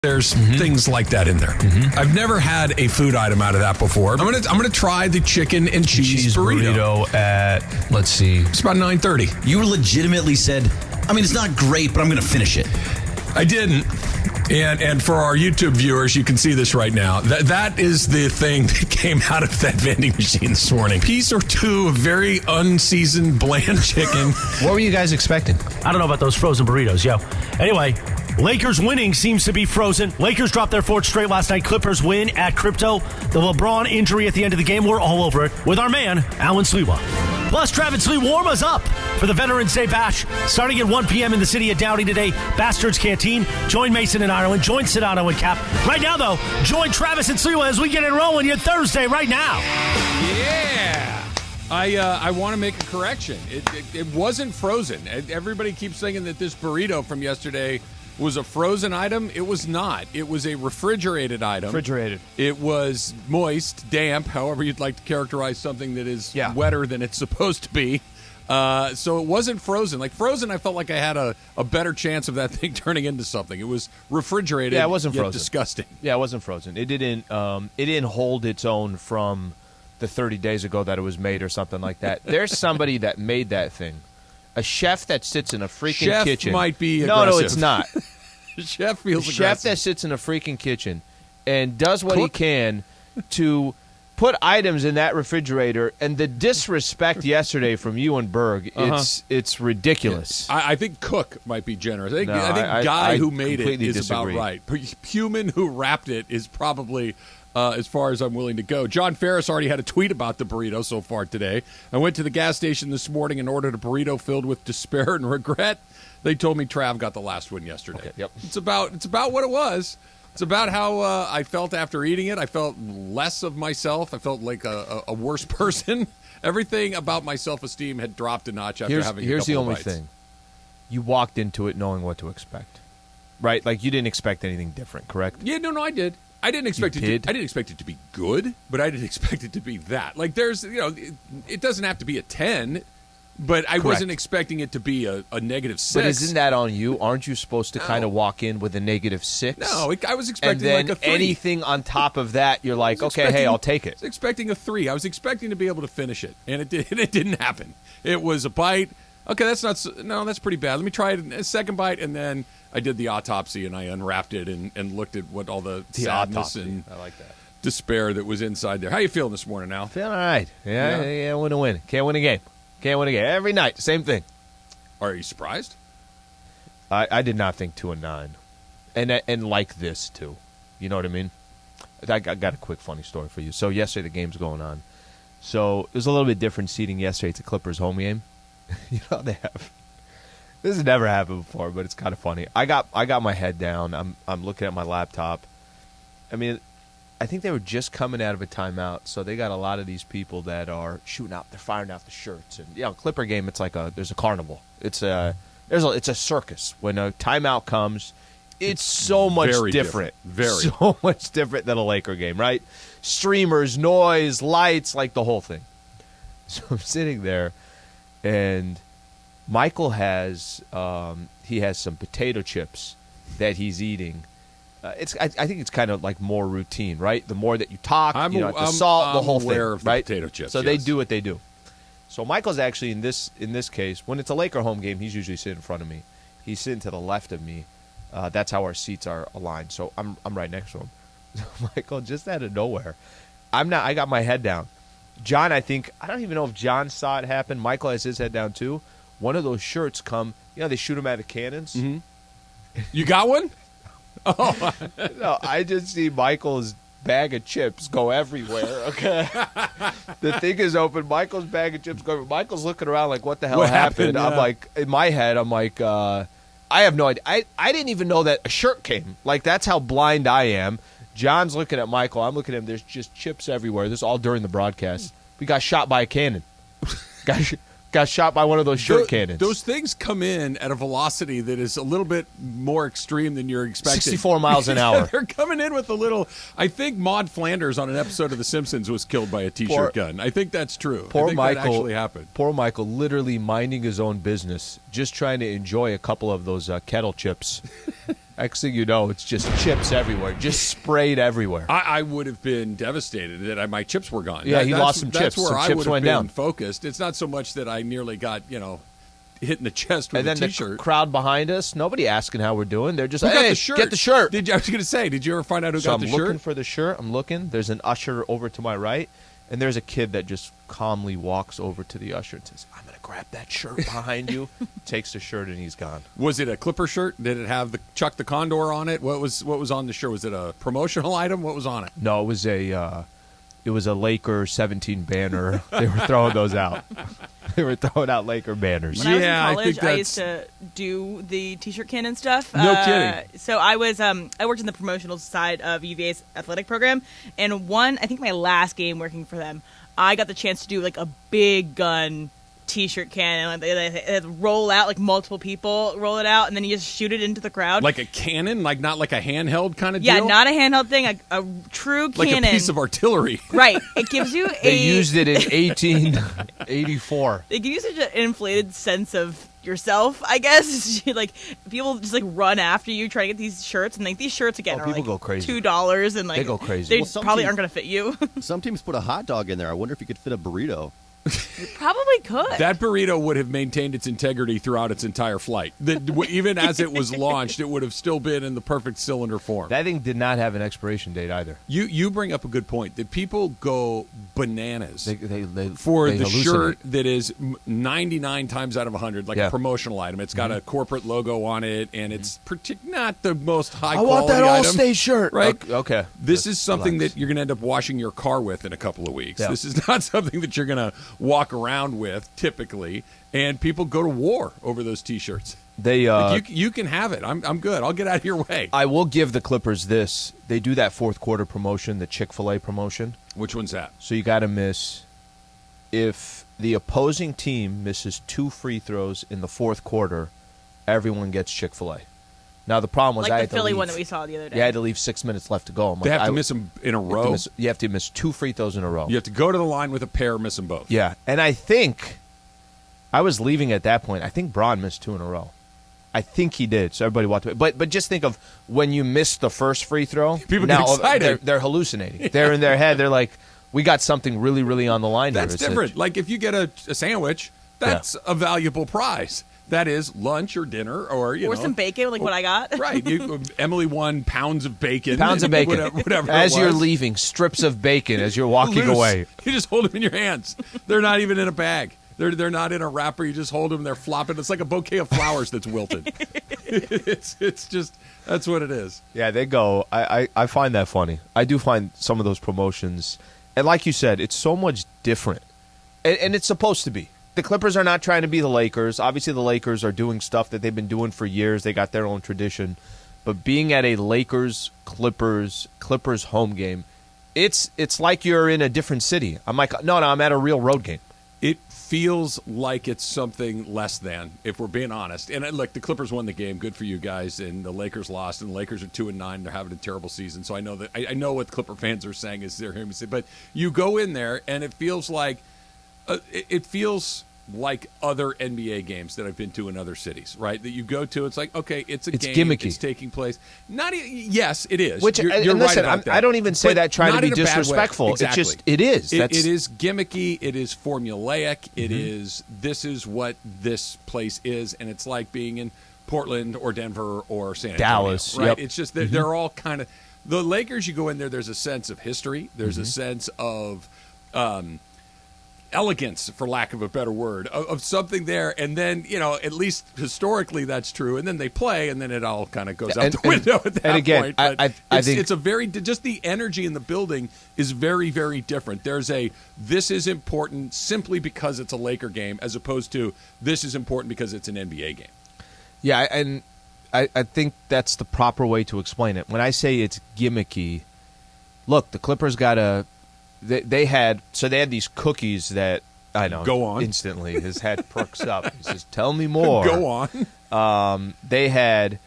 There's things like that in there. I've never had a food item out of that before. I'm gonna try the chicken and cheese burrito at, let's see. It's about 9:30. You legitimately said, I mean, it's not great, but I'm going to finish it. I didn't. And for our YouTube viewers, you can see this right now. That is the thing that came out of that vending machine this morning. Piece or two of very unseasoned, bland chicken. What were you guys expecting? I don't know about those frozen burritos, yo. Anyway, Lakers winning seems to be frozen. Lakers dropped their fourth straight last night. Clippers win at Crypto. The LeBron injury at the end of the game, we're all over it with our man, Alan Sliwa. Plus, Travis Lee warm us up for the Veterans Day Bash. Starting at 1 p.m. in the city of Downey today, Bastards Canteen. Join Mason and Ireland. Join Sedano and Cap. Right now, though, join Travis and Sliwa as we get it rolling your Thursday right now. Yeah. I want to make a correction. It wasn't frozen. Everybody keeps thinking that this burrito from yesterday was a frozen item. It was not. It was a refrigerated item. Refrigerated. It was moist, damp, however you'd like to characterize something that is wetter than it's supposed to be. So it wasn't frozen. Like frozen, I felt like I had a better chance of that thing turning into something. It was refrigerated. Yeah, it wasn't frozen. Disgusting. Yeah, it wasn't frozen. It didn't hold its own from the 30 days ago that it was made or something like that. There's somebody that made that thing. A chef that sits in a freaking kitchen. Chef might be aggressive. No, it's not. Chef feels aggressive. Chef that sits in a freaking kitchen and does what he can to put items in that refrigerator, and the disrespect yesterday from you and Berg, it's ridiculous. Yeah. I think cook might be generous. I think guy who made it is disagree. about right. Human who wrapped it is probably as far as I'm willing to go. John Ferris already had a tweet about the burrito so far today. I went to the gas station this morning and ordered a burrito filled with despair and regret. They told me Trav got the last one yesterday. Okay, yep. It's about what it was. It's about how I felt after eating it. I felt less of myself. I felt like a worse person. Everything about my self-esteem had dropped a notch after having a couple of bites. Here's the only thing. You walked into it knowing what to expect, right? Like you didn't expect anything different, correct? Yeah, no, I did. I didn't expect it. I didn't expect it to be good, but I didn't expect it to be that. Like, there's, it doesn't have to be a 10, but I wasn't expecting it to be a -6. But isn't that on you? Aren't you supposed to kind of walk in with a -6? No, I was expecting and then like a 3. Anything on top of that, you're like, okay, hey, I'll take it. I was expecting a 3. I was expecting to be able to finish it, and it didn't happen. It was a bite. Okay, that's pretty bad. Let me try it a second bite, and then I did the autopsy, and I unwrapped it and looked at what all the sadness and I like that. despair that was inside there. How you feeling this morning, Al? Feeling all right. Yeah, win a win. Can't win a game. Every night, same thing. Are you surprised? I did not think 2-9, and like this too. You know what I mean? I got a quick funny story for you. So yesterday the game's going on. So it was a little bit different seating yesterday. It's a Clippers home game. You know they have. This has never happened before, but it's kind of funny. I got my head down. I'm looking at my laptop. I mean, I think they were just coming out of a timeout, so they got a lot of these people that are shooting out. They're firing out the shirts, and Clipper game. It's like there's a carnival. It's a circus. When a timeout comes, it's so much different. So much different than a Laker game, right? Streamers, noise, lights, like the whole thing. So I'm sitting there, and Michael has some potato chips that he's eating. I think it's kind of like more routine, right? The more that you talk, the salt, the whole thing, of right? The potato chips. So they do what they do. So Michael's actually in this case, when it's a Laker home game, he's usually sitting in front of me. He's sitting to the left of me. That's how our seats are aligned. So I'm right next to him. So Michael, just out of nowhere, I got my head down. John, I don't even know if John saw it happen. Michael has his head down too. One of those shirts come, they shoot them out of cannons. Mm-hmm. You got one? Oh. No, I just see Michael's bag of chips go everywhere, okay? The thing is open. Michael's bag of chips go everywhere. Michael's looking around like, what the hell happened? Yeah. I'm like, in my head, I have no idea. I didn't even know that a shirt came. Like, that's how blind I am. John's looking at Michael. I'm looking at him. There's just chips everywhere. This is all during the broadcast. We got shot by a cannon. Got shot by one of those shirt cannons. Those things come in at a velocity that is a little bit more extreme than you're expecting. 64 miles an hour. They're coming in with a little. I think Maude Flanders on an episode of The Simpsons was killed by a T-shirt gun. I think that's true. I think that actually happened. Poor Michael, literally minding his own business, just trying to enjoy a couple of those kettle chips. Next thing you know, it's just chips everywhere, just sprayed everywhere. I would have been devastated that my chips were gone. Yeah, he lost some chips. That's where Some I chips would have went been down. focused. It's not so much that I nearly got, hit in the chest with And then a T-shirt. the crowd behind us, nobody asking how we're doing. They're just Who like, got hey, the shirt? get the shirt. I was going to say, did you ever find out who So got I'm the looking shirt? for the shirt. I'm looking. There's an usher over to my right, and there's a kid that just calmly walks over to the usher and says, I'm going to grab that shirt behind you. Takes the shirt, and he's gone. Was it a Clipper shirt? Did it have the Chuck the Condor on it? What was on the shirt? Was it a promotional item? What was on it? No, it was a Laker 17 banner. They were throwing those out. They were throwing out Laker banners. When I was in Yeah, I college, think I used to do the T-shirt cannon stuff. No kidding. So I was, I worked in the promotional side of UVA's athletic program, and I think my last game working for them, I got the chance to do like a big gun T-shirt cannon. Like they roll out, like multiple people roll it out, and then you just shoot it into the crowd. Like a cannon? Like not like a handheld kind of yeah, deal? not a handheld thing, a true like cannon. a piece of articulary. Right. It gives you They used it in 1884. It gives you such an inflated sense of yourself, I guess. Like people just like run after you trying to get these shirts, and like these shirts again are people like go crazy. $2, and like They go crazy. They Well, some probably teams- aren't going to fit you. Some teams put a hot dog in there. I wonder if you could fit a burrito. You probably could. That burrito would have maintained its integrity throughout its entire flight. Even as it was launched, it would have still been in the perfect cylinder form. That thing did not have an expiration date either. You bring up a good point that people go bananas They for they the hallucinate. shirt that is 99 times out of 100 like Yeah. a promotional item. It's got a corporate logo on it, and it's not the most high I quality want that item. Allstate shirt. Right? Okay. This Just is something relax. that you're going to end up washing your car with in a couple of weeks. Yeah. This is not something that you're going to walk around with typically, and people go to war over those T-shirts. They Like, you can have it. I'm good. I'll get out of your way. I will give the Clippers this. They do that fourth quarter promotion, the Chick-fil-A promotion. Which one's that? So you got to miss. If the opposing team misses 2 free throws in the fourth quarter, everyone gets Chick-fil-A. Now the problem was like I the had to Philly leave. one that we saw the other day. Yeah, I had to leave 6 minutes left to go. I'm They like, have to miss them in a row. You have to miss 2 free throws in a row. You have to go to the line with a pair, miss them both. Yeah, and I think I was leaving at that point. I think Braun missed 2 in a row. I think he did. So everybody walked away. But just think of when you miss the first free throw. People now get excited. They're hallucinating. They're in their head. They're like, we got something really, really on the line here. That's It's a- different. Like if you get a sandwich, that's a valuable prize. That is lunch or dinner or or some bacon, like what I got. Right. Emily won pounds of bacon. Pounds of bacon. Whatever as it you're was. leaving, strips of bacon as you're walking Loose. away. You just hold them in your hands. They're not even in a bag. They're not in a wrapper. You just hold them. They're flopping. It's like a bouquet of flowers that's wilted. It's just that's what it is. Yeah, they go. I find that funny. I do find some of those promotions, and like you said, it's so much different, and it's supposed to be. The Clippers are not trying to be the Lakers. Obviously, the Lakers are doing stuff that they've been doing for years. They got their own tradition, but being at a Lakers Clippers home game, it's like you're in a different city. I'm like, no, I'm at a real road game. It feels like it's something less than, if we're being honest. And look, the Clippers won the game. Good for you guys. And the Lakers lost. And the Lakers are 2-9. They're having a terrible season. So I know that I know what Clipper fans are saying is they're hearing me say. But you go in there, and it feels like other NBA games that I've been to in other cities, right? That you go to, it's like, okay, it's a game. Gimmicky. It's taking place. Yes, it is. Which you're and right listen, about that. I don't even say But that trying to not be in a bad way. disrespectful. Exactly. It's just it is. It is gimmicky. It is formulaic. It is. This is what this place is, and it's like being in Portland or Denver or San Antonio, Dallas, right? yep. It's just that they're all kind of the Lakers. You go in there. There's a sense of history. There's a sense of elegance, for lack of a better word, of something there. And then, at least historically that's true. And then they play, and then it all kind of goes out the window at that and again, point. But I think it's a very, just the energy in the building is very, very different. There's this is important simply because it's a Laker game, as opposed to this is important because it's an NBA game. Yeah, and I think that's the proper way to explain it. When I say it's gimmicky, look, the Clippers got They had these cookies that I know. Go on. Instantly, his head perks up. He says, "Tell me more." Go on. They had.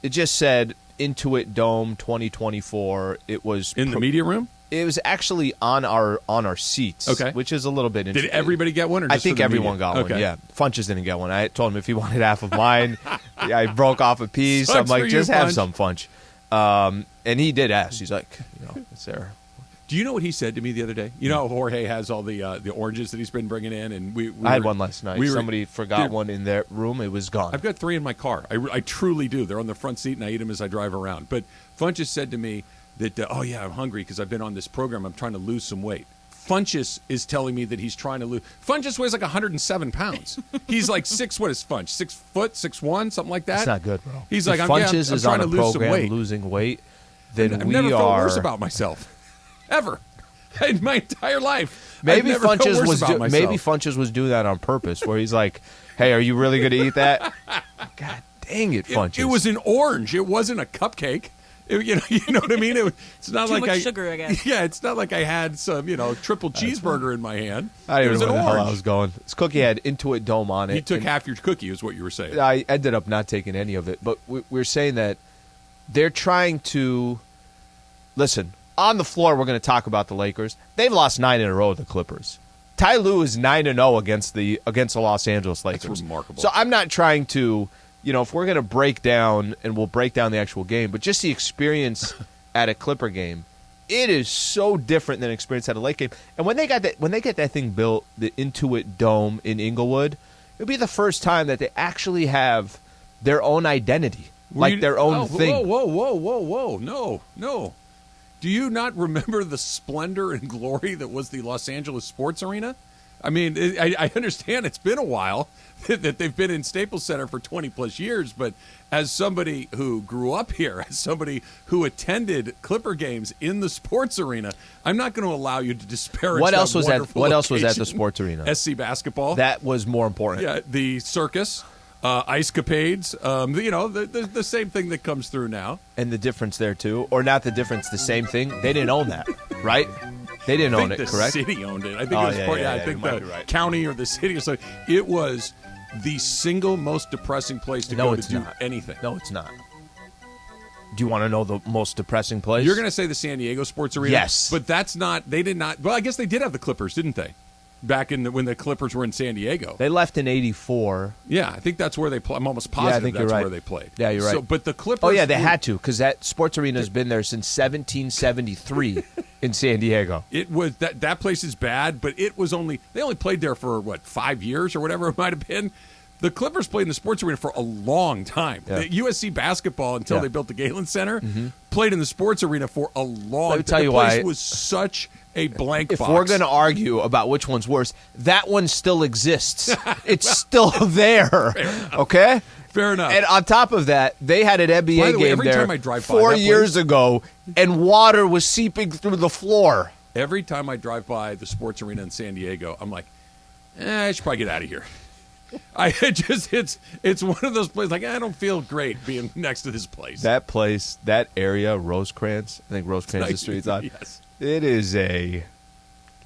It just said Intuit Dome 2024. It was In the media room? It was actually on our seats, Okay. which is a little bit interesting. Did everybody get one? Or I just think for the everyone media? got one, Okay. yeah. Funches didn't get one. I told him if he wanted half of mine, I broke off a piece. Funch I'm like, for you, just have Funch. some Funch. And he did ask. He's like, is there... Do you know what he said to me the other day? You know how Jorge has all the oranges that he's been bringing in? And I had one last night. we were- Somebody forgot Dude, one in their room. It was gone. I've got 3 in my car. I truly do. They're on the front seat, and I eat them as I drive around. But Funchess said to me that, oh, yeah, I'm hungry because I've been on this program. I'm trying to lose some weight. Funchess is telling me that he's trying to lose. Funchess weighs like 107 pounds. He's like what is Funch? 6 foot, 6'1", something like that? That's not good, bro. He's If like, I'm Funches is trying on to a lose some program weight. losing weight, then I've we never are... felt worse about myself. Ever. In my entire life. Maybe I've never felt Funches worse was about myself. maybe Funches was doing that on purpose, where he's like, "Hey, are you really going to eat that?" God dang it, Funches! It was an orange. It wasn't a cupcake. You know what I mean? It's not Too like much sugar, I guess. Yeah, it's not like I had some triple cheeseburger in my hand. I It don't was even know an where the hell I orange. was going. This cookie had Intuit Dome on it. He took and half your cookie, is what you were saying. I ended up not taking any of it, but we're saying that they're trying to listen. On the floor, we're going to talk about the Lakers. They've lost 9 in a row with the Clippers. Ty Lue is 9-0 against the Los Angeles Lakers. That's remarkable. So I'm not trying to, if we're going to break down, and we'll break down the actual game, but just the experience at a Clipper game, it is so different than experience at a Lake game. And when they get that thing built, the Intuit Dome in Inglewood, it'll be the first time that they actually have their own identity, their own thing. Whoa. No. Do you not remember the splendor and glory that was the Los Angeles Sports Arena? I mean, I understand it's been a while that they've been in Staples Center for 20-plus years, but as somebody who grew up here, as somebody who attended Clipper games in the sports arena, I'm not going to allow you to disparage What else was at wonderful What else was at the location. sports arena? SC basketball. That was more important. Yeah, the circus, ice capades, the same thing that comes through now. And the difference there, too, or not the difference, the same thing, they didn't own that, right? They didn't own it, the correct? city owned it. I think Oh, it was yeah, part, yeah, I yeah, think you might the be right. county or the city or something. It was the single most depressing place to No, go it's to do not. anything. No, it's not. Do you want to know the most depressing place? You're going to say the San Diego Sports Arena? Yes. But that's not, they did not, well, I guess they did have the Clippers, didn't they? Back in when the Clippers were in San Diego. They left in '84. Yeah, I think that's where they play. I'm almost Yeah, I positive think that's you're right. where they played. Yeah, you're right. So, but the Clippers. Oh, yeah, they were- had to, because that sports arena has been there since 1773 in San Diego. It was that place is bad, but they only played there for 5 years or whatever it might have been. The Clippers played in the sports arena for a long time. Yeah. The USC basketball, until Yeah. they built the Galen Center, played in the sports arena for a long time. Let me tell you the place why. was such a blank If box. we're going to argue about which one's worse, that one still exists. It's still there. Okay? Fair enough. And on top of that, they had an NBA By the way, game every there time I drive by 4 that years place- ago, and water was seeping through the floor. Every time I drive by the sports arena in San Diego, I'm like, I should probably get out of here. It's one of those places, I don't feel great being next to this place. That place, that area, Rosecrans, I think Rosecrans the street's on. Yes. It is a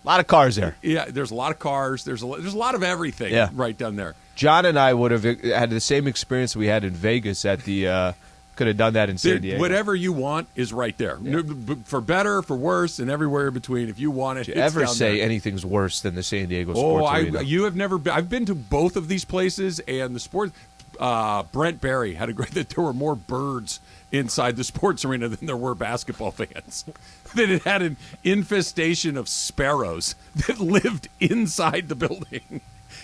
lot of cars there. Yeah, there's a lot of cars. There's a lot of everything Yeah. right down there. John and I would have had the same experience we had in Vegas at the could have done that in San Diego. Whatever you want is right there. For better, for worse, and everywhere in between. If you want it, Did it's you ever down say there. anything's worse than the San Diego Oh, Sports Arena? you have never been. I've been to both of these places, and the sports. Brent Barry had a great that there were more birds inside the sports arena than there were basketball fans. That it had an infestation of sparrows that lived inside the building,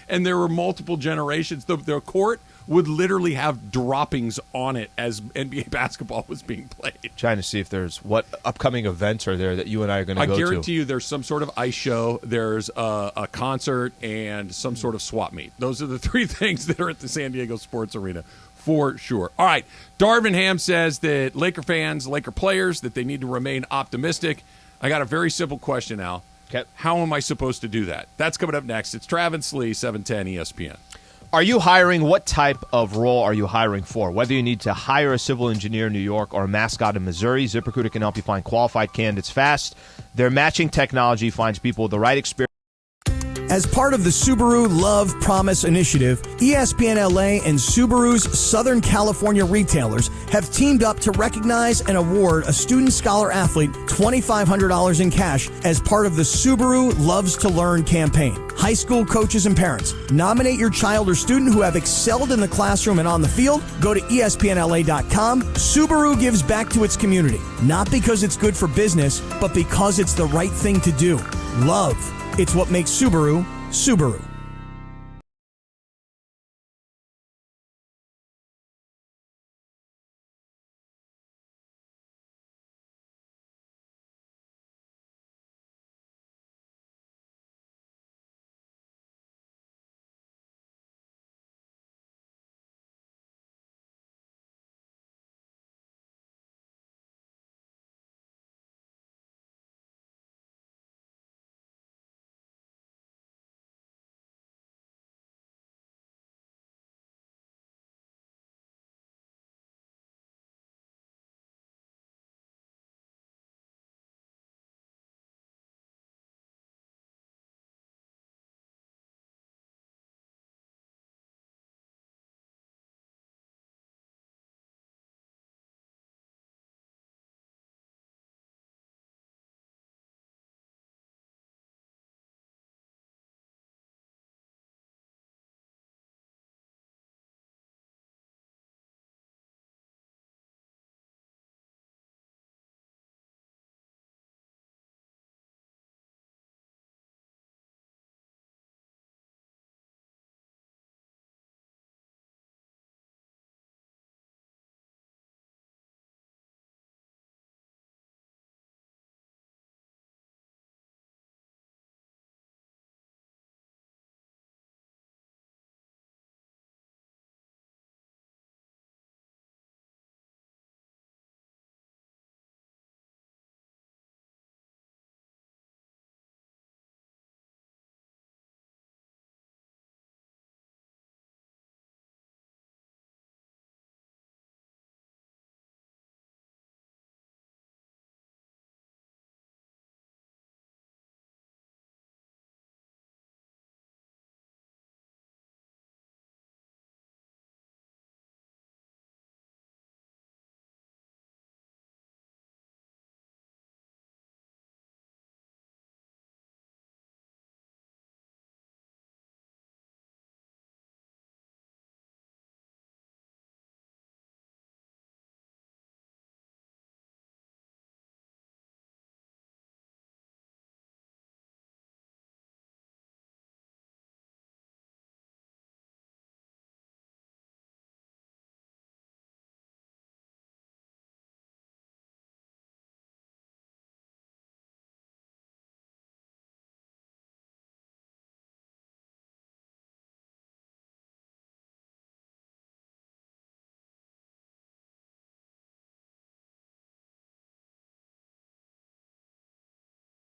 and there were multiple generations. The court would literally have droppings on it as NBA basketball was being played. Trying to see if there's what upcoming events are there that you and I are going to go to. I guarantee you there's some sort of ice show, there's a concert, and some sort of swap meet. Those are the 3 things that are at the San Diego Sports Arena for sure. All right, Darvin Ham says that Laker fans, Laker players, that they need to remain optimistic. I got a very simple question, Al. Okay. How am I supposed to do that? That's coming up next. It's Travis Lee, 710 ESPN. Are you hiring? What type of role are you hiring for? Whether you need to hire a civil engineer in New York or a mascot in Missouri, ZipRecruiter can help you find qualified candidates fast. Their matching technology finds people with the right experience. As part of the Subaru Love Promise Initiative, ESPNLA and Subaru's Southern California retailers have teamed up to recognize and award a student scholar athlete $2,500 in cash as part of the Subaru Loves to Learn campaign. High school coaches and parents, nominate your child or student who have excelled in the classroom and on the field. Go to ESPNLA.com. Subaru gives back to its community, not because it's good for business, but because it's the right thing to do. Love. It's what makes Subaru, Subaru.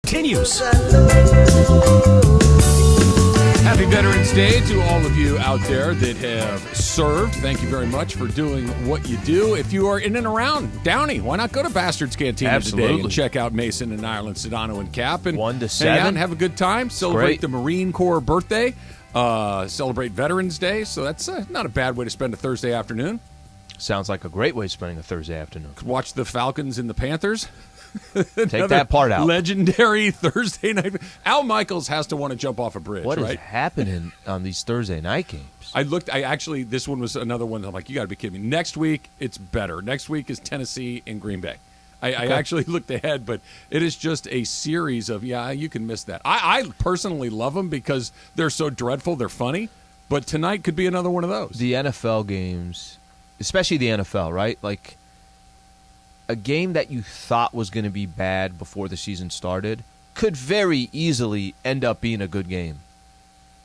Continues. Happy Veterans Day to all of you out there that have served. Thank you very much for doing what you do. If you are in and around Downey, why not go to Bastard's Cantina today and check out Mason and Ireland, Sedano and Cap, and 1 to 7. hang out and have a good time. Celebrate Great. the Marine Corps birthday. Celebrate Veterans Day. So that's not a bad way to spend a Thursday afternoon. Sounds like a great way of spending a Thursday afternoon. Watch the Falcons and the Panthers. Take that part out. Legendary Thursday night. Al Michaels has to want to jump off a bridge, What is right? happening on these Thursday night games? This one was another one. I'm like, you got to be kidding me. Next week, it's better. Next week is Tennessee and Green Bay. I actually looked ahead, but it is just a series of, you can miss that. I personally love them because they're so dreadful. They're funny. But tonight could be another one of those. The NFL games, especially the NFL, right? Like, a game that you thought was going to be bad before the season started could very easily end up being a good game.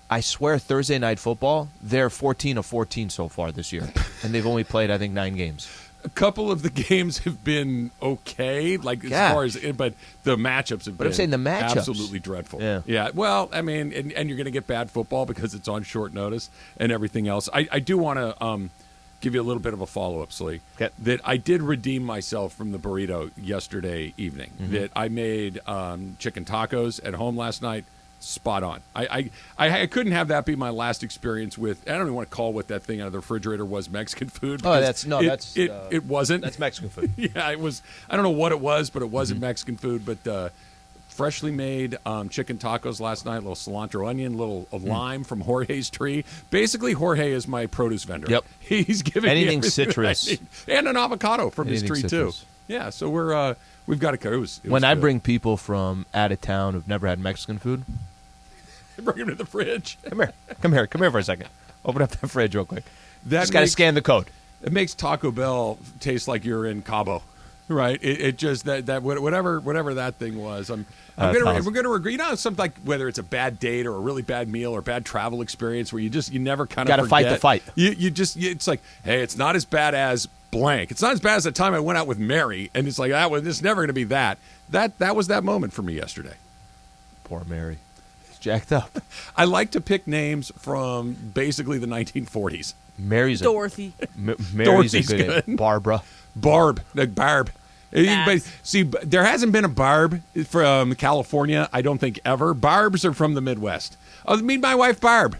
I swear Thursday Night Football, they're 14 of 14 so far this year, and they've only played, I think, 9 games. A couple of the games have been okay, but the matchups have been I'm saying the matchups. Absolutely dreadful. Yeah. Well, I mean, and you're going to get bad football because it's on short notice and everything else. I do want to give you a little bit of a follow-up, Slee, that I did redeem myself from the burrito yesterday evening, that I made chicken tacos at home last night. spot on. I couldn't have that be my last experience with. I don't even want to call what that thing out of the refrigerator was Mexican food. Oh, it wasn't. That's Mexican food. Yeah, it was. I don't know what it was, but it wasn't Mexican food. But freshly made chicken tacos last night. A little cilantro, onion, a little of lime from Jorge's tree. Basically, Jorge is my produce vendor. Yep. He's giving anything me citrus I need. And an avocado from his tree citrus. too. Yeah, so we've got to go. It was When I good. bring people from out of town who've never had Mexican food, bring him to the fridge. come here for a second. Open up that fridge real quick. That Just got to makes- scan the code. It makes Taco Bell taste like you're in Cabo, right? It just that whatever that thing was. We're gonna regret. You know, something like whether it's a bad date or a really bad meal or a bad travel experience where you never kind of Gotta fight the fight. It's like, hey, it's not as bad as blank. It's not as bad as the time I went out with Mary, and it's like it's never gonna be that. That was that moment for me yesterday. Poor Mary. It's jacked up. I like to pick names from basically the 1940s. Mary's Dorothy. Mary's Dorothy's a good. good. Barbara. Barb. But see, there hasn't been a Barb from California, I don't think, ever. Barbs are from the Midwest. Oh, meet my wife, Barb.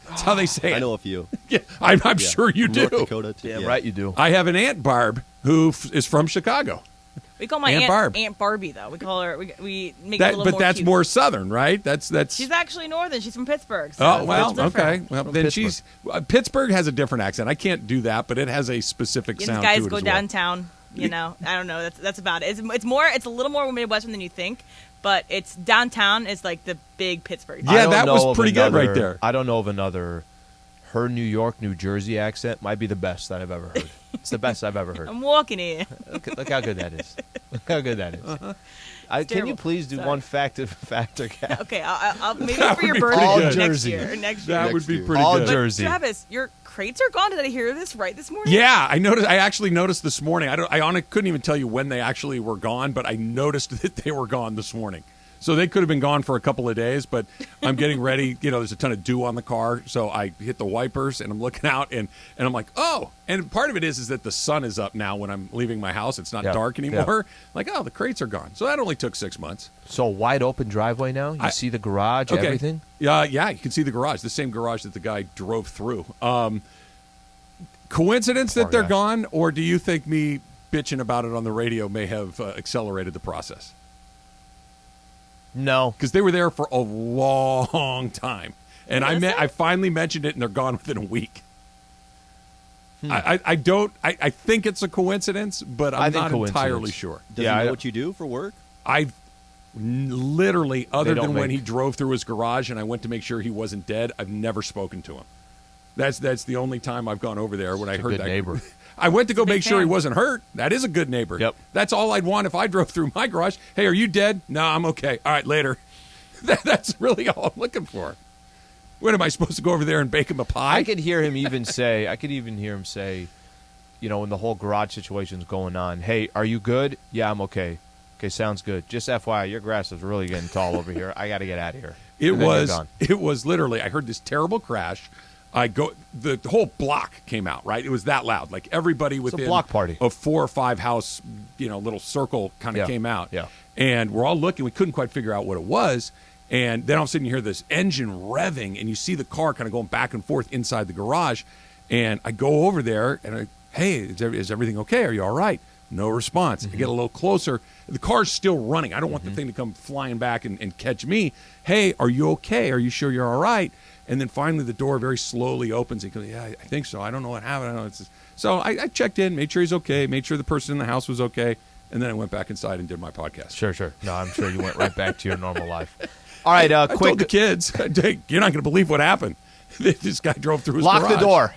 That's how they say it. I know a few. Yeah, I'm sure you From do. North Dakota, too. Damn right you do. I have an aunt, Barb, who is from Chicago. We call my Aunt Barb. Aunt Barbie, though. We call her. We make it a little But more that's cute. more Southern, right? That's. She's actually Northern. She's from Pittsburgh. So Oh well, it's different. okay. Well, From then Pittsburgh. Pittsburgh has a different accent. I can't do that, but it has a specific Yeah, sound these guys to it go as well. downtown. You know, I don't know. That's about it. It's a little more Midwestern than you think, but it's downtown is like the big Pittsburgh. Yeah, I don't that know was of pretty good right another- there. I don't know of another. Her New York, New Jersey accent might be the best that I've ever heard. It's the best I've ever heard. I'm walking here. Look how good that is. Look how good that is. Can you terrible. please do Sorry. one factor cap? Okay, I'll maybe That for your would be birthday pretty next good. Jersey. year. Next year. That would be year. pretty All good. Jersey. Travis, your crates are gone. Did I hear this right this morning? Yeah, I noticed. I actually noticed this morning. I couldn't even tell you when they actually were gone, but I noticed that they were gone this morning. So they could have been gone for a couple of days, but I'm getting ready. You know, there's a ton of dew on the car, so I hit the wipers and I'm looking out and I'm like, oh. And part of it is that the sun is up now when I'm leaving my house. It's not Yeah, dark anymore. Like, oh, the crates are gone. So that only took 6 months. So wide open driveway now. You see the garage, everything. Yeah, you can see the garage, the same garage that the guy drove through. Coincidence that Poor they're guy. gone, or do you think me bitching about it on the radio may have accelerated the process? No. Because they were there for a long time, and I finally mentioned it, and they're gone within a week. I think it's a coincidence, but I I'm think not coincidence. entirely sure. Does Yeah, he I- know what you do for work? Literally, other don't than when make- he drove through his garage and I went to make sure he wasn't dead, I've never spoken to him. That's the only time I've gone over there when I heard good that. neighbor. I went to go big make sure he fan. wasn't hurt. That is a good neighbor. Yep. That's all I'd want if I drove through my garage. Hey, are you dead? No, I'm okay. All right, later. That's really all I'm looking for. When am I supposed to go over there and bake him a pie? I could hear him even say, you know, when the whole garage situation's going on, hey, are you good? Yeah, I'm okay. Okay, sounds good. Just FYI, your grass is really getting tall over here. I got to get out of here. It And then you're was gone. it was literally, I heard this terrible crash. The whole block came out, right? It was that loud. Like everybody within block party. a 4 or 5 house, little circle kind of Yeah. came out. Yeah. And we're all looking. We couldn't quite figure out what it was. And then all of a sudden you hear this engine revving and you see the car kind of going back and forth inside the garage. And I go over there and hey, is everything okay? Are you all right? No response. I get a little closer. The car's still running. I don't want the thing to come flying back and catch me. Hey, are you okay? Are you sure you're all right? And then finally the door very slowly opens. He goes, yeah, I think so. I don't know what happened. I don't know. So I checked in, made sure he's okay, made sure the person in the house was okay, and then I went back inside and did my podcast. Sure. No, I'm sure you went right back to your normal life. All right, I quick. told the kids, hey, you're not going to believe what happened. This guy drove through his Lock garage. the door.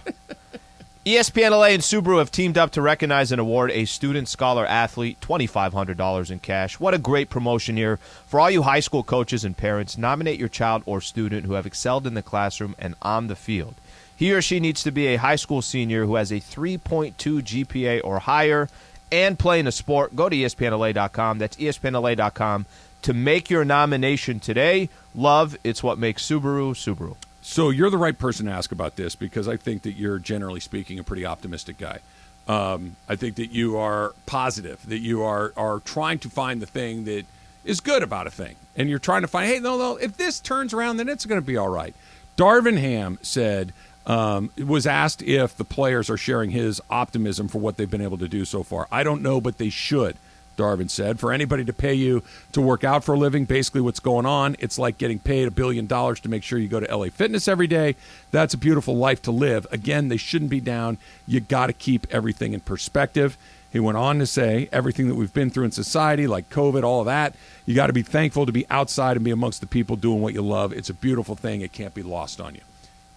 ESPNLA and Subaru have teamed up to recognize and award a student scholar athlete $2,500 in cash. What a great promotion here. For all you high school coaches and parents, nominate your child or student who have excelled in the classroom and on the field. He or she needs to be a high school senior who has a 3.2 GPA or higher and play in a sport. Go to ESPNLA.com. That's ESPNLA.com to make your nomination today. Love, it's what makes Subaru. So you're the right person to ask about this because I think that you're, generally speaking, a pretty optimistic guy. I think that you are positive, that you are trying to find the thing that is good about a thing. And you're trying to find, hey, no, if this turns around, then it's going to be all right. Darvin Ham said, was asked if the players are sharing his optimism for what they've been able to do so far. I don't know, but they should, Darvin said. For anybody to pay you to work out for a living, basically what's going on, it's like getting paid $1 billion to make sure you go to LA Fitness every day. That's a beautiful life to live. Again, they shouldn't be down. You got to keep everything in perspective. He went on to say everything that we've been through in society, like COVID, all of that, you got to be thankful to be outside and be amongst the people doing what you love. It's a beautiful thing. It can't be lost on you.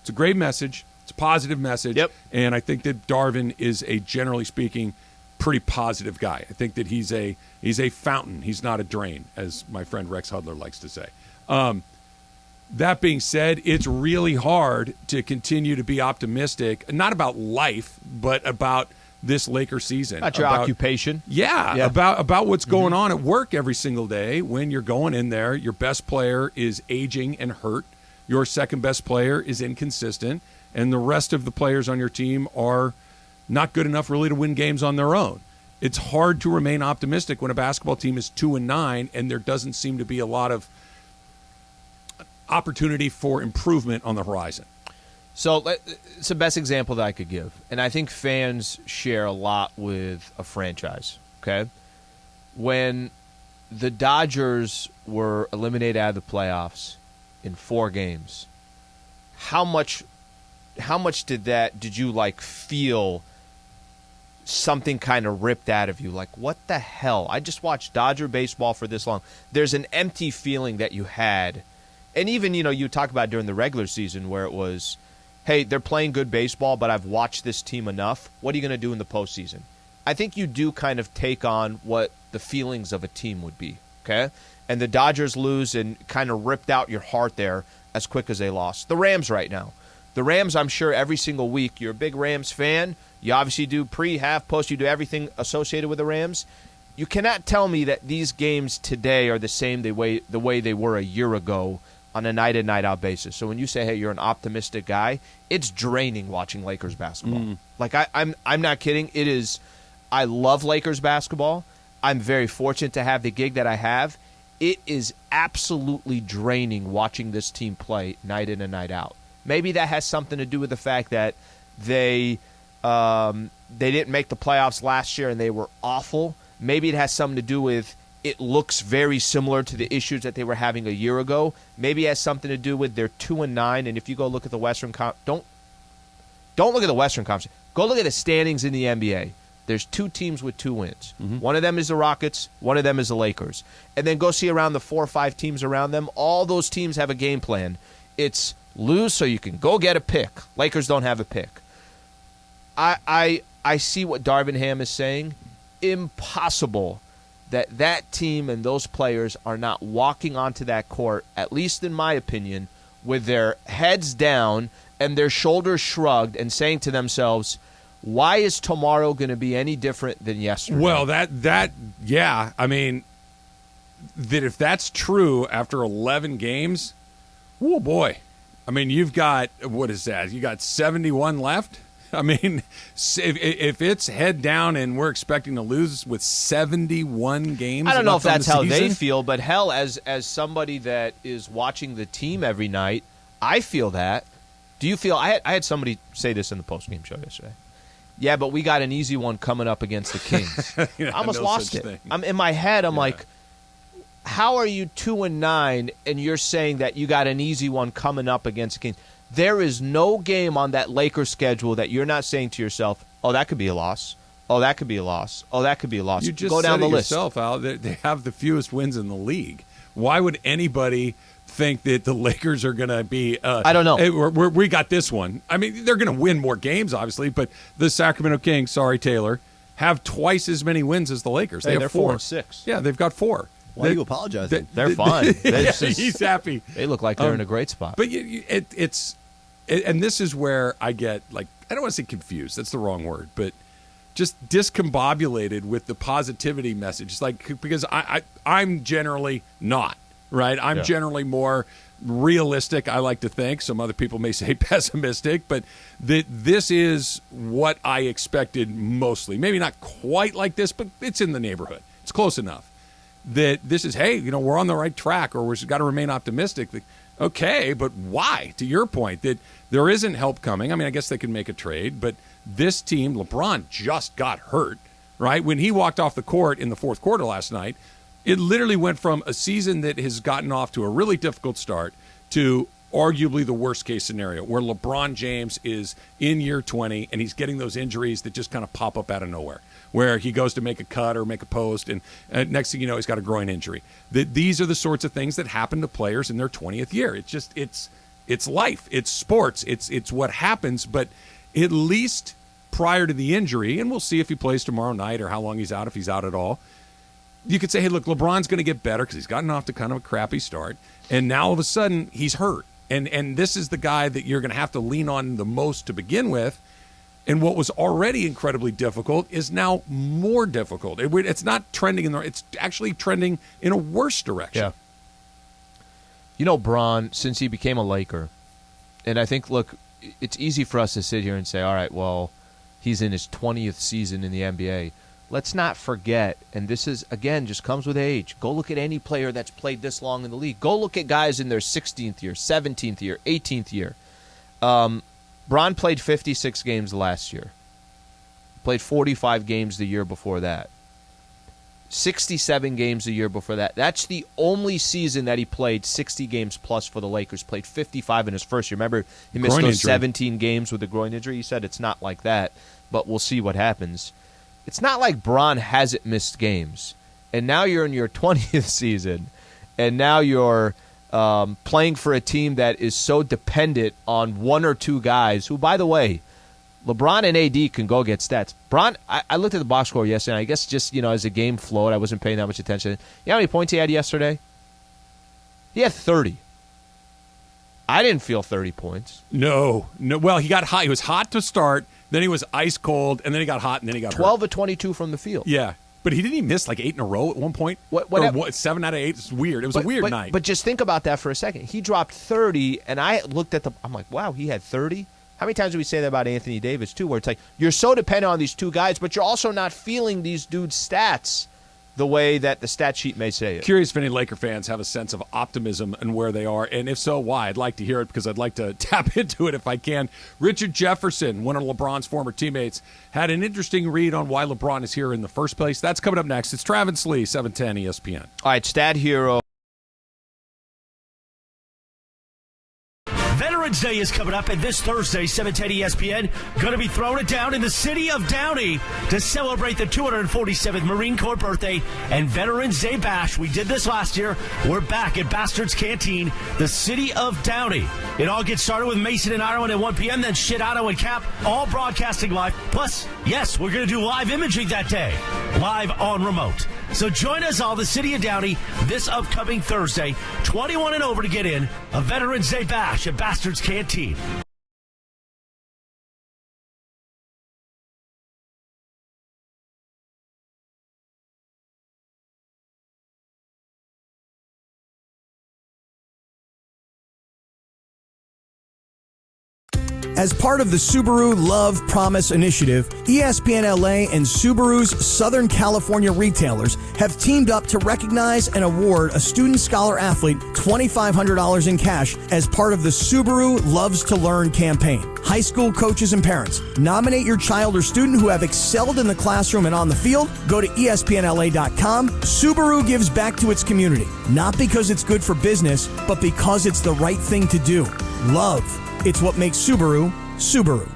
It's a great message. It's a positive message. Yep. And I think that Darvin is a, generally speaking, pretty positive guy. I think that he's a fountain. He's not a drain, as my friend Rex Hudler likes to say. That being said, it's really hard to continue to be optimistic, not about life, but about this Laker season. About your occupation. Yeah, about what's going on at work every single day when you're going in there. Your best player is aging and hurt. Your second best player is inconsistent. And the rest of the players on your team are not good enough really to win games on their own. It's hard to remain optimistic when a basketball team is 2-9 and there doesn't seem to be a lot of opportunity for improvement on the horizon. So it's the best example that I could give. And I think fans share a lot with a franchise, okay? When the Dodgers were eliminated out of the playoffs in 4 games, how much did you like feel something kind of ripped out of you? Like, what the hell? I just watched Dodger baseball for this long. There's an empty feeling that you had. And even, you talk about during the regular season where it was, hey, they're playing good baseball, but I've watched this team enough. What are you going to do in the postseason? I think you do kind of take on what the feelings of a team would be, okay? And the Dodgers lose and kind of ripped out your heart there as quick as they lost. The Rams right now. The Rams, I'm sure every single week, you're a big Rams fan. You obviously do pre, half, post. You do everything associated with the Rams. You cannot tell me that these games today are the same the way they were a year ago on a night-in, night-out basis. So when you say, hey, you're an optimistic guy, it's draining watching Lakers basketball. Like, I'm not kidding. It is. I love Lakers basketball. I'm very fortunate to have the gig that I have. It is absolutely draining watching this team play night in and night out. Maybe that has something to do with the fact that they didn't make the playoffs last year and they were awful. Maybe it has something to do with it looks very similar to the issues that they were having a year ago. Maybe it has something to do with they're 2-9, and if you go look at the Western don't look at the Western Conference. Go look at the standings in the NBA. There's 2 teams with 2 wins. One of them is the Rockets. One of them is the Lakers. And then go see around the 4 or 5 teams around them. All those teams have a game plan. It's lose so you can go get a pick. Lakers don't have a pick. I see what Darvin Ham is saying. Impossible that team and those players are not walking onto that court, at least in my opinion, with their heads down and their shoulders shrugged and saying to themselves, why is tomorrow going to be any different than yesterday? Well, yeah. I mean, that if that's true after 11 games, oh boy. I mean, you've got, what is that? You got 71 left? I mean, if it's head down and we're expecting to lose with 71 games, I don't know if that's how season, they feel, but hell, as somebody that is watching the team every night, I feel that. Do you feel? I had somebody say this in the postgame show yesterday. Yeah, but we got an easy one coming up against the Kings. I almost lost it. Thing. I'm in my head. I'm like, how are you 2-9 and you're saying that you got an easy one coming up against the Kings? There is no game on that Lakers schedule that you're not saying to yourself, oh, that could be a loss. Oh, that could be a loss. Oh, that could be a loss. You just go down said the list. Yourself, Al, they have the fewest wins in the league. Why would anybody think that the Lakers are going to be I don't know. Hey, we got this one. I mean, they're going to win more games, obviously, but the Sacramento Kings, sorry, Taylor, have twice as many wins as the Lakers. Hey, they they're have 4 and 6. Yeah, they've got 4. Why are you apologizing? They're fine. He's happy. They look like they're in a great spot. But and this is where I get, like, I don't want to say confused. That's the wrong word. But just discombobulated with the positivity message. It's like, because I'm generally not, right? I'm generally more realistic, I like to think. Some other people may say pessimistic. But this is what I expected mostly. Maybe not quite like this, but it's in the neighborhood. It's close enough. that this is, hey, we're on the right track, or we've got to remain optimistic. Okay, but why? To your point, that there isn't help coming. I mean, I guess they can make a trade, but this team, LeBron just got hurt, right? When he walked off the court in the fourth quarter last night, it literally went from a season that has gotten off to a really difficult start to arguably the worst case scenario, where LeBron James is in year 20 and he's getting those injuries that just kind of pop up out of nowhere, where he goes to make a cut or make a post, and next thing you know, he's got a groin injury. These are the sorts of things that happen to players in their 20th year. It's life, it's sports, it's what happens. But at least prior to the injury, and we'll see if he plays tomorrow night or how long he's out, if he's out at all, you could say, hey, look, LeBron's going to get better because he's gotten off to kind of a crappy start, and now all of a sudden he's hurt. And this is the guy that you're going to have to lean on the most to begin with. And what was already incredibly difficult is now more difficult. It's not trending it's actually trending in a worse direction. Yeah. Bron, since he became a Laker, and I think, look, it's easy for us to sit here and say, all right, well, he's in his 20th season in the NBA. Let's not forget, and this is, again, just comes with age. Go look at any player that's played this long in the league. Go look at guys in their 16th year, 17th year, 18th year. Bron played 56 games last year. Played 45 games the year before that. 67 games the year before that. That's the only season that he played 60 games plus for the Lakers. Played 55 in his first year. Remember, he missed those 17 games with a groin injury. He said it's not like that, but we'll see what happens. It's not like Bron hasn't missed games. And now you're in your 20th season, and now you're playing for a team that is so dependent on one or two guys who, by the way, LeBron and AD can go get stats. Bron, I looked at the box score yesterday, and I guess just, as the game flowed, I wasn't paying that much attention. You know how many points he had yesterday? He had 30. I didn't feel 30 points. No. Well, he got hot. He was hot to start, then he was ice cold, and then he got hot, and then he got 12 hurt. of 22 from the field. Yeah. But he didn't even miss like 8 in a row at one point. Or 7 out of 8. It's weird. It was a weird night. But just think about that for a second. He dropped 30, and I looked at I'm like, wow, he had 30? How many times do we say that about Anthony Davis, too, where it's like, you're so dependent on these two guys, but you're also not feeling these dudes' stats the way that the stat sheet may say it. Curious if any Laker fans have a sense of optimism and where they are, and if so, why? I'd like to hear it because I'd like to tap into it if I can. Richard Jefferson, one of LeBron's former teammates, had an interesting read on why LeBron is here in the first place. That's coming up next. It's Travis Lee, 710 ESPN. All right, Stat Hero. Veterans Day is coming up, and this Thursday, 710 ESPN, going to be throwing it down in the city of Downey to celebrate the 247th Marine Corps birthday and Veterans Day Bash. We did this last year. We're back at Bastard's Canteen, the city of Downey. It all gets started with Mason and Ireland at 1 p.m., then Shitano and Cap, all broadcasting live. Plus, yes, we're going to do live imaging that day, live on remote. So join us all, the city of Downey, this upcoming Thursday, 21 and over to get in, a Veterans Day Bash at Bastard's Canteen. As part of the Subaru Love Promise Initiative, ESPNLA and Subaru's Southern California retailers have teamed up to recognize and award a student scholar athlete $2,500 in cash as part of the Subaru Loves to Learn campaign. High school coaches and parents, nominate your child or student who have excelled in the classroom and on the field. Go to ESPNLA.com. Subaru gives back to its community, not because it's good for business, but because it's the right thing to do. Love. It's what makes Subaru, Subaru.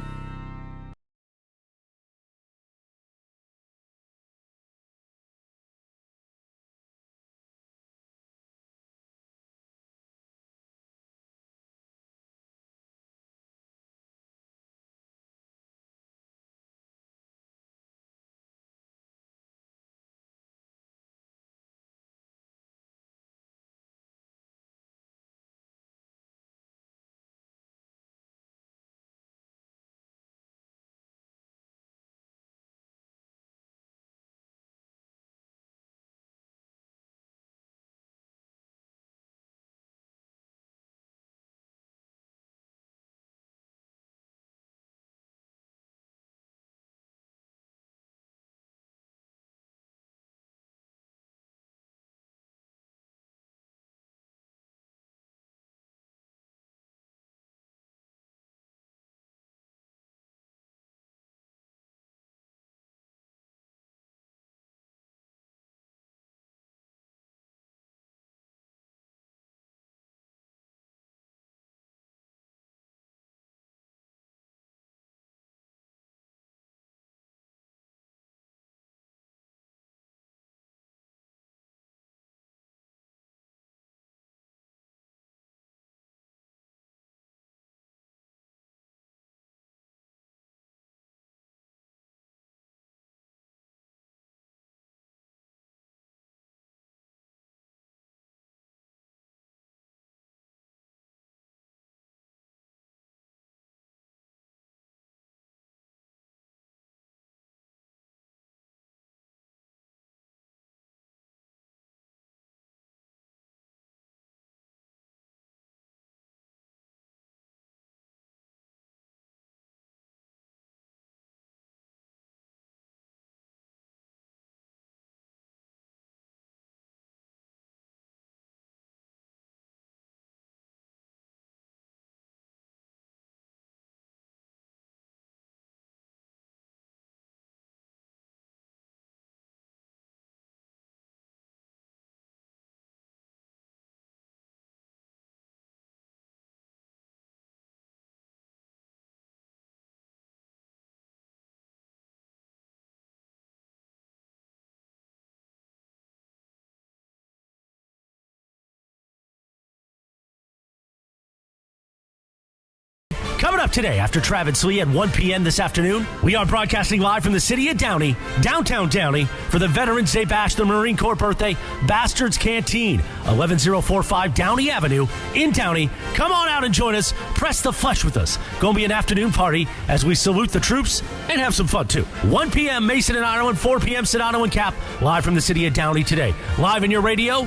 Coming up today after Travis Lee at 1 p.m. this afternoon, we are broadcasting live from the city of Downey, downtown Downey, for the Veterans Day Bash, the Marine Corps birthday Bastards Canteen, 11045 Downey Avenue in Downey. Come on out and join us. Press the flesh with us. Going to be an afternoon party as we salute the troops and have some fun too. 1 p.m. Mason and Otto, and 4 p.m. Sedano and Cap, live from the city of Downey today. Live in your radio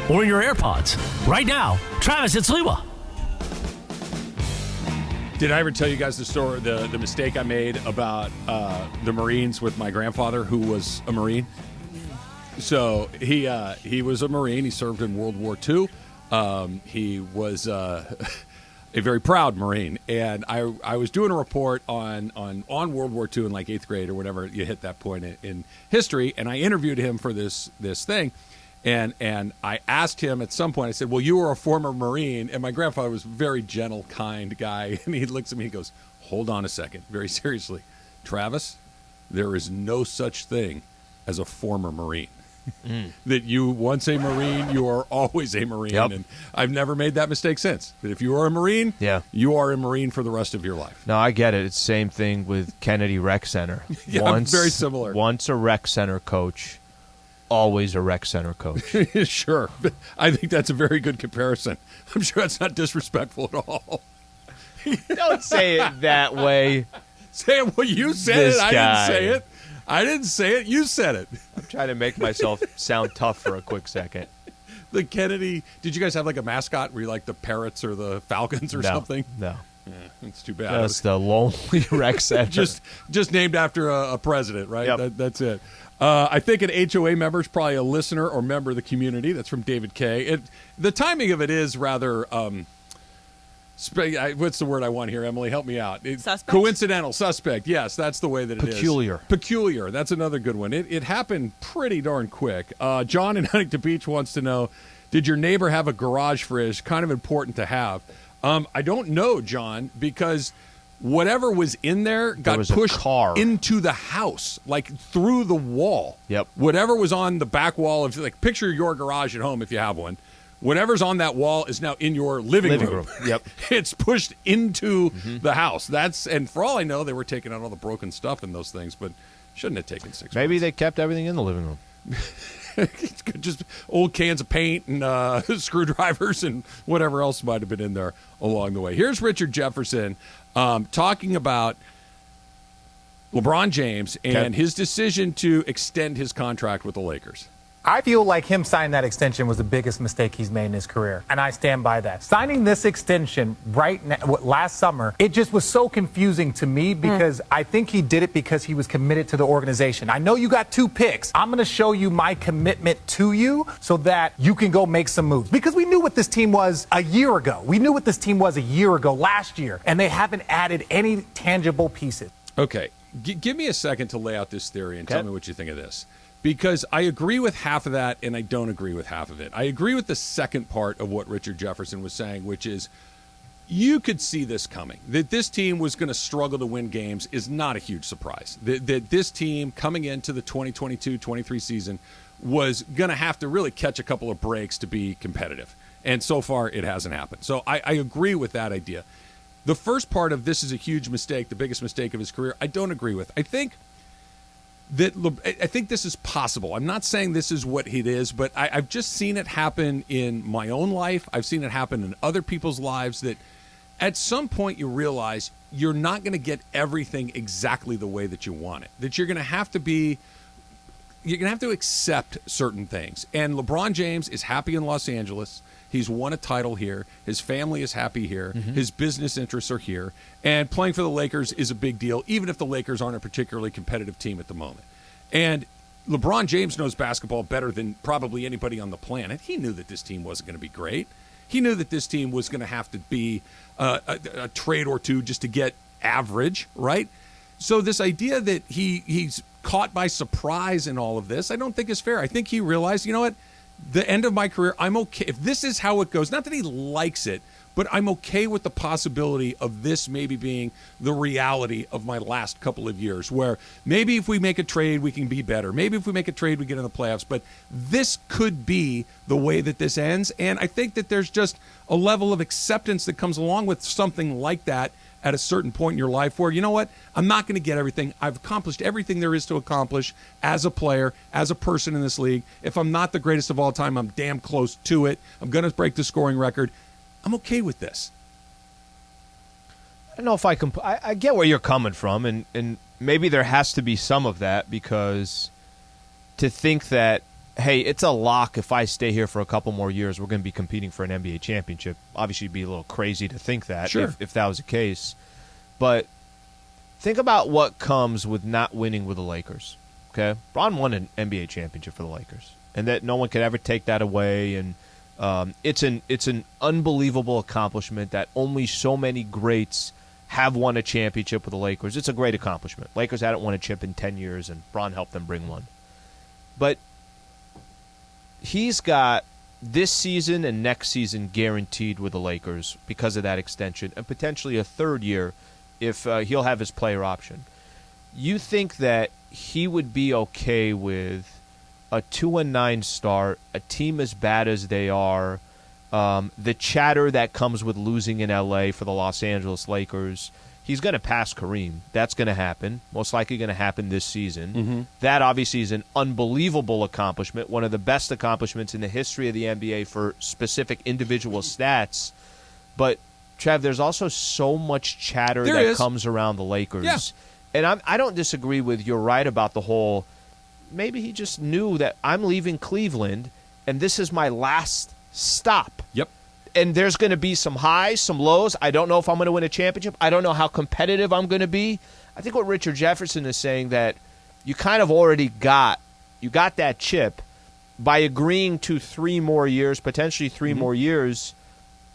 or in your AirPods. Right now, Travis at Sliwa. Did I ever tell you guys the story, the mistake I made about the Marines with my grandfather, who was a Marine? So he was a Marine. He served in World War II. He was a very proud Marine, and I was doing a report on World War II in like 8th grade or whatever you hit that point in history, and I interviewed him for this thing. And I asked him at some point, I said, well, you were a former Marine. And my grandfather was a very gentle, kind guy. And he looks at me, he goes, hold on a second, very seriously. Travis, there is no such thing as a former Marine. That you once a Marine, you are always a Marine. Yep. And I've never made that mistake since. That if you are a Marine, you are a Marine for the rest of your life. No, I get it. It's the same thing with Kennedy Rec Center. Yeah, very similar. Once a rec center coach, always a rec center coach. Sure. I think that's a very good comparison. I'm sure that's not disrespectful at all. Don't say it that way. Say it. Well, you said This it. I guy. didn't say it. I didn't say it. You said it. I'm trying to make myself sound tough for a quick second. The Kennedy. Did you guys have like a mascot? Were you like the Parrots or the Falcons or something? No. Yeah, that's too bad. That's the lonely rec center. just named after a president, right? Yep. That's it. I think an HOA member is probably a listener or member of the community. That's from David K. The timing of it is rather, what's the word I want here, Emily? Help me out. Suspect? Coincidental, suspect. Yes, that's the way that it is. Peculiar. Peculiar. That's another good one. It happened pretty darn quick. John in Huntington Beach wants to know, did your neighbor have a garage fridge? Kind of important to have. I don't know, John, because whatever was in there got pushed into the house, like through the wall. Yep. Whatever was on the back wall of, like, picture your garage at home if you have one. Whatever's on that wall is now in your living room. Yep. It's pushed into the house. And for all I know, they were taking out all the broken stuff in those things, but shouldn't have taken 6 Maybe months. they kept everything in the living room. It's just old cans of paint and screwdrivers and whatever else might have been in there along the way. Here's Richard Jefferson talking about LeBron James and his decision to extend his contract with the Lakers. I feel like him signing that extension was the biggest mistake he's made in his career, and I stand by that. Signing this extension last summer, it just was so confusing to me because I think he did it because he was committed to the organization. I know you got 2 picks. I'm going to show you my commitment to you so that you can go make some moves. Because we knew what this team was a year ago. We knew what this team was a year ago, last year, and they haven't added any tangible pieces. Okay, give me a second to lay out this theory and tell me what you think of this. Because I agree with half of that, and I don't agree with half of it. I agree with the second part of what Richard Jefferson was saying, which is you could see this coming. That this team was going to struggle to win games is not a huge surprise. That this team coming into the 2022-23 season was going to have to really catch a couple of breaks to be competitive. And so far, it hasn't happened. So I agree with that idea. The first part of this is a huge mistake, the biggest mistake of his career, I don't agree with. I think this is possible. I'm not saying this is what it is, but I've just seen it happen in my own life. I've seen it happen in other people's lives that at some point you realize you're not going to get everything exactly the way that you want it. That you're going to have to accept certain things. And LeBron James is happy in Los Angeles. He's won a title here. His family is happy here. His business interests are here. And playing for the Lakers is a big deal, even if the Lakers aren't a particularly competitive team at the moment. And LeBron James knows basketball better than probably anybody on the planet. He knew that this team wasn't going to be great. He knew that this team was going to have to be a trade or two just to get average, right? So this idea that he's caught by surprise in all of this, I don't think is fair. I think he realized, you know what? The end of my career, I'm okay. If this is how it goes, not that he likes it, but I'm okay with the possibility of this maybe being the reality of my last couple of years, where maybe if we make a trade, we can be better. Maybe if we make a trade, we get in the playoffs. But this could be the way that this ends. And I think that there's just a level of acceptance that comes along with something like that at a certain point in your life where, you know what, I'm not going to get everything. I've accomplished everything there is to accomplish as a player, as a person in this league. If I'm not the greatest of all time, I'm damn close to it. I'm going to break the scoring record. I'm okay with this. I don't know if I get where you're coming from, and maybe there has to be some of that, because to think that, hey, it's a lock if I stay here for a couple more years, we're going to be competing for an NBA championship. Obviously, it'd be a little crazy to think that if that was the case. But think about what comes with not winning with the Lakers. Okay, LeBron won an NBA championship for the Lakers, and that no one could ever take that away. And it's an unbelievable accomplishment that only so many greats have won a championship with the Lakers. It's a great accomplishment. Lakers hadn't won a chip in 10 years, and LeBron helped them bring one. But he's got this season and next season guaranteed with the Lakers because of that extension, and potentially a third year if he'll have his player option. You think that he would be okay with a 2-9 start, a team as bad as they are, the chatter that comes with losing in LA for the Los Angeles Lakers? He's going to pass Kareem. That's going to happen. Most likely going to happen this season. Mm-hmm. That obviously is an unbelievable accomplishment, one of the best accomplishments in the history of the NBA for specific individual stats. But, Trev, there's also so much chatter that comes around the Lakers. Yeah. And I don't disagree with, you're right about the whole, maybe he just knew that I'm leaving Cleveland and this is my last stop. Yep. And there's going to be some highs, some lows. I don't know if I'm going to win a championship. I don't know how competitive I'm going to be. I think what Richard Jefferson is saying, that you kind of already got that chip by agreeing to 3 more years, potentially 3 more years.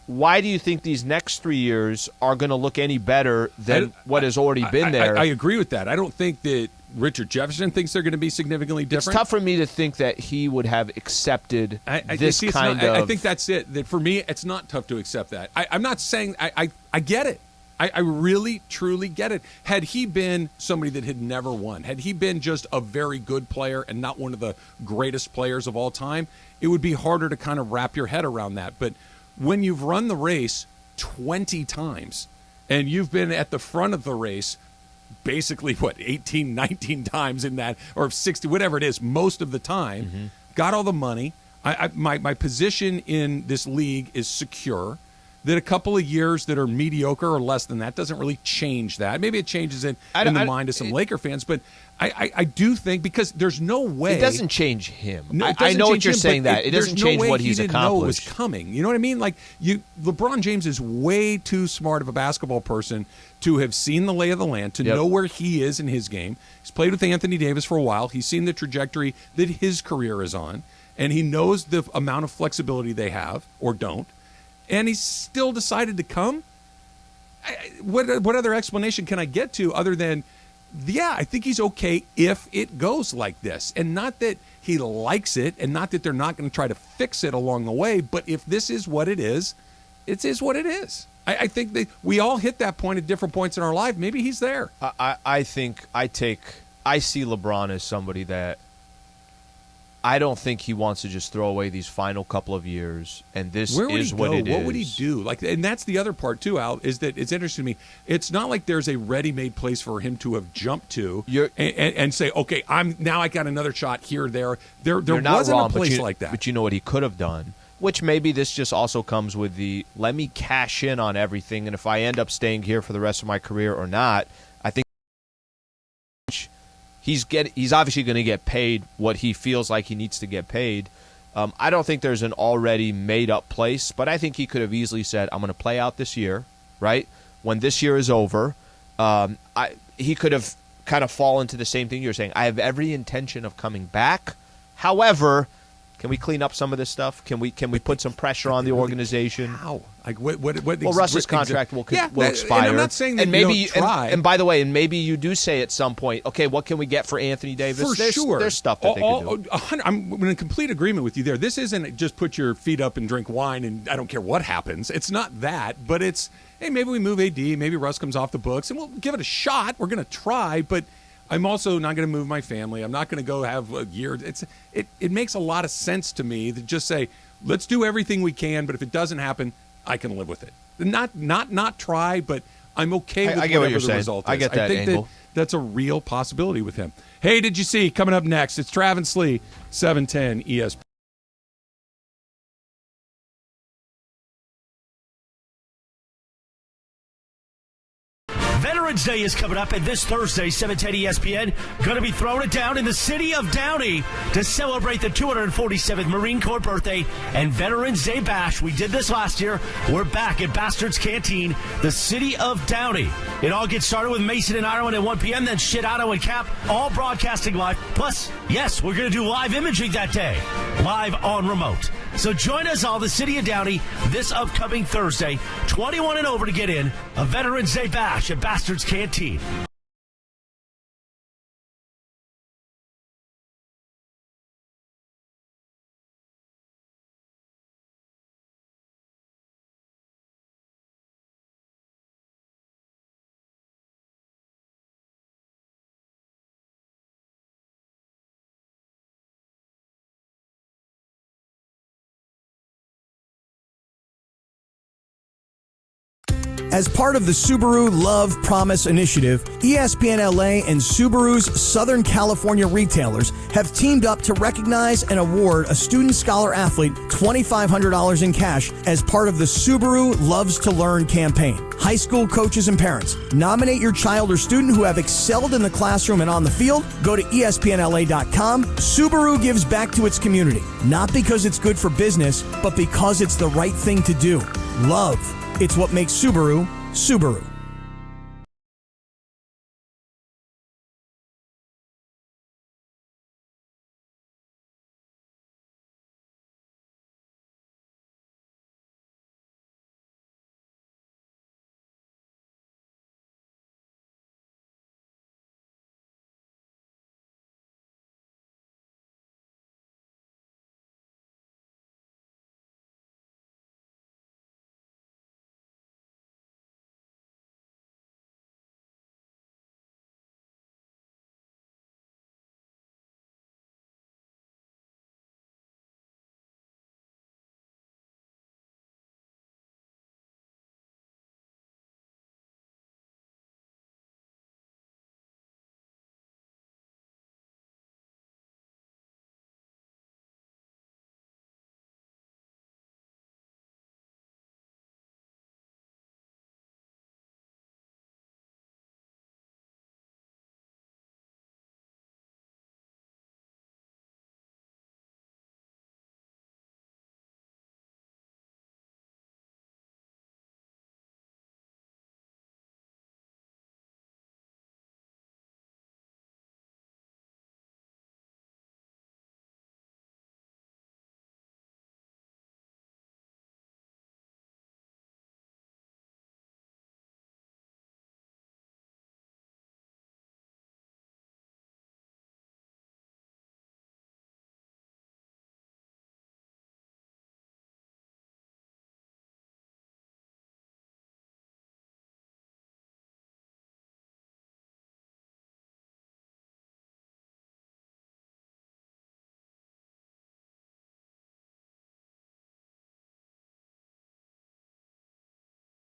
Why do you think these next 3 years are going to look any better than what has already been there? I agree with that. I don't think that Richard Jefferson thinks they're going to be significantly different. It's tough for me to think that he would have accepted this kind of... I think that's it. That for me, it's not tough to accept that. I'm not saying... I get it. I really, truly get it. Had he been somebody that had never won, had he been just a very good player and not one of the greatest players of all time, it would be harder to kind of wrap your head around that. But when you've run the race 20 times and you've been at the front of the race basically, 18, 19 times in that, or 60, whatever it is, most of the time, got all the money. My position in this league is secure. That a couple of years that are mediocre or less than that doesn't really change that. Maybe it changes it in the mind of some Laker fans, but I do think, because there's no way... It doesn't change him. No, I know what you're saying, that. It doesn't change what he's accomplished. Know it was coming. You know what I mean? Like, LeBron James is way too smart of a basketball person to have seen the lay of the land, to know where he is in his game. He's played with Anthony Davis for a while. He's seen the trajectory that his career is on, and he knows the amount of flexibility they have, or don't. And he's still decided to come? What other explanation can I get to other than, I think he's okay if it goes like this. And not that he likes it, and not that they're not going to try to fix it along the way, but if this is what it is what it is. I think that we all hit that point at different points in our life. Maybe he's there. I think I see LeBron as somebody that I don't think he wants to just throw away these final couple of years, and this is what it is. What would he do? And that's the other part too, Al, is that it's interesting to me. It's not like there's a ready-made place for him to have jumped to and say, okay, I got another shot here, there. There wasn't a place like that. But you know what he could have done? Which maybe this just also comes with the, let me cash in on everything, and if I end up staying here for the rest of my career or not, I think he's obviously going to get paid what he feels like he needs to get paid. I don't think there's an already made-up place, but I think he could have easily said, I'm going to play out this year, right? When this year is over, he could have kind of fallen into the same thing you're saying. I have every intention of coming back. However, can we clean up some of this stuff? Can we put some pressure on the organization? How? Like what? Well, Russ's contract will expire. And I'm not saying that and maybe you don't try. And by the way, maybe you do say at some point, okay, what can we get for Anthony Davis? There's stuff that they can do. I'm in complete agreement with you there. This isn't just put your feet up and drink wine and I don't care what happens. It's not that, but it's, hey, maybe we move AD, maybe Russ comes off the books, and we'll give it a shot. We're going to try, but I'm also not going to move my family. I'm not going to go have a year. It makes a lot of sense to me to just say, let's do everything we can, but if it doesn't happen, I can live with it. Not try, but I'm okay with I get what whatever you're the saying. result is. I get that think angle. That's a real possibility with him. Hey, did you see? Coming up next, it's Travis Lee, 710 ESPN. Veterans Day is coming up, and this Thursday, 710 ESPN, going to be throwing it down in the city of Downey to celebrate the 247th Marine Corps birthday and Veterans Day Bash. We did this last year. We're back at Bastard's Canteen, the city of Downey. It all gets started with Mason and Ireland at 1 p.m., then Shit, Otto, and Cap, all broadcasting live. Plus, yes, we're going to do live imaging that day, live on remote. So join us all, the city of Downey, this upcoming Thursday, 21 and over to get in, a Veterans Day Bash at Bastard's Canteen. As part of the Subaru Love Promise Initiative, ESPNLA and Subaru's Southern California retailers have teamed up to recognize and award a student scholar athlete $2,500 in cash as part of the Subaru Loves to Learn campaign. High school coaches and parents, nominate your child or student who have excelled in the classroom and on the field. Go to ESPNLA.com. Subaru gives back to its community, not because it's good for business, but because it's the right thing to do. Love. It's what makes Subaru, Subaru.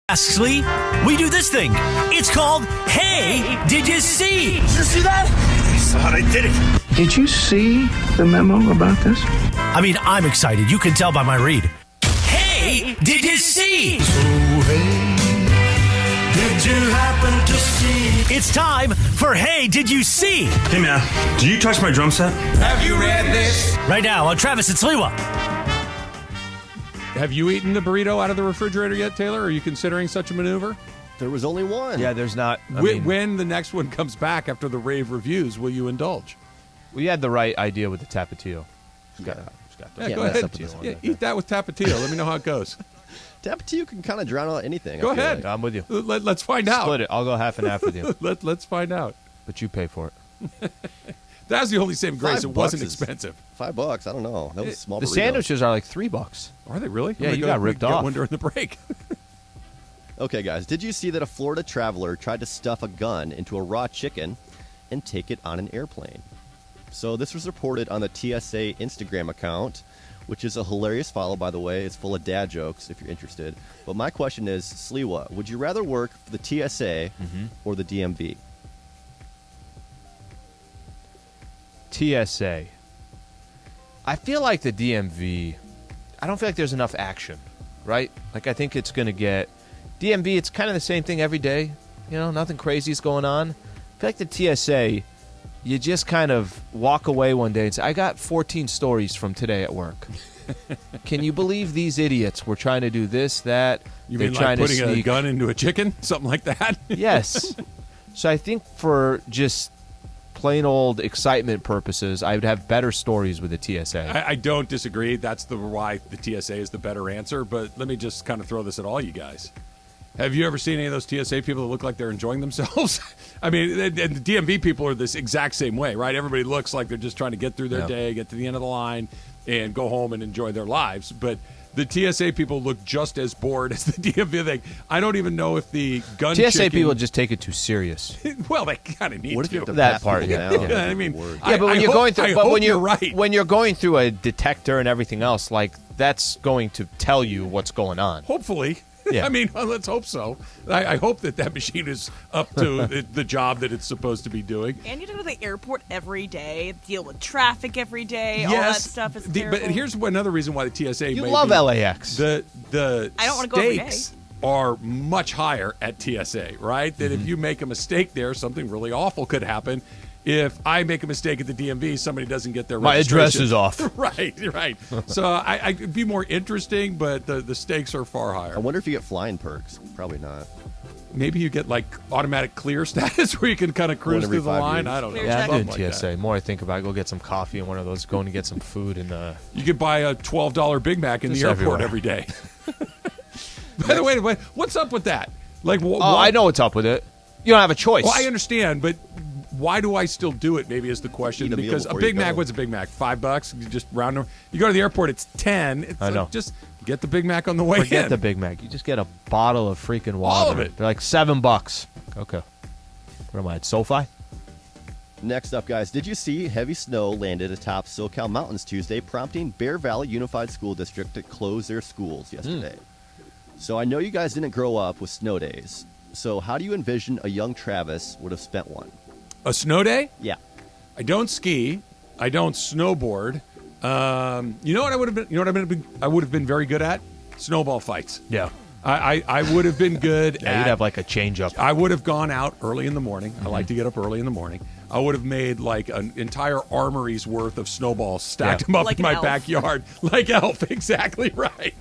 Asks Lee, we do this thing. It's called Hey, Did You See? Did you see that? I thought I did it. Did you see the memo about this? I mean, I'm excited. You can tell by my read. Hey, did you see? So hey, did you happen to see? It's time for Hey, Did You See? Hey man, did you touch my drum set? Have you read this? Right now on Travis and Sliwa. Have you eaten the burrito out of the refrigerator yet, Taylor? Are you considering such a maneuver? There was only one. Yeah, there's not. When the next one comes back after the rave reviews, will you indulge? We had the right idea with the Tapatio. Yeah, Can't go mess ahead. up with this one. Yeah, eat that with Tapatio. Let me know how it goes. Tapatio can kind of drown out anything. Go I feel ahead. like. I'm with you. Let's find out. Split it. I'll go half and half with you. Let's find out. But you pay for it. That was the only saving grace. It $5 wasn't is- expensive. $5. I don't know. That was a small. The burrito. sandwiches are like $3. Are they really? Yeah, I'm you gonna got ripped get off. one during the break. Okay, guys. Did you see that a Florida traveler tried to stuff a gun into a raw chicken and take it on an airplane? So this was reported on the TSA Instagram account, which is a hilarious follow, by the way. It's full of dad jokes, if you're interested. But my question is, Sliwa, would you rather work for the TSA or the DMV? TSA. I feel like the DMV, I don't feel like there's enough action, right? Like, I think it's going to get... DMV, it's kind of the same thing every day. You know, nothing crazy is going on. I feel like the TSA, you just kind of walk away one day and say, I got 14 stories from today at work. Can you believe these idiots were trying to do this, that? You They're mean trying like to putting a sneak. gun into a chicken? Something like that? Yes. So I think for just plain old excitement purposes, I would have better stories with the TSA. I don't disagree. That's why the TSA is the better answer. But let me just kind of throw this at all you guys. Have you ever seen any of those TSA people that look like they're enjoying themselves? I mean, and the DMV people are this exact same way, right? Everybody looks like they're just trying to get through their day, get to the end of the line, and go home and enjoy their lives. But the TSA people look just as bored as the DMV thing. I don't even know if the gun TSA chicken, people just take it too serious. well, they kind of need What if you to. have to That pat part, people yeah. down? Yeah, I mean, Yeah, but when you're going through, right. when you're going through a detector and everything else, like that's going to tell you what's going on. Hopefully. Yeah. I mean, let's hope so. I hope that machine is up to the job that it's supposed to be doing. And you have to go to the airport every day, deal with traffic every day. All that stuff is terrible. But here's another reason why the TSA You may love be, LAX. The I don't wanna go every day. stakes are much higher at TSA, right? That if you make a mistake there, something really awful could happen. If I make a mistake at the DMV, somebody doesn't get their My address registration. is off. right. So it'd be more interesting, but the stakes are far higher. I wonder if you get flying perks. Probably not. Maybe you get like automatic clear status where you can kind of cruise every through the 5 line. years. I don't know. Clear Yeah, check. I do Something in like TSA. that. More I think about it, go get some coffee in one of those, going to get some food in the... You could buy a $12 Big Mac in the Just airport everywhere. every day. By the way, what's up with that? Like, Oh, I know what's up with it. You don't have a choice. Well, I understand, but why do I still do it? Maybe is the question. Eat a meal Because a before Big you Mac, go. what's a Big Mac? $5. You just round them. You go to the airport, it's 10. It's I like, know. just get the Big Mac on the way Forget in. the Big Mac. You just get a bottle of freaking water. All of it. They're like $7. Okay. What am I at SoFi? Next up, guys, did you see heavy snow landed atop SoCal mountains Tuesday, prompting Bear Valley Unified School District to close their schools yesterday? So I know you guys didn't grow up with snow days. So how do you envision a young Travis would have spent one? A snow day? Yeah. I don't ski. I don't snowboard. You know what I would have been? You know what I would have been very good at? Snowball fights. Yeah. I would have been good Yeah, at. you'd have like a change up. I would have gone out early in the morning. I like to get up early in the morning. I would have made like an entire armory's worth of snowballs, stacked them up Like in an my elf. backyard, like Elf, exactly right.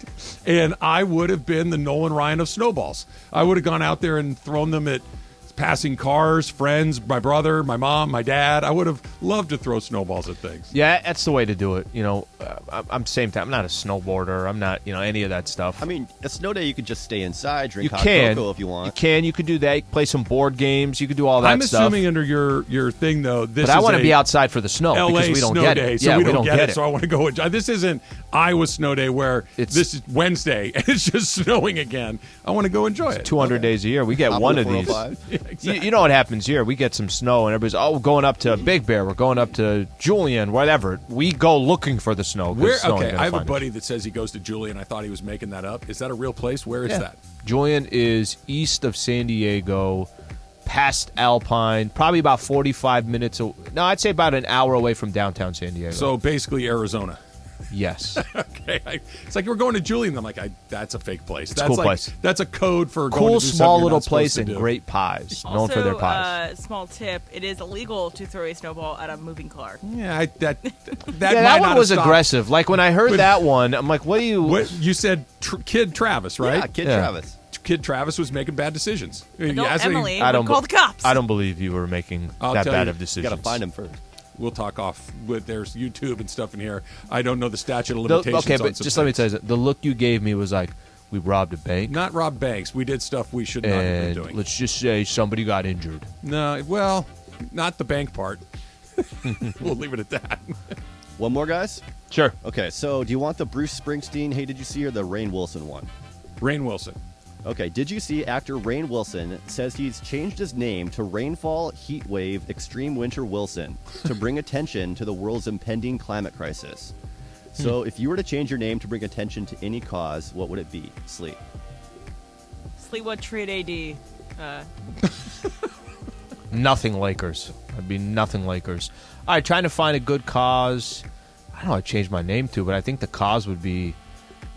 And I would have been the Nolan Ryan of snowballs. I would have gone out there and thrown them at passing cars, friends, my brother, my mom, my dad. I would have loved to throw snowballs at things. Yeah, that's the way to do it. You know, I'm same time. I'm not a snowboarder. I'm not, any of that stuff. I mean, a snow day, you could just stay inside, drink you hot can. cocoa if you want. You can. You could do that. You can play some board games. You could do all that I'm stuff. assuming under your thing though, this but I is want to a be outside for the snow LA because we don't snow get day, it. so yeah, we don't get it. it. So I want to go. This isn't Iowa snow day where this is Wednesday and it's just snowing again. I want to go enjoy it. 200 days a year. We get Hop one on of the these. 405. Yeah, exactly. You know what happens here? We get some snow, and everybody's we're going up to Big Bear. We're going up to Julian, whatever. We go looking for the snow. 'cause Where? snow ain't Okay, gonna I have a find buddy that says he goes to Julian. I thought he was making that up. Is that a real place? Where is Yeah. that? Julian is east of San Diego, past Alpine, probably about 45 minutes. No, I'd say about an hour away from downtown San Diego. So basically Arizona. yes. Okay, it's like we're going to Julian. I'm like, that's a fake place. That's cool like, place. That's a code for going Cool, to do small something you're little not supposed place to and do. great pies. Known for their pies. Small tip: it is illegal to throw a snowball at a moving car. Yeah, that Yeah, might that not one have was stopped. aggressive. Like when I heard But- that one, I'm like, what do you... What you said, Kid Travis, right? Yeah, Kid Yeah. Travis. Kid Travis was making bad decisions. Adult Yes, Emily I would don't call the cops. I don't believe you were making I'll that tell bad you, of You decisions. got to find him first. We'll talk off. There's YouTube and stuff in here. I don't know the statute of The- limitations. okay, on but some just let me things. tell you something. The look you gave me was like, we robbed a bank, Not rob banks. We did stuff we should not have been and doing. let's just say somebody got injured. No, well, not the bank part. We'll leave it at that. One more, guys? Sure. Okay, so do you want the Bruce Springsteen, hey, did you see, or the Rainn Wilson one? Rainn Wilson. Okay, did you see actor Rainn Wilson says he's changed his name to Rainfall Heatwave Extreme Winter Wilson to bring attention to the world's impending climate crisis? So if you were to change your name to bring attention to any cause, what would it be? Slee. Sliwa trade AD. Nothing Lakers. I'd be nothing Lakers. All right, trying to find a good cause. I don't know what I'd change my name to, but I think the cause would be,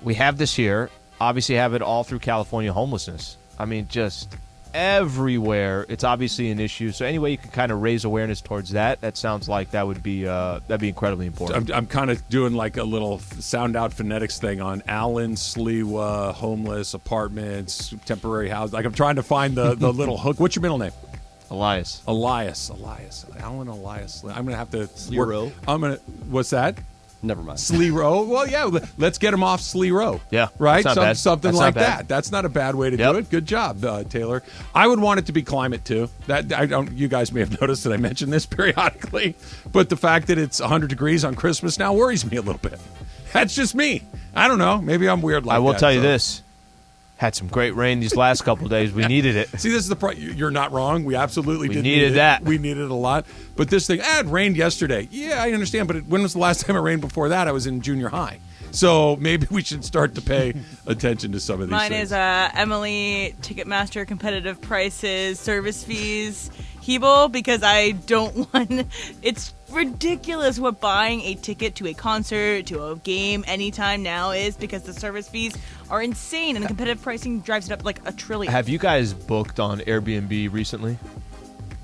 we have this here, obviously have it all through California, homelessness. I mean, just everywhere. It's obviously an issue. So any way you can kind of raise awareness towards that sounds like that'd be incredibly important. I'm kind of doing like a little sound out phonetics thing on Allen, Sliwa, homeless, apartments, temporary house. Like I'm trying to find the little hook. What's your middle name? Elias. Alan Elias. I'm gonna have to Slee-Row. What's that? Never mind. Slee-Row. Well, yeah. Let's get him off Slee-Row. Yeah, right. that's not bad. Something That's like not bad. that. That's not a bad way to do it. Good job, Taylor. I would want it to be climate too. That I don't. You guys may have noticed that I mention this periodically, but the fact that it's 100 degrees on Christmas now worries me a little bit. That's just me. I don't know. Maybe I'm weird like that. I will tell you this. Had some great rain these last couple of days. We needed it. See, this is the you're not wrong. We absolutely did needed that. We needed it a lot. But this thing, it rained yesterday. Yeah, I understand. But when was the last time it rained before that? I was in junior high. So maybe we should start to pay attention to some of these Mine things. is Emily, Ticketmaster, competitive prices, service fees, Hebel, because I don't want... It's ridiculous what buying a ticket to a concert, to a game anytime now is, because the service fees are insane and the competitive pricing drives it up like $1 trillion. Have you guys booked on Airbnb recently?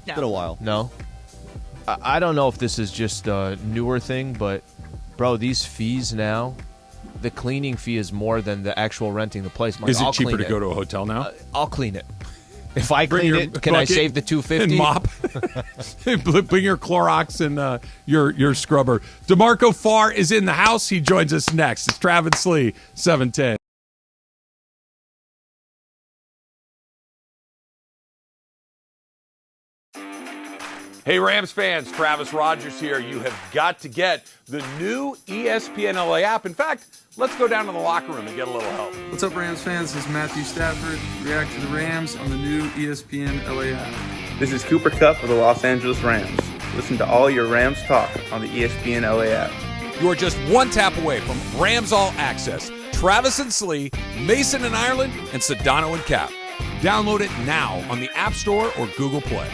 No. Been a while. No? I don't know if this is just a newer thing, but, bro, these fees now... The cleaning fee is more than the actual renting the place. Is it cheaper to go to a hotel now? I'll clean it. If I clean it, can I save the $250? And mop. Bring your Clorox and your scrubber. DeMarco Farr is in the house. He joins us next. It's Travis Slee, 710. Hey, Rams fans, Travis Rogers here. You have got to get the new ESPNLA app. In fact, let's go down to the locker room and get a little help. What's up, Rams fans? This is Matthew Stafford. React to the Rams on the new ESPNLA app. This is Cooper Kupp of the Los Angeles Rams. Listen to all your Rams talk on the ESPNLA app. You are just one tap away from Rams All Access. Travis and Slee, Mason and Ireland, and Sedano and Cap. Download it now on the App Store or Google Play.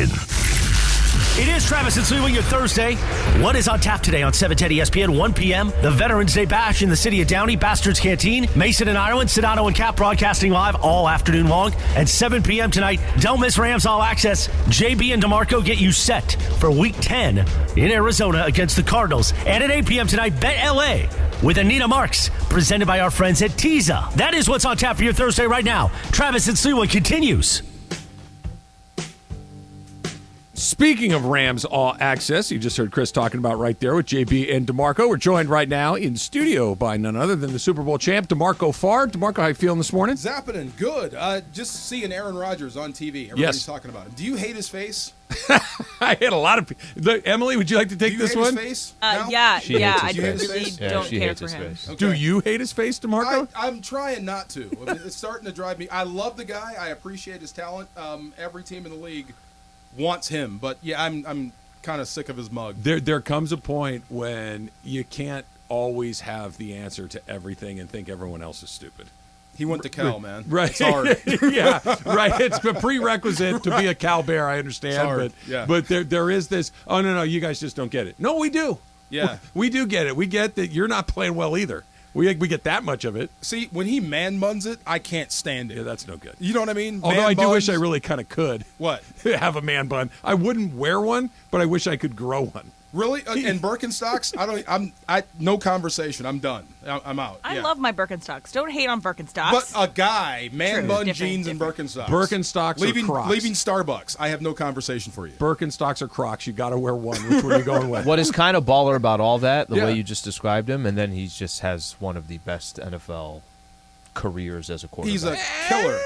action. It is Travis and Sliwa, your Thursday. What is on tap today on 710 ESPN, 1 p.m. The Veterans Day Bash in the city of Downey, Bastards Canteen, Mason and Ireland, Sedano and Cap broadcasting live all afternoon long. And 7 p.m. tonight, don't miss Rams All Access. JB and DeMarco get you set for Week 10 in Arizona against the Cardinals. And at 8 p.m. tonight, Bet LA with Anita Marks, presented by our friends at Teza. That is what's on tap for your Thursday right now. Travis and Sliwa continues. Speaking of Rams All Access, you just heard Chris talking about right there with JB and DeMarco. We're joined right now in studio by none other than the Super Bowl champ, DeMarco Farr. DeMarco, how you feeling this morning? Zapping, good. Just seeing Aaron Rodgers on TV. Everybody's talking about him. Do you hate his face? I hate a lot of people. Emily, would you like to take this one? Do you hate his face? Yeah, She hates his I face. really Yeah, don't she care hates for his him. face. Okay. Do you hate his face, DeMarco? I'm trying not to. I mean, it's starting to drive me. I love the guy. I appreciate his talent. Every team in the league wants him, but yeah, I'm kind of sick of his mug. There comes a point when you can't always have the answer to everything and think everyone else is stupid. He went to Cal, man. Right. It's hard. Yeah, right. It's a prerequisite to be a Cal Bear, I understand. It's hard. But there is this, oh, no, you guys just don't get it. No, we do. Yeah. We do get it. We get that you're not playing well either. We get that much of it. See, when he man buns it, I can't stand it. Yeah, that's no good. You know what I mean? Although Man I do buns- wish I really kind of could. What? Have a man bun. I wouldn't wear one, but I wish I could grow one. Really? And Birkenstocks? No conversation. I'm done. I'm out. I Yeah. love my Birkenstocks. Don't hate on Birkenstocks. But a guy, man True. bun, Different, jeans, and Birkenstocks. Birkenstocks leaving, or Crocs? Leaving Starbucks. I have no conversation for you. Birkenstocks or Crocs. You got to wear one. Which one are you going with? What is kind of baller about all that, the Yeah. way you just described him, and then he just has one of the best NFL careers as a quarterback. He's a killer.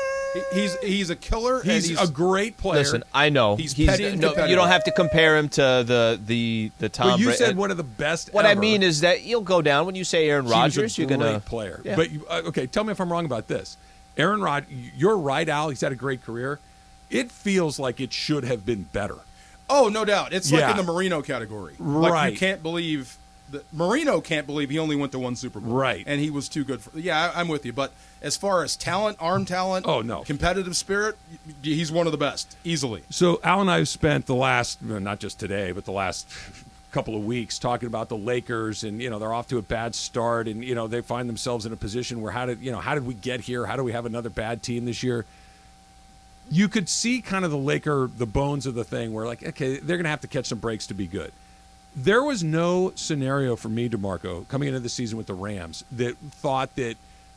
He's a killer. He's a great player. Listen, I know He's petty and competitive. you don't have to compare him to the Tom. But you Bra- said one of the best. What ever. I mean is that you'll go down when you say Aaron Rodgers. He was a You're great gonna player. Yeah. But okay, tell me if I'm wrong about this. Aaron Rodgers, you're right, Al. He's had a great career. It feels like it should have been better. Oh, no doubt. It's like Yeah. in the Marino category. Right. Like you can't believe Marino can't believe he only went to one Super Bowl. Right. And he was too good for. Yeah, I'm with you. But as far as talent, arm talent, Oh, no. competitive spirit, he's one of the best, easily. So Al and I have spent the last, not just today, but the last couple of weeks talking about the Lakers, and they're off to a bad start, and they find themselves in a position where how did we get here? How do we have another bad team this year? You could see kind of the bones of the thing where, like, okay, they're going to have to catch some breaks to be good. There was no scenario for me, DeMarco, coming into the season with the Rams that thought that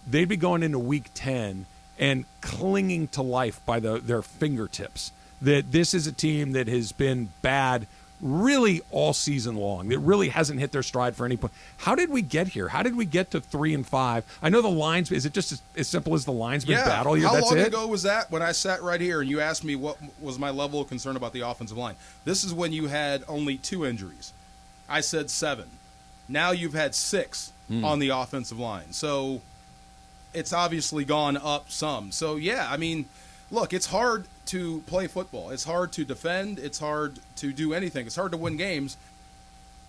they'd be going into Week 10 and clinging to life by their fingertips. That this is a team that has been bad really all season long. That really hasn't hit their stride for any point. How did we get here? How did we get to 3-5? I know the lines. Is it just as simple as the linesman battle? How That's long it? ago was that when I sat right here and you asked me what was my level of concern about the offensive line? This is when you had only 2 injuries. I said 7. Now you've had 6 on the offensive line. So it's obviously gone up some. So, yeah, I mean, look, it's hard to play football. It's hard to defend. It's hard to do anything. It's hard to win games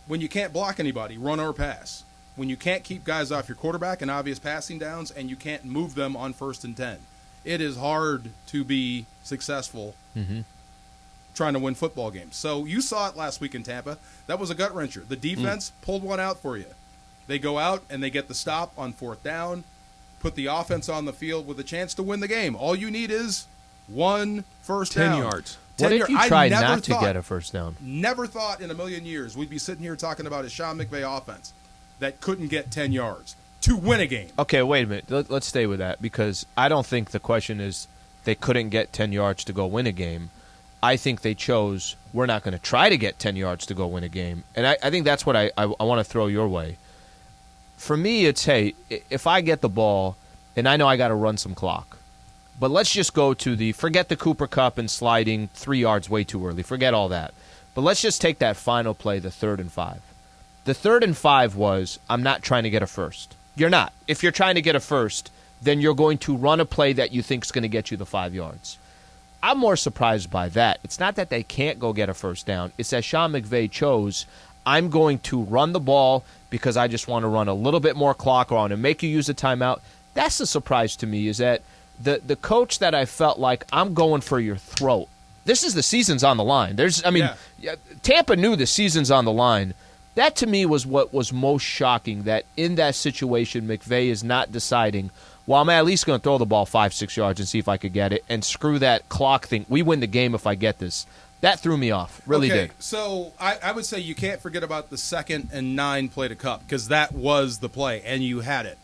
when you can't block anybody, run or pass. When you can't keep guys off your quarterback in obvious passing downs and you can't move them on 1st and 10. It is hard to be successful trying to win football games. So you saw it last week in Tampa. That was a gut-wrencher. The defense pulled one out for you. They go out and they get the stop on 4th down, put the offense on the field with a chance to win the game. All you need is 1 first 10 down. yards. What if you I tried never not to thought- get a first down? Never thought in a million years we'd be sitting here talking about a Sean McVay offense that couldn't get 10 yards to win a game. Okay, wait a minute. Let's stay with that, because I don't think the question is they couldn't get 10 yards to go win a game. I think they chose, we're not going to try to get 10 yards to go win a game. And I think that's what I want to throw your way. For me, it's, hey, if I get the ball, and I know I got to run some clock, but let's just go to forget the Cooper Cup and sliding 3 yards way too early. Forget all that. But let's just take that final play, the 3rd and 5. The 3rd and 5 was, I'm not trying to get a first. You're not. If you're trying to get a first, then you're going to run a play that you think is going to get you the 5 yards. I'm more surprised by that. It's not that they can't go get a first down. It's that Sean McVay chose, I'm going to run the ball because I just want to run a little bit more clock on and make you use a timeout. That's the surprise to me, is that the coach that I felt like, I'm going for your throat this is the season's on the line. Tampa knew the season's on the line. That to me was what was most shocking, that in that situation, McVay is not deciding, well, I'm at least going to throw the ball 5-6 yards and see if I could get it, and screw that clock thing. We win the game if I get this. That threw me off. Really did. So I would say you can't forget about the 2nd and 9 play to Kupp, because that was the play, and you had it.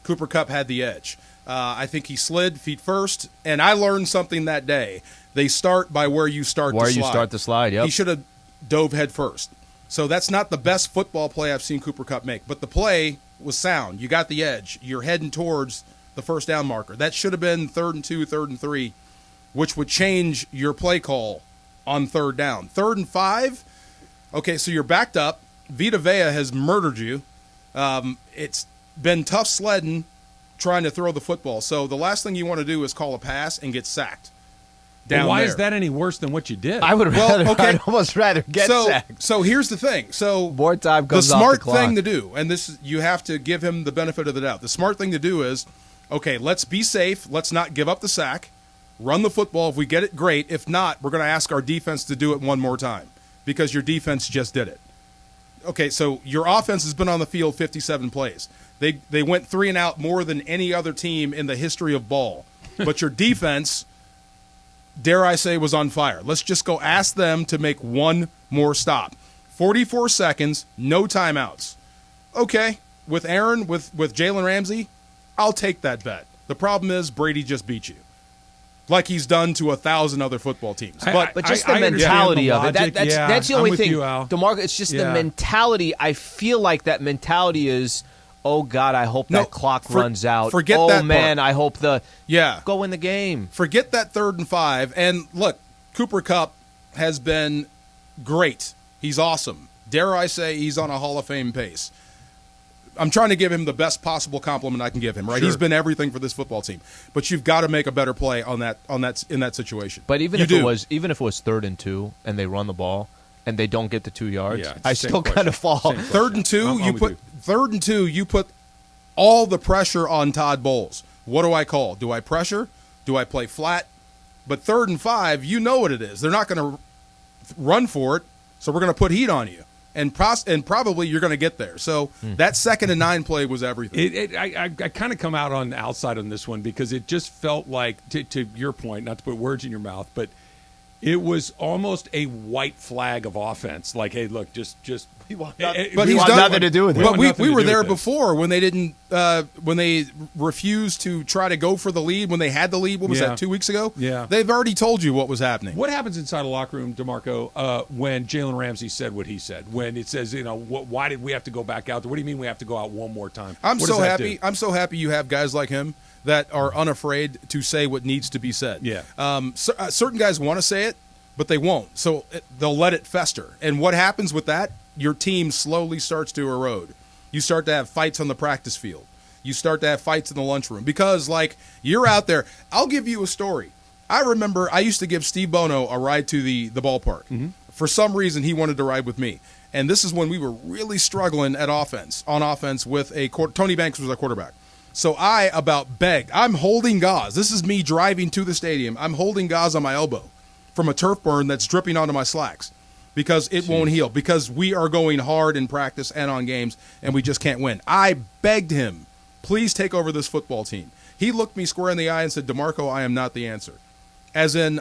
Cooper Kupp had the edge. I think he slid feet first, and I learned something that day. They start by where you start the slide. Where you start the slide, yep. He should have dove head first. So that's not the best football play I've seen Cooper Kupp make, but the play was sound. You got the edge. You're heading towards the first down marker. That should have been 3rd and 2, 3rd and 3, which would change your play call on 3rd down. 3rd and 5, okay, so you're backed up. Vita Vea has murdered you. It's been tough sledding trying to throw the football. So the last thing you want to do is call a pass and get sacked. Why is that any worse than what you did? I would I'd almost rather get sacked. So here's the thing. So more time comes the smart off the clock. thing to do, and this you have to give him the benefit of the doubt. The smart thing to do is, okay, let's be safe. Let's not give up the sack. Run the football. If we get it, great. If not, we're going to ask our defense to do it one more time because your defense just did it. Okay, so your offense has been on the field 57 plays. They went 3 and out more than any other team in the history of ball. But your defense, dare I say, was on fire. Let's just go ask them to make one more stop. 44 seconds, no timeouts. Okay, with Aaron, with Jalen Ramsey, I'll take that bet. The problem is Brady just beat you, like he's done to 1,000 other football teams. But just the mentality of it. That's the only thing. You, Al. DeMarco, it's just the mentality. I feel like that mentality is, oh, God, I hope that clock runs out. Forget oh, that man, part. I hope go win the game. Forget that 3rd and 5. And look, Cooper Kupp has been great. He's awesome. Dare I say he's on a Hall of Fame pace. I'm trying to give him the best possible compliment I can give him, right? Sure. He's been everything for this football team. But you've got to make a better play in that situation. But even if it was 3rd and 2 and they run the ball and they don't get the 2 yards, I still kind of fall. 3rd and 2, you put all the pressure on Todd Bowles. What do I call? Do I pressure? Do I play flat? But 3rd and 5, you know what it is. They're not going to run for it, so we're going to put heat on you. And probably you're going to get there. So that 2nd and 9 play was everything. I kind of come out on the outside on this one because it just felt like, to your point, not to put words in your mouth, but it was almost a white flag of offense. Like, hey, look, just but he's done nothing to do with it. But we were there before when they didn't when they refused to try to go for the lead when they had the lead. What was that, 2 weeks ago? Yeah, they've already told you what was happening. What happens inside a locker room, DeMarco, when Jalen Ramsey said what he said? When it says, why did we have to go back out there? What do you mean we have to go out one more time? I'm so happy. I'm so happy you have guys like him that are unafraid to say what needs to be said. Yeah. Certain guys want to say it, but they won't. So they'll let it fester. And what happens with that? Your team slowly starts to erode. You start to have fights on the practice field. You start to have fights in the lunchroom because, like, you're out there. I'll give you a story. I remember I used to give Steve Bono a ride to the ballpark. Mm-hmm. For some reason, he wanted to ride with me. And this is when we were really struggling on offense with Tony Banks was our quarterback. So I about begged. I'm holding gauze. This is me driving to the stadium. I'm holding gauze on my elbow from a turf burn that's dripping onto my slacks because it won't heal, because we are going hard in practice and on games, and we just can't win. I begged him, please take over this football team. He looked me square in the eye and said, DeMarco, I am not the answer. As in,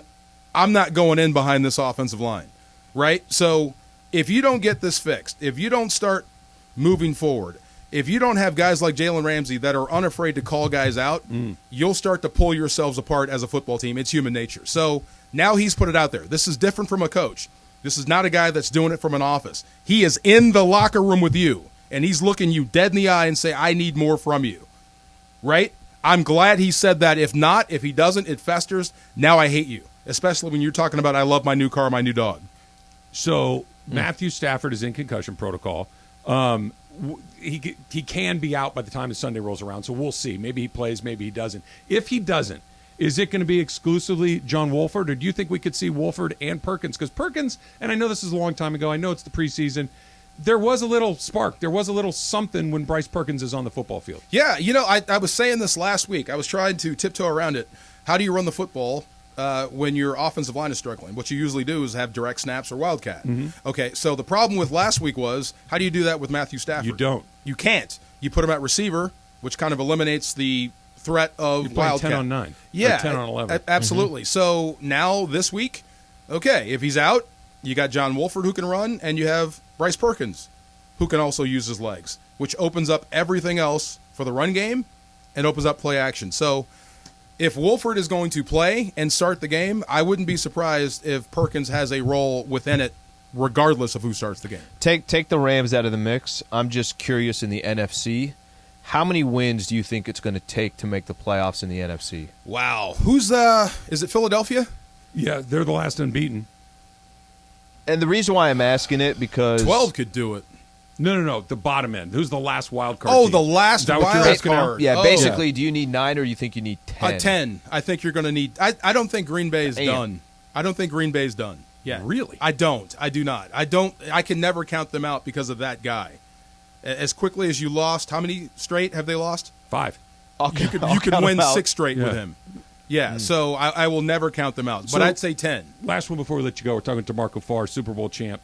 I'm not going in behind this offensive line, right? So if you don't get this fixed, if you don't start moving forward, if you don't have guys like Jalen Ramsey that are unafraid to call guys out, you'll start to pull yourselves apart as a football team. It's human nature. So now he's put it out there. This is different from a coach. This is not a guy that's doing it from an office. He is in the locker room with you, and he's looking you dead in the eye and say, I need more from you, right? I'm glad he said that. If not, if he doesn't, it festers. Now I hate you, especially when you're talking about I love my new car, my new dog. So Matthew Stafford is in concussion protocol. He can be out by the time the Sunday rolls around, so we'll see. Maybe he plays, maybe he doesn't. If he doesn't, is it going to be exclusively John Wolford, or do you think we could see Wolford and Perkins? Because Perkins, and I know this is a long time ago, I know it's the preseason, there was a little spark, there was a little something when Bryce Perkins is on the football field. Yeah, I was saying this last week. I was trying to tiptoe around it. How do you run the football when your offensive line is struggling. What you usually do is have direct snaps or wildcat. Mm-hmm. Okay, so the problem with last week was, how do you do that with Matthew Stafford? You don't. You can't. You put him at receiver, which kind of eliminates the threat of You're playing wildcat. 10 on 9. Yeah, Or 10 on 11. Absolutely. So now this week, okay, if he's out, you got John Wolford who can run, and you have Bryce Perkins who can also use his legs, which opens up everything else for the run game and opens up play action. So if Wolford is going to play and start the game, I wouldn't be surprised if Perkins has a role within it regardless of who starts the game. Take the Rams out of the mix. I'm just curious in the NFC. How many wins do you think it's going to take to make the playoffs in the NFC? Wow. Who's is it Philadelphia? Yeah, they're the last unbeaten. And the reason why I'm asking it because 12 could do it. No. The bottom end. Who's the last wild card? Oh, team? the last Is that what you're wild asking now? card. Yeah, Oh. basically, do you need 9 or you think you need 10? 10. I think you're going to need. I don't think Green Bay is Damn. done. I don't think Green Bay's done. Yeah, Really? I don't. I do not. I don't. I can never count them out because of that guy. As quickly as you lost, how many straight have they lost? 5. You could win 6 straight with Yeah. him. Yeah, so I will never count them out. But So- I'd say 10. Last one before we let you go. We're talking to DeMarco Farr, Super Bowl champ.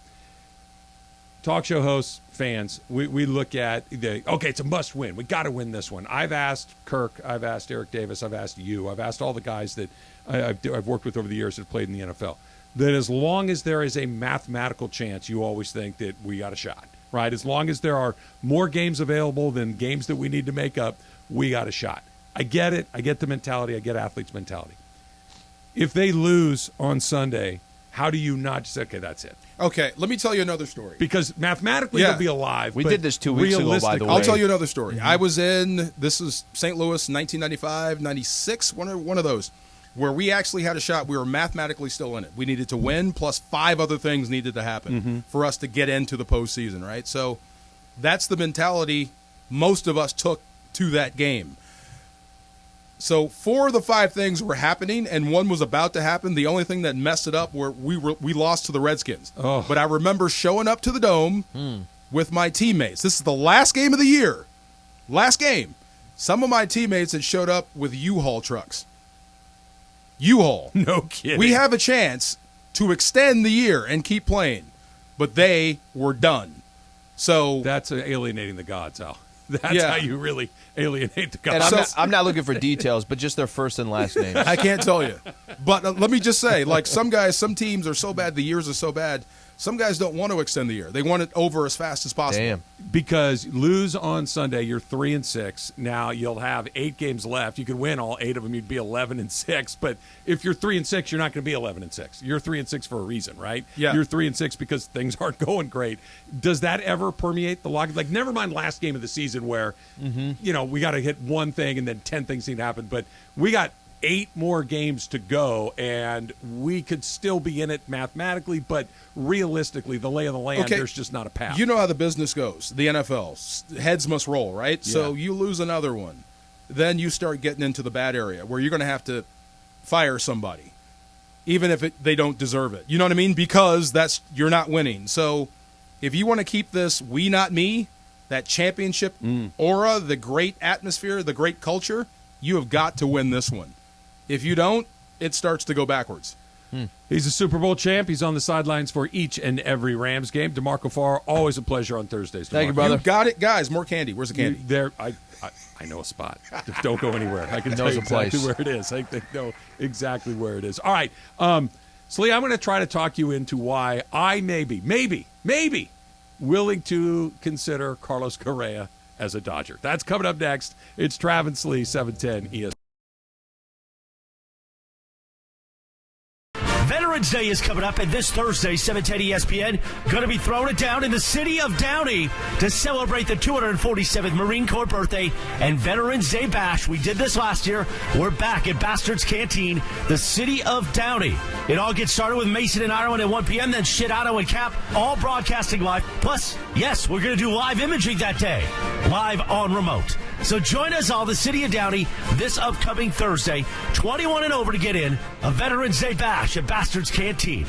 Talk show hosts, fans, we look at okay, it's a must win. We got to win this one. I've asked Kirk, I've asked Eric Davis, I've asked you, I've asked all the guys that I've worked with over the years that have played in the NFL, that as long as there is a mathematical chance, you always think that we got a shot, right? As long as there are more games available than games that we need to make up, we got a shot. I get it. I get the mentality. I get athletes' mentality. If they lose on Sunday, how do you not just say, okay, that's it? Okay, let me tell you another story. Because mathematically Yeah. they'll be alive. We but did this 2 weeks ago, by the realistically- way. I'll tell you another story. I was in, this is St. Louis, 1995, 96, one of those, where we actually had a shot. We were mathematically still in it. We needed to win, plus 5 other things needed to happen for us to get into the postseason, right? So that's the mentality most of us took to that game. So 4 of the 5 things were happening, and one was about to happen. The only thing that messed it up were we lost to the Redskins. Oh. But I remember showing up to the Dome with my teammates. This is the last game of the year. Last game. Some of my teammates had showed up with U-Haul trucks. U-Haul. No kidding. We have a chance to extend the year and keep playing, but they were done. So That's alienating the gods, Al. That's Yeah. how you really alienate the And gods. I'm not looking for details, but just their first and last names. I can't tell you. But let me just say, like some guys, some teams are so bad, the years are so bad, some guys don't want to extend the year. They want it over as fast as possible. Damn. Because lose on Sunday, you're 3-6. Now you'll have 8 games left. You could win all 8 of them. You'd be 11-6. But if you're 3-6, you're not going to be 11-6. You're 3-6 for a reason, right? Yeah. You're 3-6 because things aren't going great. Does that ever permeate the log? Like, never mind last game of the season where, we got to hit one thing and then 10 things need to happen. But we got 8 more games to go, and we could still be in it mathematically, but realistically, the lay of the land, Okay. there's just not a path. You know how the business goes. The NFL, heads must roll, right? So Yeah. you lose another one. Then you start getting into the bad area where you're going to have to fire somebody, even if they don't deserve it. You know what I mean? Because you're not winning. So if you want to keep this we, not me, that championship aura, the great atmosphere, the great culture, you have got to win this one. If you don't, it starts to go backwards. He's a Super Bowl champ. He's on the sidelines for each and every Rams game. DeMarco Farr, always a pleasure on Thursdays. Thank you, DeMarco. brother. You got it, guys. More candy. Where's the candy? I know a spot. Just don't go anywhere. I can tell Knows you a exactly place. where it is. I know exactly where it is. All right. Slee, I'm going to try to talk you into why I maybe willing to consider Carlos Correa as a Dodger. That's coming up next. It's Trav and Slee, 710 ESPN. Veterans Day is coming up, and this Thursday, 710 ESPN, going to be throwing it down in the city of Downey to celebrate the 247th Marine Corps birthday and Veterans Day Bash. We did this last year. We're back at Bastard's Canteen, the city of Downey. It all gets started with Mason and Ireland at 1 p.m., then Shidano and Cap, all broadcasting live. Plus, yes, we're going to do live imaging that day, live on remote. So join us all, the city of Downey, this upcoming Thursday, 21 and over to get in, a Veterans Day Bash at Bastard's Canteen.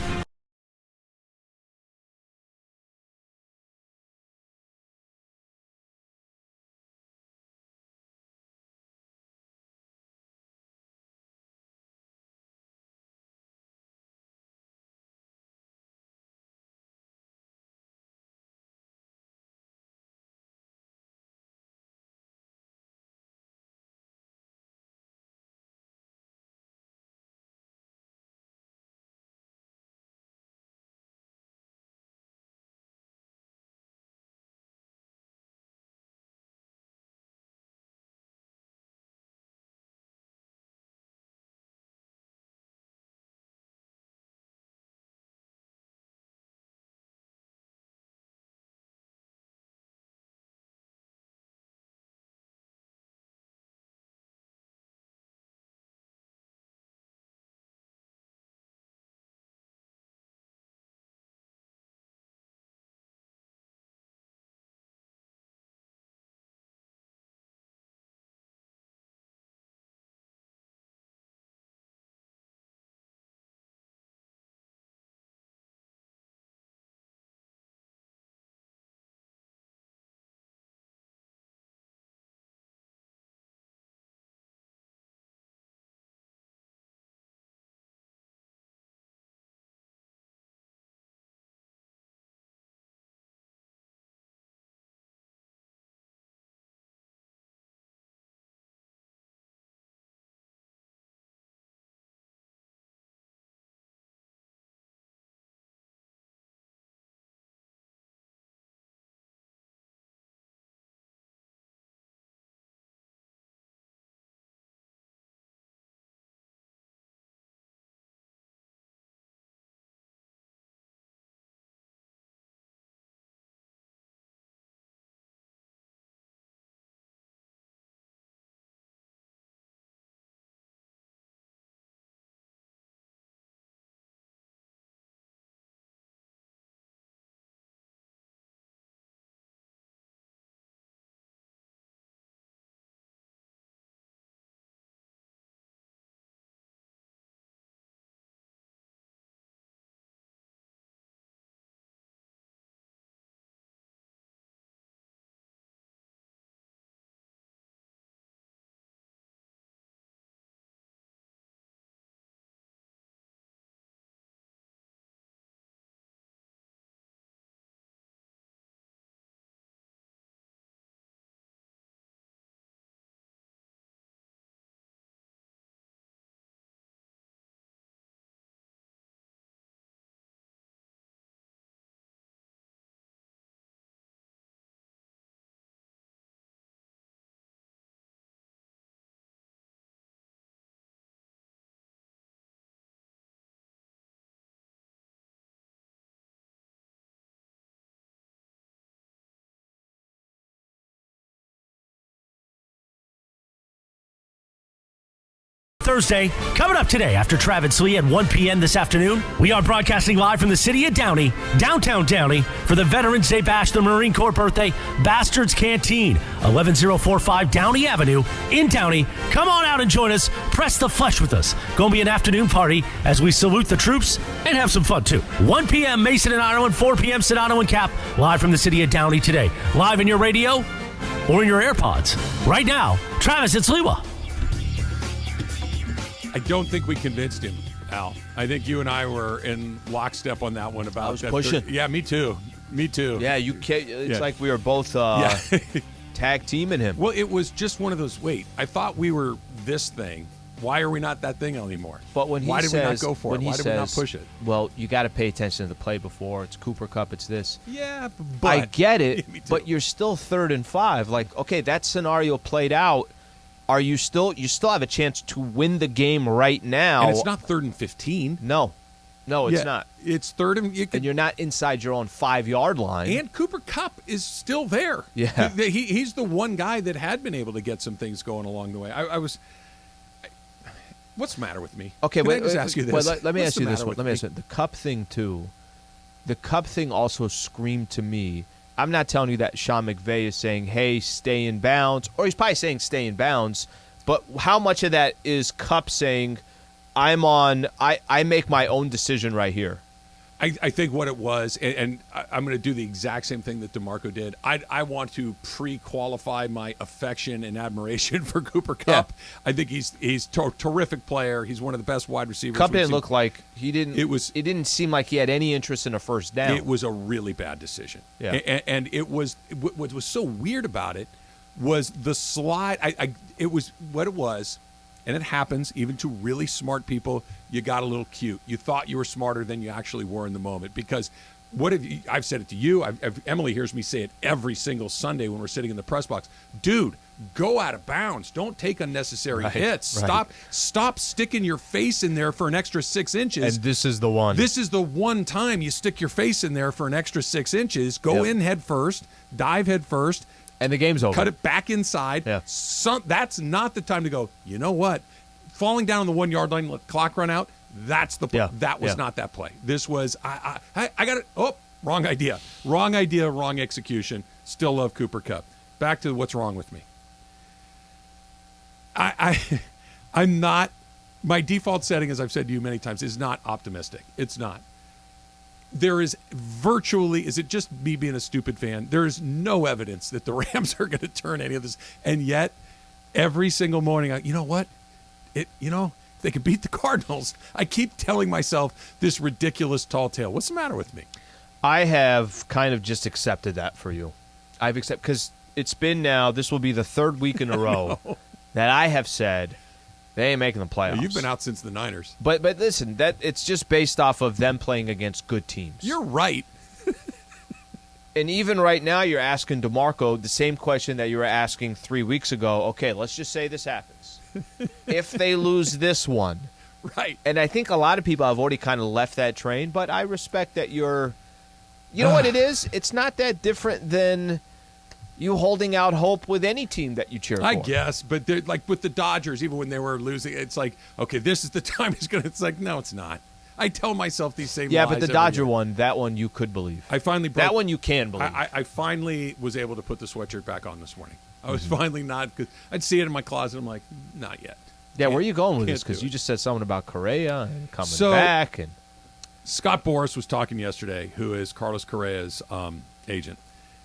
Thursday. Coming up today after Travis Lee at 1 p.m. this afternoon, we are broadcasting live from the city of Downey, downtown Downey, for the Veterans Day Bash, the Marine Corps birthday Bastards Canteen, 11045 Downey Avenue in Downey. Come on out and join us. Press the flesh with us. Going to be an afternoon party as we salute the troops and have some fun too. 1 p.m. Mason and Otto, and 4 p.m. Sedano and Cap, live from the city of Downey today. Live in your radio or in your AirPods. Right now, Travis and Sliwa. I don't think we convinced him, Al. I think you and I were in lockstep on that one about I was that. pushing. Yeah, me too. Me too. Yeah, you can't. It's Yeah. like we were both tag teaming him. Well, it was just one of those, wait, I thought we were this thing. Why are we not that thing anymore? But when he Why did we not says- go for when it? he Why did we not says, push it? Well, you got to pay attention to the play before. It's Cooper Cup. It's this. Yeah, but I get it, Yeah, me too. but you're still 3rd and 5. Like, okay, that scenario played out. Are you still have a chance to win the game right now? And it's not 3rd and 15. No, it's Yeah, not. It's 3rd and you And you're not inside your own 5-yard line. And Cooper Kupp is still there. Yeah. He's the one guy that had been able to get some things going along the way. What's the matter with me? Okay, Can wait. I just ask you this? Let me What's ask you the this matter one. with Let me me? ask you. The Cup thing too. The Cup thing also screamed to me. I'm not telling you that Sean McVay is saying, "Hey, stay in bounds," or he's probably saying, "Stay in bounds." But how much of that is Cup saying, "I make my own decision right here"? I think what it was, and I'm going to do the exact same thing that DeMarco did. I want to pre-qualify my affection and admiration for Cooper Kupp. Yeah. I think he's a terrific player. He's one of the best wide receivers. Cup we've didn't seen. look like he didn't. It didn't seem like he had any interest in a first down. It was a really bad decision. Yeah. And it was what was so weird about it was the slide. It was what it was. And it happens even to really smart people. You got a little cute. You thought you were smarter than you actually were in the moment. Because I've said it to you. Emily hears me say it every single Sunday when we're sitting in the press box. Dude, go out of bounds. Don't take unnecessary hits. right. Stop sticking your face in there for an extra 6 inches. And this is the one. This is the one time you stick your face in there for an extra 6 inches. Go in head first. Dive head first. And the game's over. Cut it back inside. Yeah. That's not the time to go, you know what? Falling down on the 1 yard line, let the clock run out. That's the play. Yeah. That was not that play. This was, I got it. Oh, wrong idea. Wrong idea, wrong execution. Still love Cooper Kupp. Back to what's wrong with me. I'm not, my default setting, as I've said to you many times, is not optimistic. It's not. There is virtually, is it just me being a stupid fan? There is no evidence that the Rams are going to turn any of this. And yet, every single morning, you know what? They can beat the Cardinals. I keep telling myself this ridiculous tall tale. What's the matter with me? I have kind of just accepted that for you. I've accepted, because it's been now, this will be the 3rd week in a row that I have said they ain't making the playoffs. You've been out since the Niners. But listen, that it's just based off of them playing against good teams. You're right. And even right now, you're asking DeMarco the same question that you were asking 3 weeks ago. Okay, let's just say this happens. If they lose this one. Right. And I think a lot of people have already kind of left that train, but I respect that you're... You know what it is? It's not that different than you holding out hope with any team that you cheer for. I guess, but like with the Dodgers, even when they were losing, it's like, okay, this is the time he's going to. It's like, no, it's not. I tell myself these same lies but the every Dodger year. one, that one you could believe. I finally broke, that one you can believe. I finally was able to put the sweatshirt back on this morning. I was finally not, because I'd see it in my closet. I'm like, not yet. Yeah, where are you going with this? Can't Because do you it. just said something about Correa and coming back. And Scott Boras was talking yesterday, who is Carlos Correa's agent,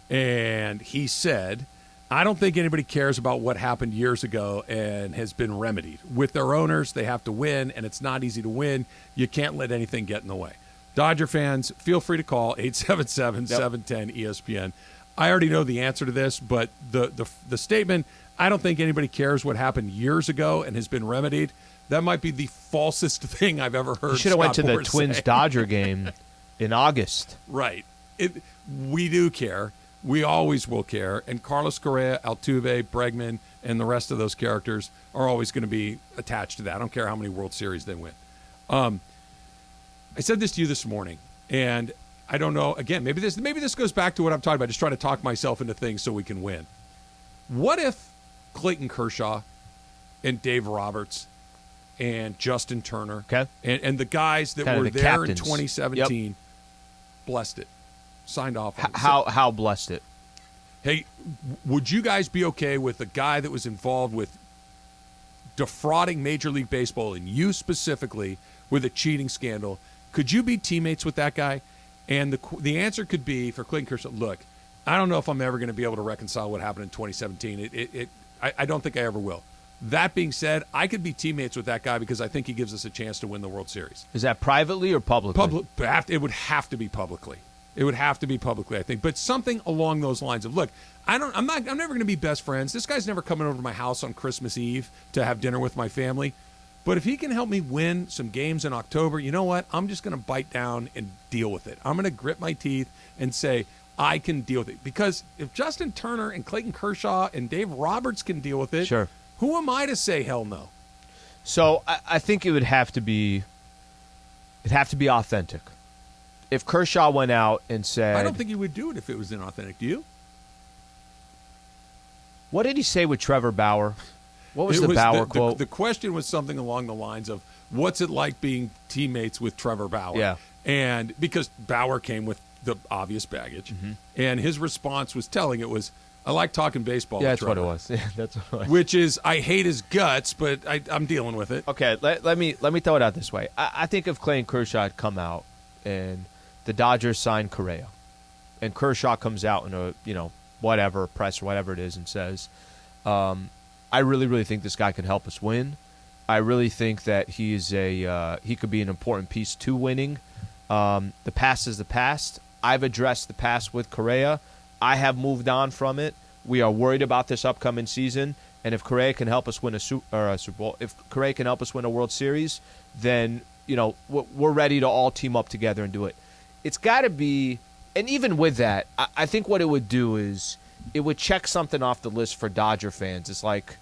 and he said, I don't think anybody cares about what happened years ago and has been remedied. With their owners, they have to win, and it's not easy to win. You can't let anything get in the way. Dodger fans, feel free to call 877-710-ESPN. I already know the answer to this, but the statement, I don't think anybody cares what happened years ago and has been remedied, that might be the falsest thing I've ever heard. you should have went to Scott the Boras Twins say. Dodger game in August. Right. We do care. We always will care. And Carlos Correa, Altuve, Bregman, and the rest of those characters are always going to be attached to that. I don't care how many World Series they win. I said this to you this morning, and I don't know. Again, maybe this goes back to what I'm talking about, just trying to talk myself into things so we can win. What if Clayton Kershaw and Dave Roberts and Justin Turner. Okay. And the guys that Kind of were the there captains. in 2017 blessed it, signed off on it. How blessed it? Hey, would you guys be okay with a guy that was involved with defrauding Major League Baseball, and you specifically, with a cheating scandal? Could you be teammates with that guy? And the answer could be for Clayton Kershaw, look, I don't know if I'm ever going to be able to reconcile what happened in 2017. I don't think I ever will. That being said, I could be teammates with that guy because I think he gives us a chance to win the World Series. Is that privately or publicly? It would have to be publicly. It would have to be publicly, I think. But something along those lines of, look, I'm never going to be best friends. This guy's never coming over to my house on Christmas Eve to have dinner with my family. But if he can help me win some games in October, you know what? I'm just going to bite down and deal with it. I'm going to grit my teeth and say, I can deal with it. Because if Justin Turner and Clayton Kershaw and Dave Roberts can deal with it, sure. Who am I to say hell no? So I think it would have to be authentic. If Kershaw went out and said, I don't think he would do it if it was inauthentic. Do you? What did he say with Trevor Bauer? What was the Bauer quote? The question was something along the lines of, what's it like being teammates with Trevor Bauer? Yeah. And because Bauer came with the obvious baggage, and his response was telling. It was, I like talking baseball. Yeah, with that's what Trevor. it was. Yeah, that's what it was. Which is, I hate his guts, but I'm dealing with it. Okay, let me throw it out this way. I think if Clayton Kershaw had come out and the Dodgers signed Correa, and Kershaw comes out in a whatever press or whatever it is and says, I really, really think this guy could help us win. I really think that he could be an important piece to winning. The past is the past. I've addressed the past with Correa. I have moved on from it. We are worried about this upcoming season, and if Correa can help us win a Super Bowl, if Correa can help us win a World Series, then we're ready to all team up together and do it. It's got to be, and even with that, I think what it would do is it would check something off the list for Dodger fans. It's like,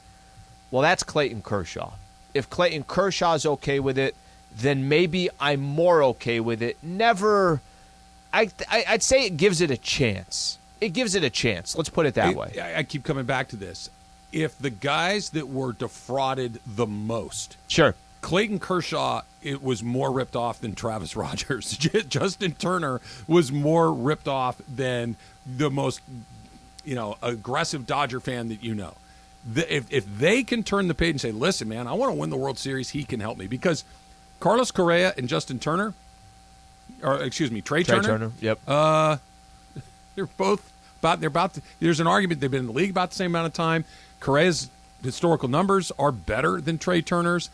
well, that's Clayton Kershaw. If Clayton Kershaw's okay with it, then maybe I'm more okay with it. Never. I'd say it gives it a chance. It gives it a chance. Let's put it that way. I keep coming back to this. If the guys that were defrauded the most, sure, Clayton Kershaw, it was more ripped off than Travis Rogers. Justin Turner was more ripped off than the most, aggressive Dodger fan that you know. If they can turn the page and say, listen, man, I want to win the World Series, he can help me. Because Carlos Correa and Justin Turner, Trey Turner. Yep. They're both there's an argument they've been in the league about the same amount of time. Correa's historical numbers are better than Trey Turner's.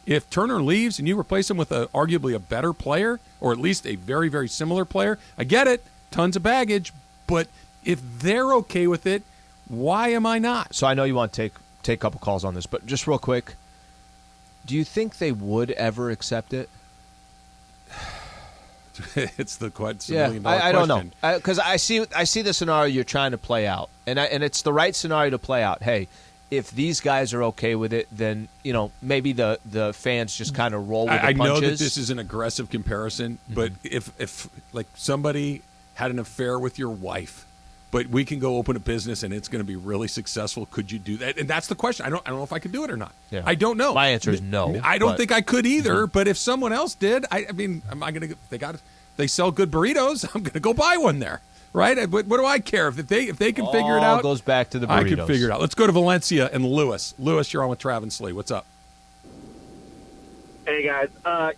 If Turner leaves and you replace him with arguably a better player, or at least a very, very similar player, I get it, tons of baggage, but if they're okay with it, why am I not? So I know you want to take a couple calls on this, but just real quick, do you think they would ever accept it? It's the $1 million I don't know, question. because I see the scenario you're trying to play out, and it's the right scenario to play out. Hey, if these guys are okay with it, then maybe the fans just kind of roll with the punches. I know that this is an aggressive comparison, but if like somebody had an affair with your wife, but we can go open a business and it's going to be really successsul, could you do that? And that's the question. I don't know if I could do it or not. Yeah. I don't know. My answer is no. I don't think I could either. But if someone else did, I mean, am I going to? They sell good burritos. I'm going to go buy one there, right? What do I care if they can figure it out? All goes back to the burritos. I can figure it out. Let's go to Valencia and Lewis. Lewis, you're on with Trav and Slee. What's up? Hey guys, I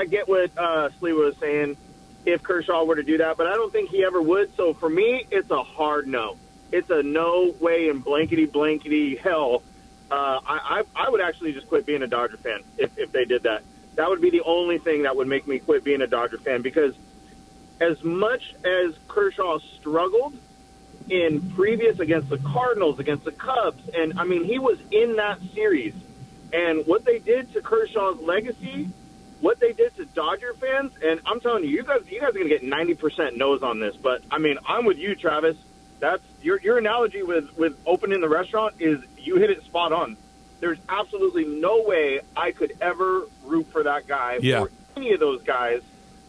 get what Sliwa was saying. If Kershaw were to do that, but I don't think he ever would. So for me, it's a hard no. It's a no way in blankety hell. I would actually just quit being a Dodger fan if they did that. That would be the only thing that would make me quit being a Dodger fan, because as much as Kershaw struggled in previous against the Cardinals, against the Cubs, and I mean, he was in that series. And what they did to Kershaw's legacy, what they did to Dodger fans, and I'm telling you, you guys are going to get 90% no's on this. But, I mean, I'm with you, Travis. That's your analogy with opening the restaurant is you hit it spot on. There's absolutely no way I could ever root for that guy or any of those guys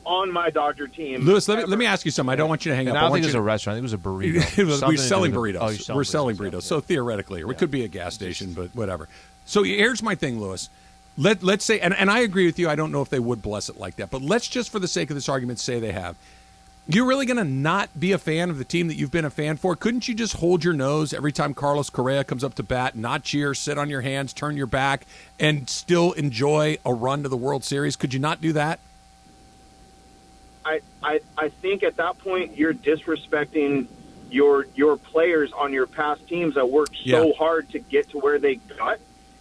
on my Dodger team. Lewis, let me ask you something. I don't want you to hang up. I don't think it was a restaurant. I think it was a burrito. We're selling burritos. Oh, you're selling We're selling burritos. burritos. So theoretically, or it could be a gas station, but whatever. So here's my thing, Lewis. let's say, and I agree with you, I don't know if they would bless it like that, but let's just, for the sake of this argument, say they have. You're really going to not be a fan of the team that you've been a fan for? Couldn't you just hold your nose every time Carlos Correa comes up to bat, not cheer, sit on your hands, turn your back, and still enjoy a run to the World Series? Could you not do that? I think at that point you're disrespecting your players on your past teams that worked so hard to get to where they got,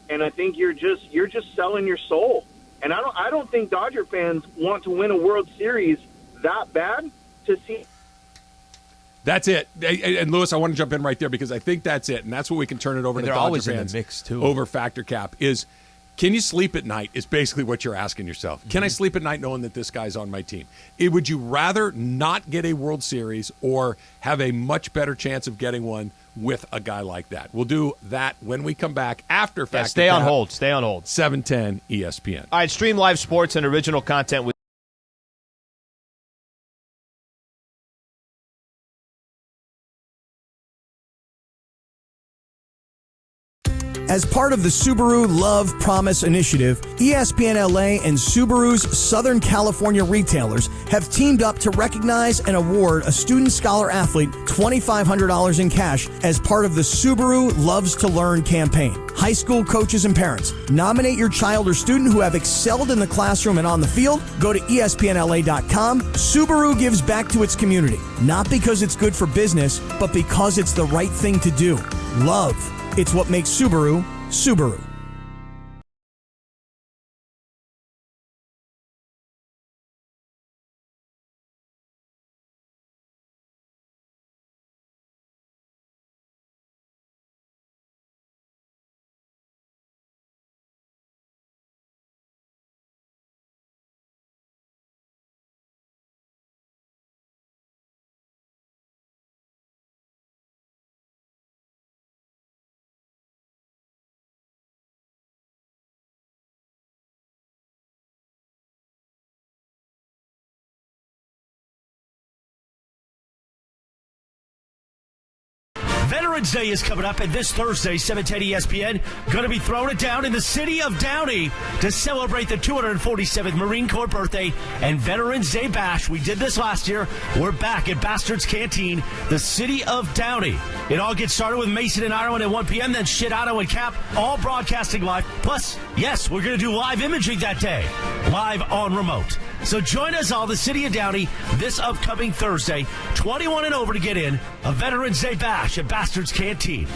and I think you're just selling your soul. And I don't think Dodger fans want to win a World Series that bad to see. That's it. And Lewis, I want to jump in right there because I think that's it, and that's what we can turn it over to they're Dodger always fans in the mix too. Over Factor Cap is. Can you sleep at night is basically what you're asking yourself. Can I sleep at night knowing that this guy's on my team? Would you rather not get a World Series or have a much better chance of getting one with a guy like that? We'll do that when we come back after Factor Stay Cap. on hold. Stay on hold. 710 ESPN. All right, stream live sports and original content with As part of the Subaru Love Promise Initiative, ESPNLA and Subaru's Southern California retailers have teamed up to recognize and award a student scholar athlete $2,500 in cash as part of the Subaru Loves to Learn campaign. High school coaches and parents, nominate your child or student who have excelled in the classroom and on the field. Go to ESPNLA.com. Subaru gives back to its community, not because it's good for business, but because it's the right thing to do. Love. It's what makes Subaru, Subaru. Veterans Day is coming up, and this Thursday, 710 ESPN, going to be throwing it down in the city of Downey to celebrate the 247th Marine Corps birthday and Veterans Day Bash. We did this last year. We're back at Bastard's Canteen, the city of Downey. It all gets started with Mason and Ireland at 1 p.m., then Shit, Otto, and Cap, all broadcasting live. Plus, yes, we're going to do live imaging that day, live on remote. So join us all, the city of Downey, this upcoming Thursday, 21 and over to get in, a Veterans Day Bash at Bastard's Canteen.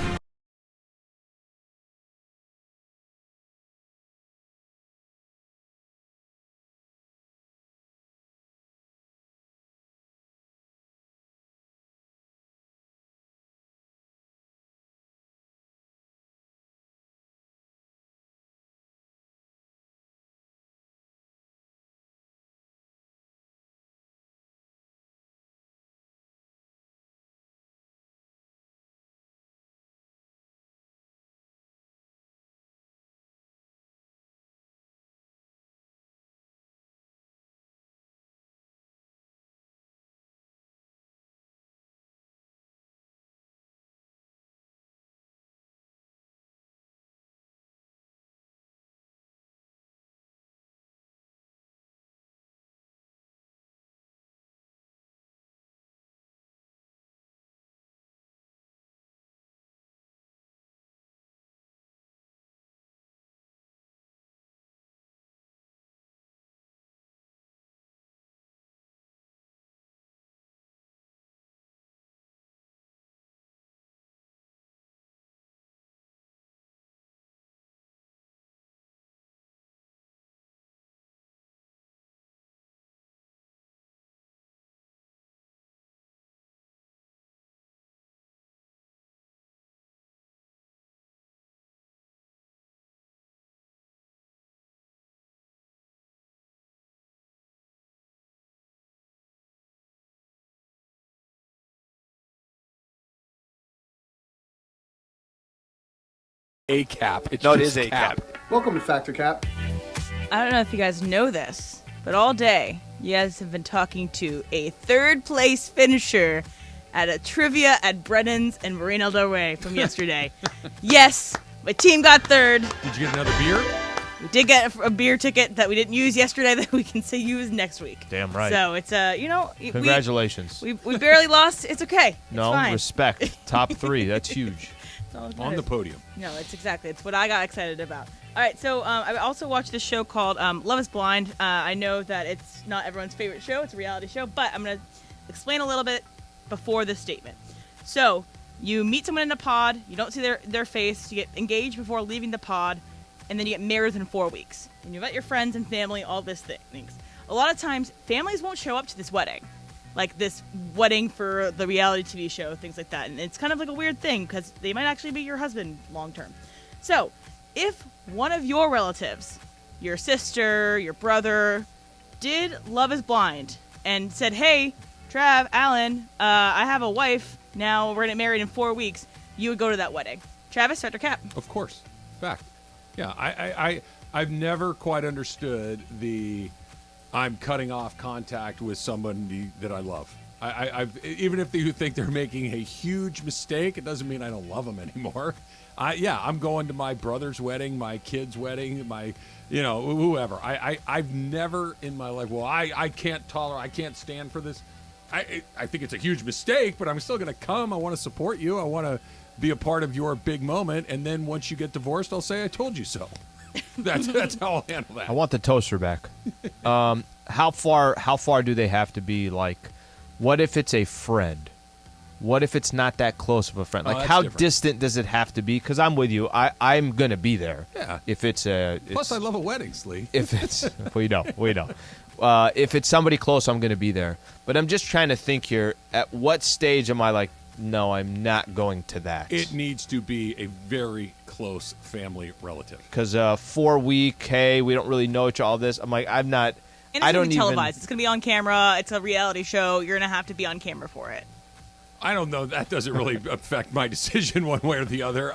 A cap. It's No, it just is a cap. Welcome to Factor Cap. I don't know if you guys know this, but all day you guys have been talking to a third place finisher at a trivia at Brennan's and Marina Del Rey from yesterday. Yes, my team got third. Did you get another beer? We did get a beer ticket that we didn't use yesterday that we can say use next week. Damn right. So it's Congratulations. We barely lost. It's okay. No, it's fine. respect. Top 3. That's huge. On the podium. No, it's what I got excited about. All right, so I also watched this show called Love is Blind. I know that it's not everyone's favorite show. It's a reality show, but I'm going to explain a little bit before this statement. So you meet someone in a pod. You don't see their face. You get engaged before leaving the pod, and then you get married within 4 weeks. And you invite your friends and family, all these things. A lot of times, families won't show up to this wedding. Like this wedding for the reality TV show, things like that. And it's kind of like a weird thing because they might actually be your husband long term. So if one of your relatives, your sister, your brother, did Love is Blind and said, hey, Trav, Alan, I have a wife. Now we're going to get married in 4 weeks. You would go to that wedding. Travis, start your cap. Of course. Fact. Yeah, I've never quite understood I'm cutting off contact with somebody that I love. I've even if you think they're making a huge mistake, it doesn't mean I don't love them anymore. I'm going to my brother's wedding, my kid's wedding, my whoever. I've never in my life. Well, I can't tolerate. I can't stand for this. I think it's a huge mistake, but I'm still going to come. I want to support you. I want to be a part of your big moment. And then once you get divorced, I'll say I told you so. That's how I'll handle that. I want the toaster back. How far do they have to be? Like, what if it's a friend? What if it's not that close of a friend? Like, how distant does it have to be? Because I'm with you. I'm gonna be there. Yeah. If it's a plus, I love a wedding, Slee. If it's we know. If it's somebody close, I'm gonna be there. But I'm just trying to think here. At what stage am I like? No, I'm not going to that. It needs to be a very close family relative. Because 4 week, hey, we don't really know all this. I'm like, I'm not. And it's going to be televised. It's going to be on camera. It's a reality show. You're going to have to be on camera for it. I don't know. That doesn't really affect my decision one way or the other.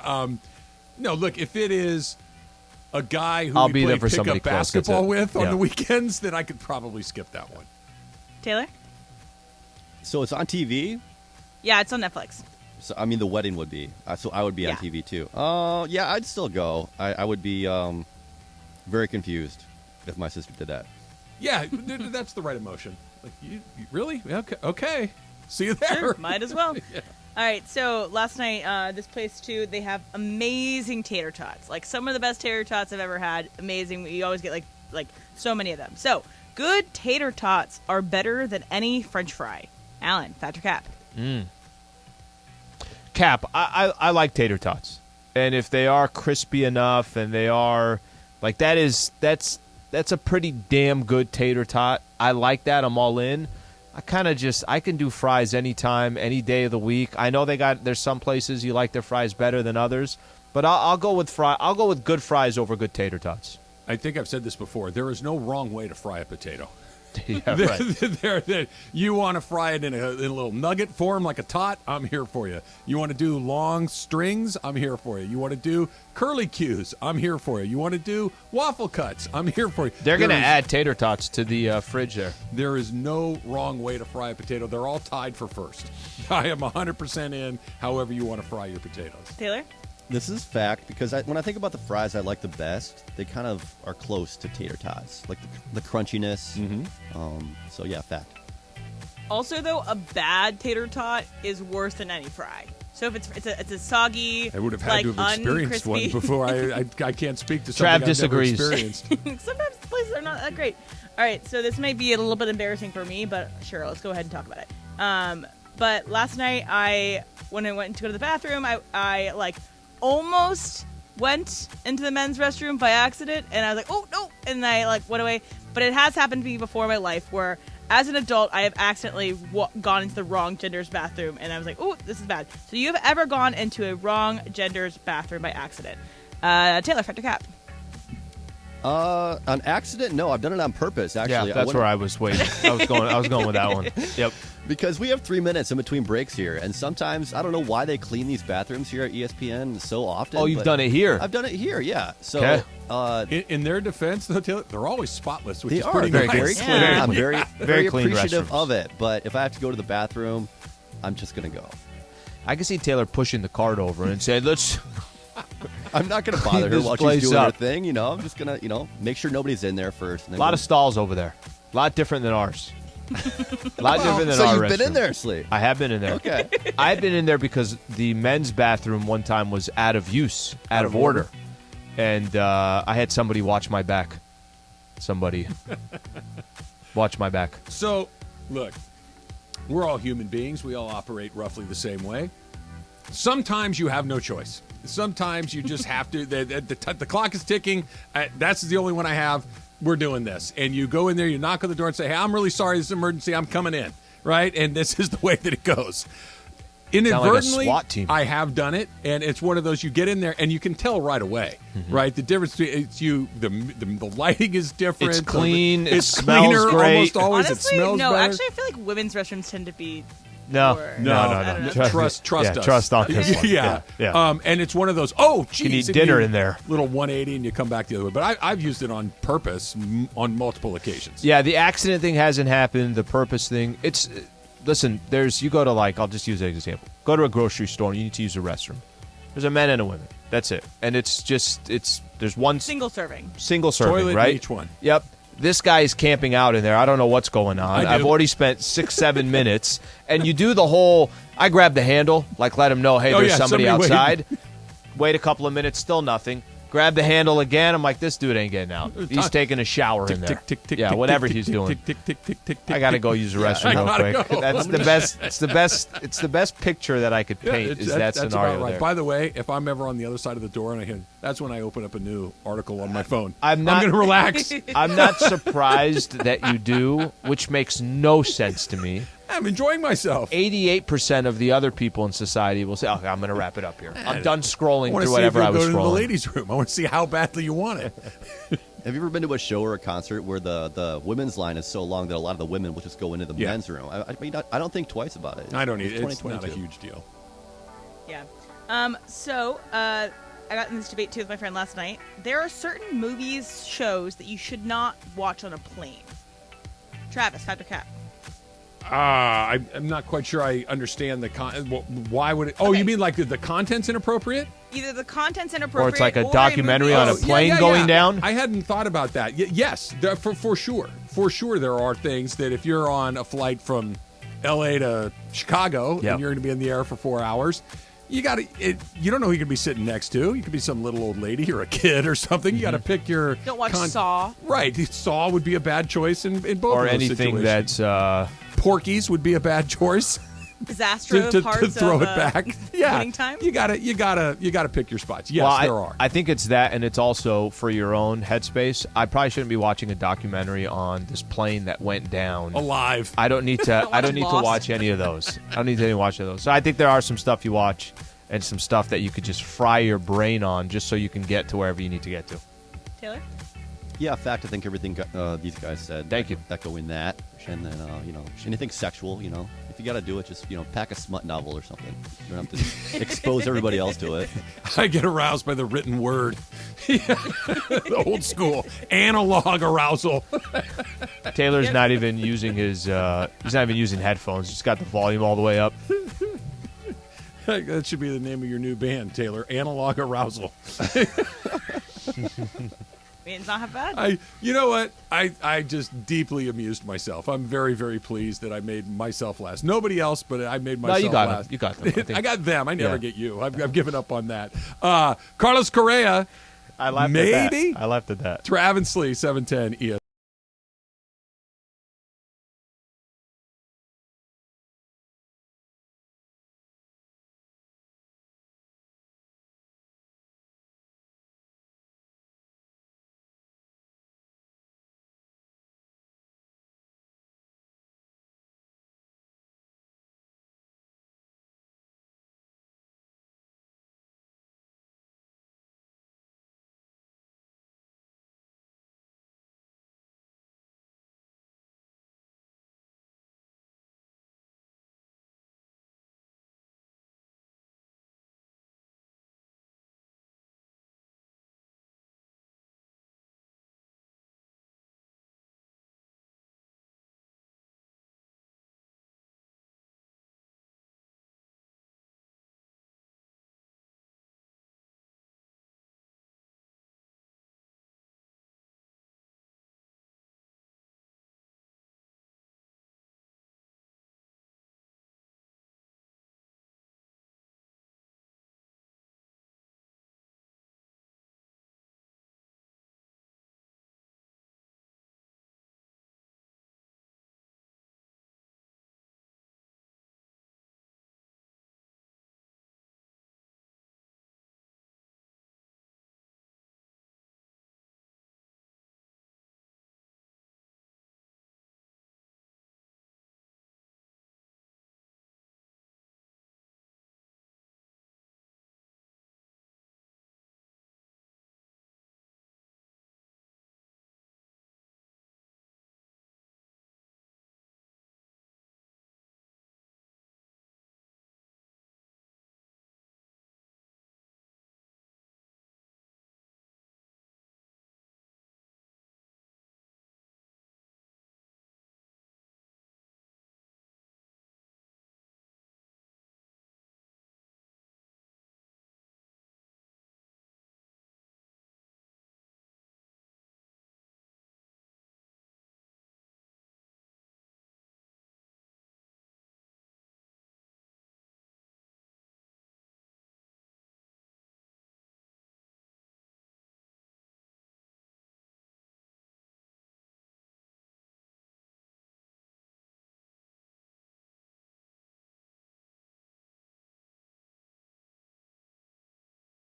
No, look, if it is a guy who we play pickup basketball with on the weekends, then I could probably skip that one. Taylor? So it's on TV? Yeah, it's on Netflix. So I mean, the wedding would be. So I would be on TV too. Yeah, I'd still go. I would be very confused if my sister did that. Yeah, that's the right emotion. Like, you really? Okay. See you there. Sure, might as well. Yeah. All right, so last night, this place too, they have amazing tater tots. Like some of the best tater tots I've ever had. Amazing. You always get like so many of them. So good tater tots are better than any French fry. Alan, fact or cap? Cap. I like tater tots, and if they are crispy enough and they are like that's a pretty damn good tater tot. I like that. I'm all in. I can do fries anytime, any day of the week. I know there's some places you like their fries better than others, but I'll go with I'll go with good fries over good tater tots. I think I've said this before. There is no wrong way to fry a potato. Yeah, right. You want to fry it in a little nugget form like a tot, I'm here for you. You want to do long strings, I'm here for you. You want to do curly cues, I'm here for you. You want to do waffle cuts, I'm here for you. They're going to add tater tots to the fridge there. There is no wrong way to fry a potato. They're all tied for first. I am 100% in however you want to fry your potatoes. Taylor? This is fact because when I think about the fries I like the best, they kind of are close to tater tots, like the crunchiness. Mm-hmm. So yeah, fact. Also, though, a bad tater tot is worse than any fry. So if it's a soggy, I would have had to have experienced one before. I can't speak to Trav something disagrees. I've never experienced. Sometimes the places are not that great. All right, so this might be a little bit embarrassing for me, but sure, let's go ahead and talk about it. But last night, when I went to go to the bathroom, I almost went into the men's restroom by accident, and I was like, oh, no, and I went away. But it has happened to me before in my life where, as an adult, I have accidentally gone into the wrong gender's bathroom, and I was like, oh, this is bad. So you have ever gone into a wrong gender's bathroom by accident? Taylor, fact or cap? On accident? No, I've done it on purpose, actually. Yeah, that's where I was waiting. I was going with that one. Yep. Because we have 3 minutes in between breaks here, and sometimes I don't know why they clean these bathrooms here at ESPN so often. Oh, you've done it here? I've done it here, yeah. So, in their defense, though, Taylor, they're always spotless, which they is are pretty very, nice. very clean. Yeah. I'm very clean appreciative restrooms. of it. But if I have to go to the bathroom, I'm just gonna go. I can see Taylor pushing the cart over and saying, "Let's." I'm not going to bother her This while place she's doing her up. thing. You know, I'm just going to, make sure nobody's in there first. And A then lot of stalls over there. A lot different than ours. A lot different than so our you've been in restroom. there, Slee. I have been in there. Okay. I've been in there because the men's bathroom one time was out of use, out of order. And I had somebody watch my back. Somebody watch my back. So, look, we're all human beings. We all operate roughly the same way. Sometimes you have no choice. Sometimes you just have to. The clock is ticking. That's the only one I have. We're doing this. And you go in there, you knock on the door and say, hey, I'm really sorry. This is an emergency. I'm coming in. Right? And this is the way that it goes. Inadvertently, SWAT team. I have done it, and it's one of those you get in there and you can tell right away, right? The difference between the lighting is different. It's clean. It's it smells cleaner great. almost always. Honestly, it smells no. better. Actually, I feel like women's restrooms tend to be. No. Trust yeah, us. Trust on this one. yeah. And it's one of those. Geez, you can eat dinner in there. Little 180, and you come back the other way. But I've used it on purpose on multiple occasions. Yeah, the accident thing hasn't happened. The purpose thing, it's. Listen, you go to I'll just use an example. Go to a grocery store and you need to use a restroom. There's a men and a women. That's it. And there's one single serving. Single serving, Toilet right? in each one. Yep. This guy is camping out in there. I don't know what's going on. I've already spent 6-7 minutes. And you do the whole, I grab the handle, let him know, hey, there's somebody outside. Wait a couple of minutes, still nothing. Grab the handle again. I'm like, this dude ain't getting out. He's taking a shower in there. Yeah, whatever he's doing. I gotta go use the restroom real quick. That's the best. It's the best. It's the best picture that I could paint. Is that scenario about right. there? By the way, if I'm ever on the other side of the door and I hear, that's when I open up a new article on my phone. I'm going to relax. I'm not surprised that you do, which makes no sense to me. I'm enjoying myself. 88% of the other people in society will say, "Okay, I'm going to wrap it up here. I'm done scrolling through see whatever if I was go to scrolling." the ladies' room. I want to see how badly you want it. Have you ever been to a show or a concert where the women's line is so long that a lot of the women will just go into the men's room? I mean, I don't think twice about it. I don't need it. It's not a huge deal. Yeah. I got in this debate too with my friend last night. There are certain movies, shows that you should not watch on a plane. Travis, Factor Cap. I'm not quite sure I understand the why would it? Oh, you mean the content's inappropriate? Either the content's inappropriate, or it's like a documentary on a plane going down. I hadn't thought about that. Yes, for sure. For sure, there are things that if you're on a flight from L.A. to Chicago and you're going to be in the air for 4 hours, you don't know who you could be sitting next to. You could be some little old lady or a kid or something. You got to pick your. Don't watch Saw. Right, Saw would be a bad choice in both. Or of those anything situations. that's. Porky's would be a bad choice. Disaster to parts throw of, it back. Yeah, winning time. You gotta pick your spots. Yes, there are. I think it's that, and it's also for your own headspace. I probably shouldn't be watching a documentary on this plane that went down alive. I don't need to. I don't need to watch any of those. I don't need to watch any of those. So I think there are some stuff you watch, and some stuff that you could just fry your brain on, just so you can get to wherever you need to get to. Taylor. Yeah, fact. I think everything these guys said. Thank you. Echo in that, and then anything sexual. If you got to do it, just pack a smut novel or something. You don't have to expose everybody else to it. I get aroused by the written word. The old school analog arousal. Taylor's not even using his. He's not even using headphones. He's got the volume all the way up. That should be the name of your new band, Taylor. Analog arousal. I mean, it's not half bad. You know what? I just deeply amused myself. I'm very, very pleased that I made myself last. Nobody else, but I made myself no, you got last. Them. You got them. I got them. I never get you. I've given up on that. Carlos Correa. I laughed maybe? at that. I laughed at that. Travis Slee, 710 ESPN.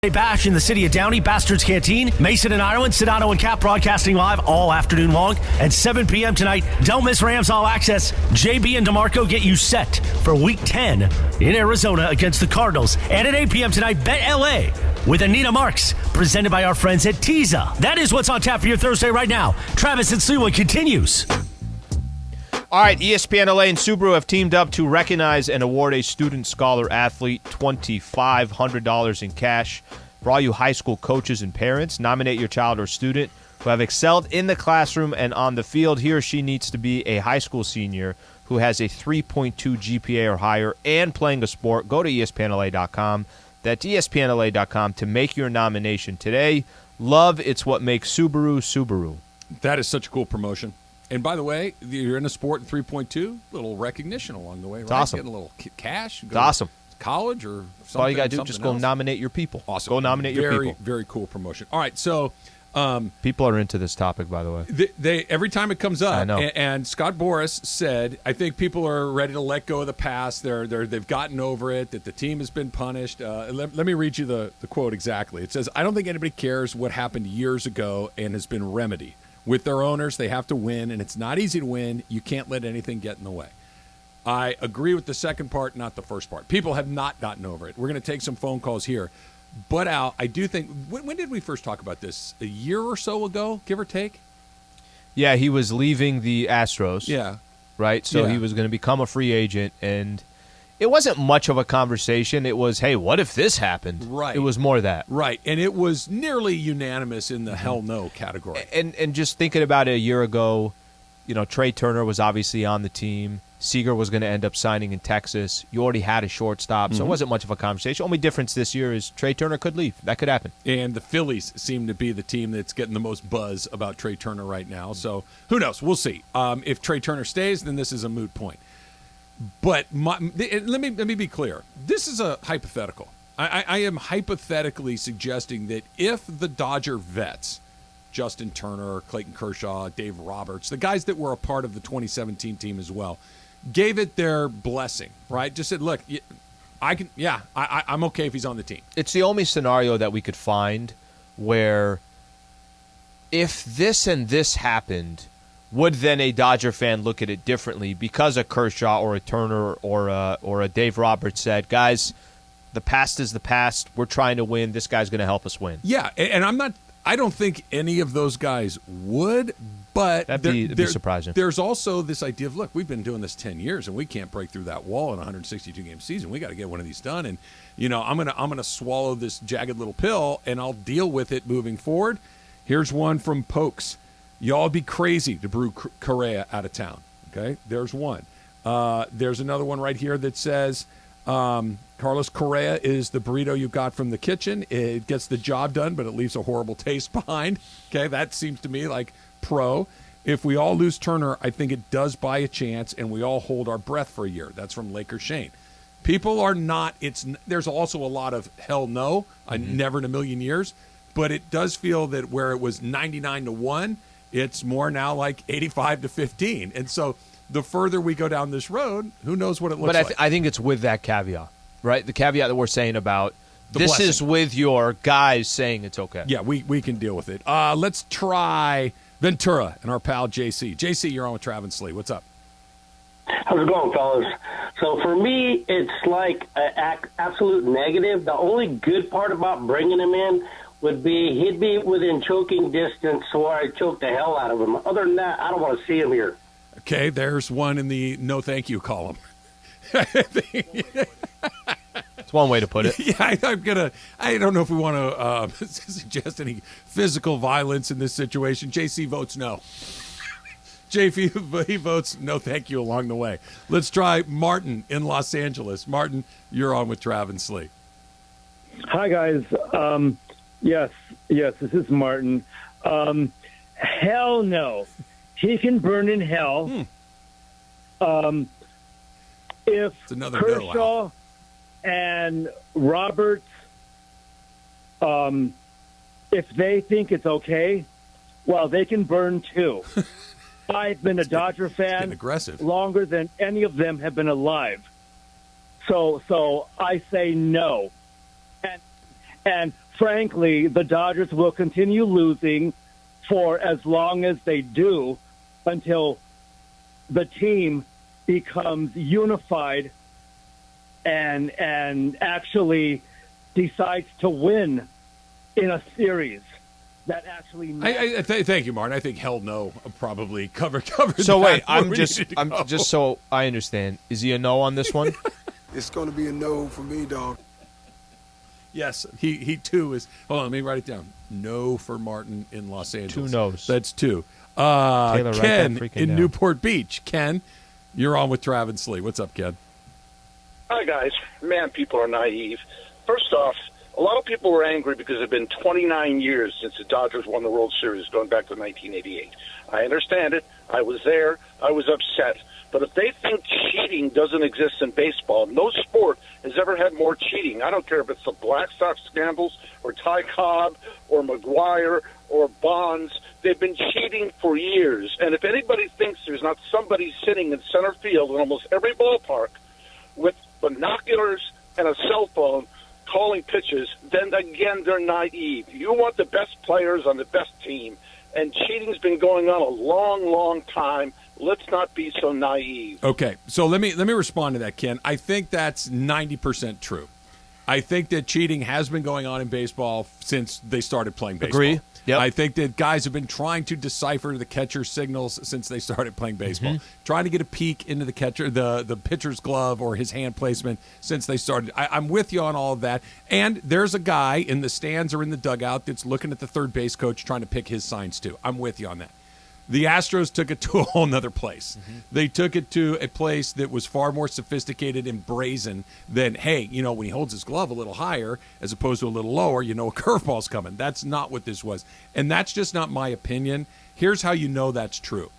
Bash in the city of Downey, Bastards Canteen, Mason and Ireland, Sedano and Cap broadcasting live all afternoon long. At 7 p.m. tonight, don't miss Rams All Access. JB and DeMarco get you set for Week 10 in Arizona against the Cardinals. And at 8 p.m. tonight, Bet LA with Anita Marks, presented by our friends at Teza. That is what's on tap for your Thursday right now. Travis and Sliwa continues. All right, ESPNLA and Subaru have teamed up to recognize and award a student scholar athlete $2,500 in cash. For all you high school coaches and parents, nominate your child or student who have excelled in the classroom and on the field. He or she needs to be a high school senior who has a 3.2 GPA or higher and playing a sport. Go to ESPNLA.com. That's ESPNLA.com to make your nomination today. Love, it's what makes Subaru, Subaru. That is such a cool promotion. And by the way, you're in a sport in 3.2, little recognition along the way, right? It's awesome. Getting a little cash. It's awesome. College or something. That's all you got to do. Just go nominate your people. Awesome. Go nominate your people. Very, very cool promotion. All right, so people are into this topic, by the way. They every time it comes up, I know. And Scott Boras said, I think people are ready to let go of the past. They've gotten over it, that the team has been punished. Let me read you the quote exactly. It says, I don't think anybody cares what happened years ago and has been remedied. With their owners, they have to win, and it's not easy to win. You can't let anything get in the way. I agree with the second part, not the first part. People have not gotten over it. We're going to take some phone calls here. But, Al, I do think – when did we first talk about this? A year or so ago, give or take? Yeah, he was leaving the Astros. Yeah. Right? So he was going to become a free agent, and it wasn't much of a conversation. It was, hey, what if this happened? Right. It was more that. Right, and it was nearly unanimous in the hell no category. And just thinking about it a year ago, you know, Trey Turner was obviously on the team. Seager was going to end up signing in Texas. You already had a shortstop, so it wasn't much of a conversation. Only difference this year is Trey Turner could leave. That could happen. And the Phillies seem to be the team that's getting the most buzz about Trey Turner right now. So who knows? We'll see. If Trey Turner stays, then this is a moot point. But let me be clear. This is a hypothetical. I am hypothetically suggesting that if the Dodger vets, Justin Turner, Clayton Kershaw, Dave Roberts, the guys that were a part of the 2017 team as well, gave it their blessing, right? Just said, look, I'm okay if he's on the team. It's the only scenario that we could find where if this and this happened, would then a Dodger fan look at it differently because a Kershaw or a Turner or a Dave Roberts said, guys, the past is the past. We're trying to win. This guy's going to help us win. Yeah, and I don't think any of those guys would, but that'd be surprising. There's also this idea of, look, we've been doing this 10 years, and we can't break through that wall in a 162-game season. We got to get one of these done, and I'm gonna swallow this jagged little pill, and I'll deal with it moving forward. Here's one from Pokes. Y'all be crazy to brew Correa out of town. Okay, there's one. There's another one right here that says, Carlos Correa is the burrito you got from the kitchen. It gets the job done, but it leaves a horrible taste behind. Okay, that seems to me like pro. If we all lose Turner, I think it does buy a chance, and we all hold our breath for a year. That's from Laker Shane. People are not. There's also a lot of hell no, never in a million years, but it does feel that where it was 99-1, it's more now like 85-15, and so the further we go down this road, who knows what it looks like. But I think it's with that caveat, right? The caveat that we're saying about this blessing is with your guys saying it's okay. Yeah, we can deal with it. Let's try Ventura and our pal JC. JC, you're on with Travis Lee. What's up? How's it going, fellas? So for me, it's like an absolute negative. The only good part about bringing him in would be he'd be within choking distance, so I choke the hell out of him. Other than that, I don't want to see him here. Okay, there's one in the no thank you column. It's one way to put it. Yeah, I don't know if we want to suggest any physical violence in this situation. JC votes no. JP, he votes no thank you along the way. Let's try Martin in Los Angeles. Martin, you're on with Travis Lee. Hi, guys. Yes, this is Martin. Hell no. He can burn in hell. If Kershaw and Roberts, if they think it's okay, well, they can burn too. I've been a Dodger fan longer than any of them have been alive. So I say no. And frankly, the Dodgers will continue losing for as long as they do until the team becomes unified and actually decides to win in a series that actually matters. Thank you, Martin. I think hell no probably covered. So that. wait, just so I understand. Is he a no on this one? It's going to be a no for me, dog. Yes, he too is. Hold on, let me write it down. No for Martin in Los Angeles. 2 no's. That's 2. Taylor, Ken in down. Newport Beach. Ken, you're on with Travis Lee. What's up, Ken? Hi, guys. Man, people are naive. First off, a lot of people were angry because it's been 29 years since the Dodgers won the World Series, going back to 1988. I understand it. I was there. I was upset. But if they think cheating doesn't exist in baseball, no sport has ever had more cheating. I don't care if it's the Black Sox scandals or Ty Cobb or McGuire or Bonds. They've been cheating for years. And if anybody thinks there's not somebody sitting in center field in almost every ballpark with binoculars and a cell phone calling pitches, then again, they're naive. You want the best players on the best team, and cheating's been going on a long, long time. Let's not be so naive. Okay, so let me respond to that, Ken. I think that's 90% true. I think that cheating has been going on in baseball since they started playing baseball. Agree. Yep. I think that guys have been trying to decipher the catcher's signals since they started playing baseball, trying to get a peek into the catcher, the pitcher's glove or his hand placement since they started. I'm with you on all of that. And there's a guy in the stands or in the dugout that's looking at the third base coach trying to pick his signs too. I'm with you on that. The Astros took it to a whole nother place. They took it to a place that was far more sophisticated and brazen than, hey, when he holds his glove a little higher as opposed to a little lower, a curveball's coming. That's not what this was. And that's just not my opinion. Here's how you know that's true.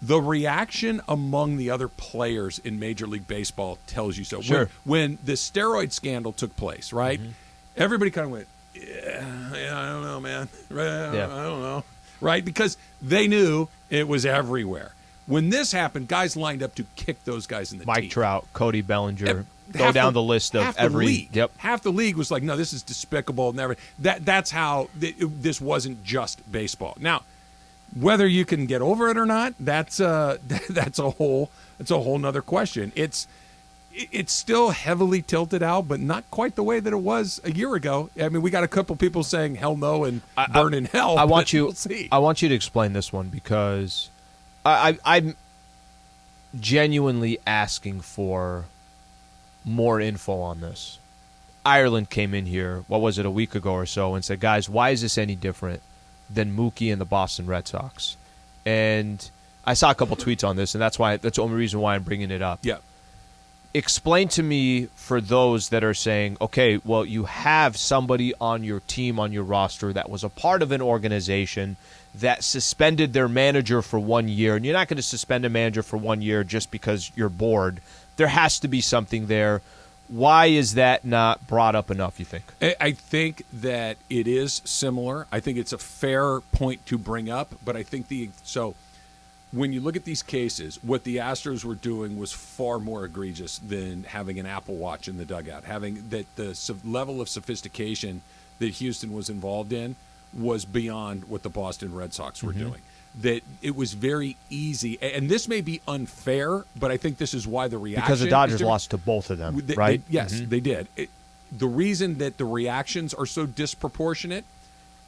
The reaction among the other players in Major League Baseball tells you so. Sure. When the steroid scandal took place, right, everybody kind of went, yeah, I don't know, man. I don't know. Right? Because they knew it was everywhere. When this happened, guys lined up to kick those guys in the teeth. Mike Trout, Cody Bellinger, go down the list of every league. Yep. Half the league was like, no, this is despicable. Never. That's how this wasn't just baseball. Now, whether you can get over it or not, that's a whole nother question. It's still heavily tilted out, but not quite the way that it was a year ago. I mean, we got a couple people saying hell no and burn in hell. I want you. We'll see. I want you to explain this one because I'm genuinely asking for more info on this. Ireland came in here, what was it, a week ago or so, and said, guys, why is this any different than Mookie and the Boston Red Sox? And I saw a couple tweets on this, and that's the only reason why I'm bringing it up. Yeah. Explain to me, for those that are saying, okay, well, you have somebody on your team, on your roster, that was a part of an organization that suspended their manager for 1 year, and you're not going to suspend a manager for 1 year just because you're bored. There has to be something there. Why is that not brought up enough, you think? I think that it is similar. I think it's a fair point to bring up, but I think when you look at these cases, what the Astros were doing was far more egregious than having an Apple Watch in the dugout. Having that the level of sophistication that Houston was involved in was beyond what the Boston Red Sox were doing. That it was very easy, and this may be unfair, but I think this is why the reaction. Because the Dodgers lost to both of them, right? Yes, they did. The reason that the reactions are so disproportionate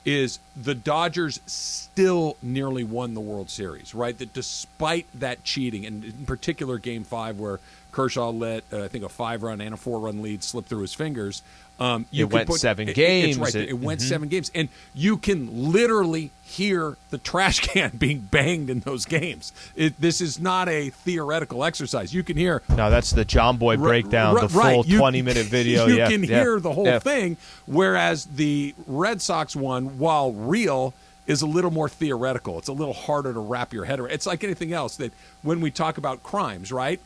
is the Dodgers still nearly won the World Series, right? That despite that cheating, and in particular Game 5 where Kershaw let, I think, a 5-run and a 4-run lead slip through his fingers. It went 7 games. It's right. It went 7 games. And you can literally hear the trash can being banged in those games. This is not a theoretical exercise. You can hear. No, that's the John Boy breakdown, the full 20-minute video. You can hear the whole thing, whereas the Red Sox one, while real, is a little more theoretical. It's a little harder to wrap your head around. It's like anything else that when we talk about crimes, right?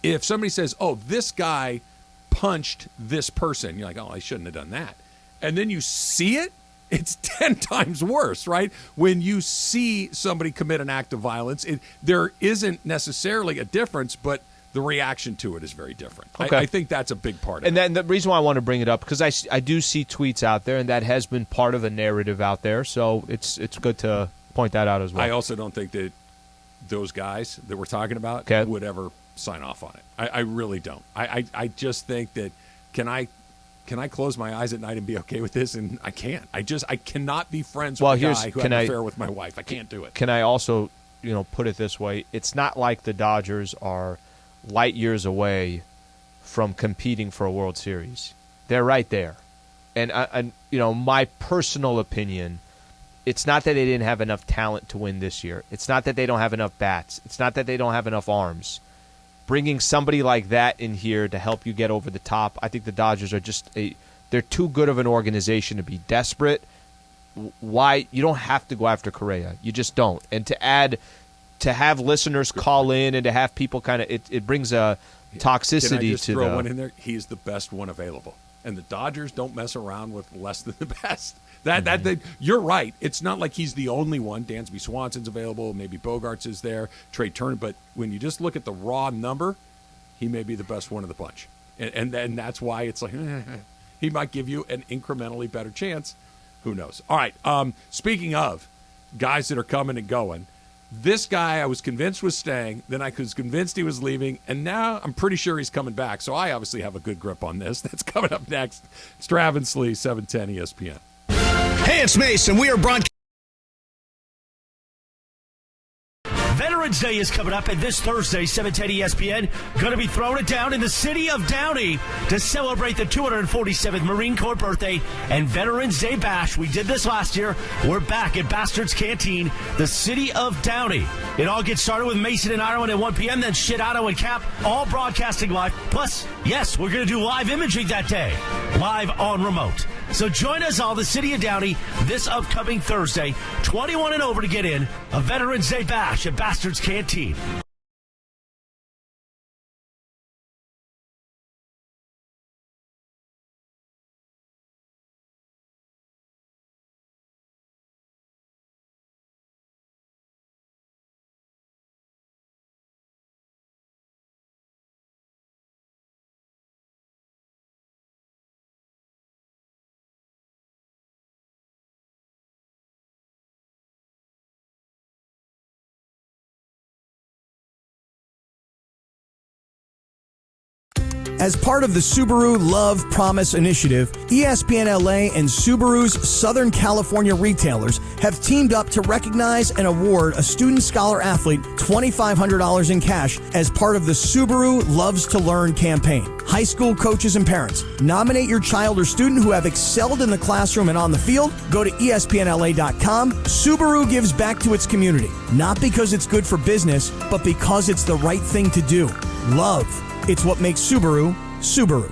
If somebody says, oh, this guy punched this person, you're like, oh, I shouldn't have done that. And then you see it, it's 10 times worse, right? When you see somebody commit an act of violence, there isn't necessarily a difference, but the reaction to it is very different. Okay. I think that's a big part of it. And then the reason why I want to bring it up, because I do see tweets out there, and that has been part of a narrative out there, so it's good to point that out as well. I also don't think that those guys that we're talking about would ever sign off on it. I really don't. I just think that can I close my eyes at night and be okay with this? And I can't. I cannot be friends with a guy who had an affair with my wife. I can't do it. Can I also, put it this way? It's not like the Dodgers are light years away from competing for a World Series. They're right there. And my personal opinion, it's not that they didn't have enough talent to win this year. It's not that they don't have enough bats. It's not that they don't have enough arms. Bringing somebody like that in here to help you get over the top, I think the Dodgers are they're too good of an organization to be desperate. Why? You don't have to go after Correa. You just don't. And to have listeners call in and to have people it brings a toxicity Can I just to throw one in there? He's the best one available. And the Dodgers don't mess around with less than the best. You're right. It's not like he's the only one. Dansby Swanson's available. Maybe Bogarts is there. Trey Turner. But when you just look at the raw number, he may be the best one of the bunch. And that's why it's like he might give you an incrementally better chance. Who knows? All right. Speaking of guys that are coming and going, this guy I was convinced was staying. Then I was convinced he was leaving. And now I'm pretty sure he's coming back. So I obviously have a good grip on this. That's coming up next. It's Travis Lee, 710 ESPN. Hey, it's Mason. We are broadcasting. Veterans Day is coming up, and this Thursday, 710 ESPN, going to be throwing it down in the city of Downey to celebrate the 247th Marine Corps birthday and Veterans Day Bash. We did this last year. We're back at Bastard's Canteen, the city of Downey. It all gets started with Mason and Ireland at 1 p.m., then Shitano and Cap, all broadcasting live. Plus, yes, we're going to do live imaging that day, live on remote. So join us all, the city of Downey, this upcoming Thursday, 21 and over to get in, a Veterans Day Bash at Bastard's Canteen. As part of the Subaru Love Promise Initiative, ESPNLA and Subaru's Southern California retailers have teamed up to recognize and award a student scholar athlete $2,500 in cash as part of the Subaru Loves to Learn campaign. High school coaches and parents, nominate your child or student who have excelled in the classroom and on the field. Go to ESPNLA.com. Subaru gives back to its community, not because it's good for business, but because it's the right thing to do. Love. It's what makes Subaru, Subaru.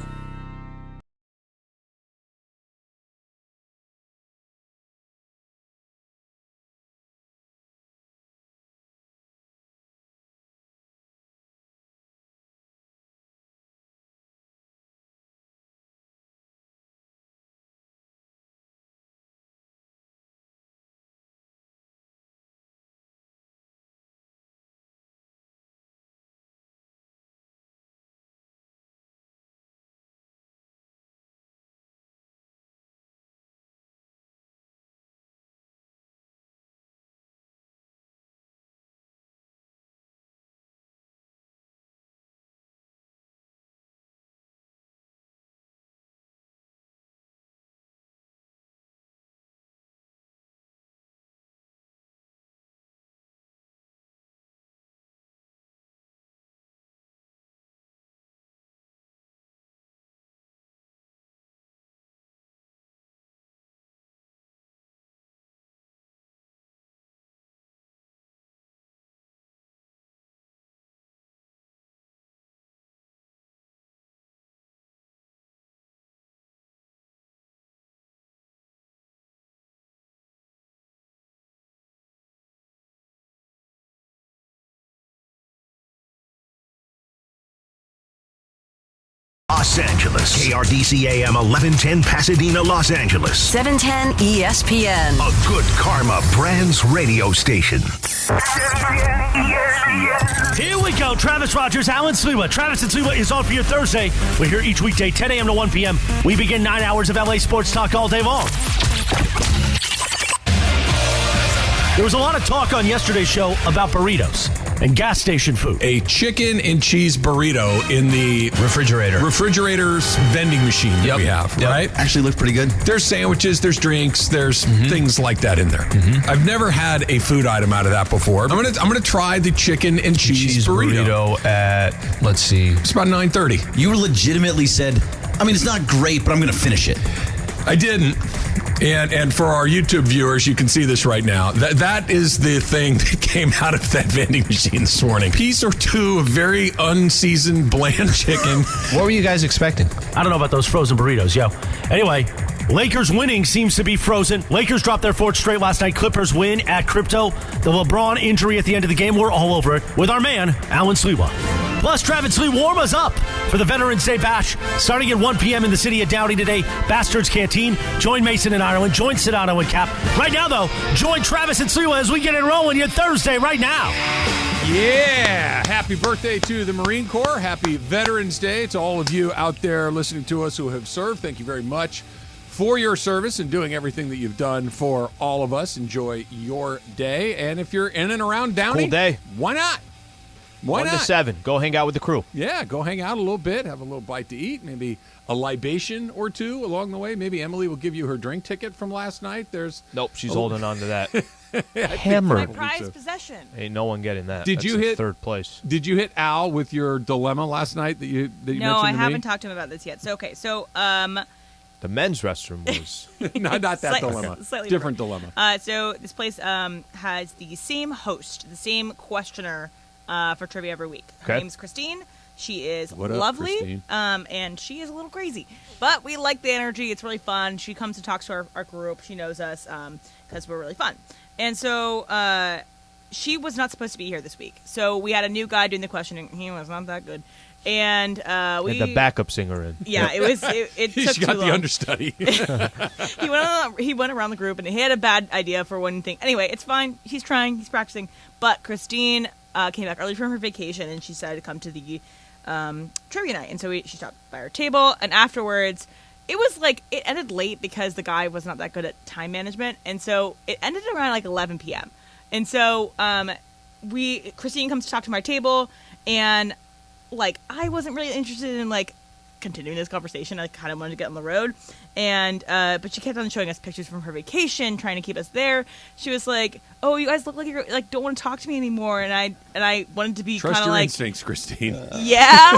Los Angeles. KRDC AM 1110 Pasadena, Los Angeles. 710 ESPN. A Good Karma Brands radio station. Here we go. Travis Rogers, Alan Sliwa. Travis and Sliwa is on for your Thursday. We're here each weekday, 10 a.m. to 1 p.m. We begin 9 hours of LA sports talk all day long. There was a lot of talk on yesterday's show about burritos and gas station food. A chicken and cheese burrito in the refrigerator's vending machine that we have, right? Actually looked pretty good. There's sandwiches, there's drinks, there's things like that in there. I've never had a food item out of that before. I'm gonna try the chicken and cheese burrito at, let's see. It's about 9:30. You legitimately said, I mean, it's not great, but I'm going to finish it. I didn't. And for our YouTube viewers, you can see this right now. That is the thing that came out of that vending machine this morning. Piece or two of very unseasoned, bland chicken. What were you guys expecting? I don't know about those frozen burritos, yo. Anyway, Lakers winning seems to be frozen. Lakers dropped their fourth straight last night. Clippers win at Crypto. The LeBron injury at the end of the game, we're all over it with our man, Alan Sliwa. Plus, Travis Lee warm us up for the Veterans Day Bash starting at 1 p.m. in the city of Downey today. Bastards Canteen. Join Mason and Ireland. Join Sedano and Cap. Right now, though, join Travis and Sliwa as we get it rolling your Thursday right now. Yeah. Happy birthday to the Marine Corps. Happy Veterans Day to all of you out there listening to us who have served. Thank you very much for your service and doing everything that you've done for all of us. Enjoy your day. And if you're in and around Downey, Cool day. Why not? Why 1 not? to 7. Go hang out with the crew. Yeah, go hang out a little bit, have a little bite to eat, maybe a libation or two along the way. Maybe Emily will give you her drink ticket from last night. Nope, she's holding on to that. My prized possession. Ain't no one getting that. Did you hit third place? Did you hit Al with your dilemma last night that you mentioned to me? No, I haven't talked to him about this yet. So the men's restroom was not that dilemma. Slightly different dilemma. So this place has the same host, the same questioner for trivia every week. Her name's Christine. She is lovely, and she is a little crazy. But we like the energy. It's really fun. She comes and talks to our group. She knows us because we're really fun. And so she was not supposed to be here this week. So we had a new guy doing the questioning. He was not that good. And we had the backup singer in. Yeah, it was. It took She got too the long. understudy. He went around the group and he had a bad idea for one thing. Anyway, it's fine. He's trying. He's practicing. But Christine came back early from her vacation and she decided to come to the trivia night. And so she stopped by our table. And afterwards, it was like it ended late because the guy was not that good at time management. And so it ended around like 11 p.m. And so Christine comes to talk to my table, and like I wasn't really interested in like continuing this conversation. I kind of wanted to get on the road, and but she kept on showing us pictures from her vacation, trying to keep us there. She was like, "Oh, you guys look like you're like don't want to talk to me anymore," and I wanted to be kind of like instincts, Christine. Yeah,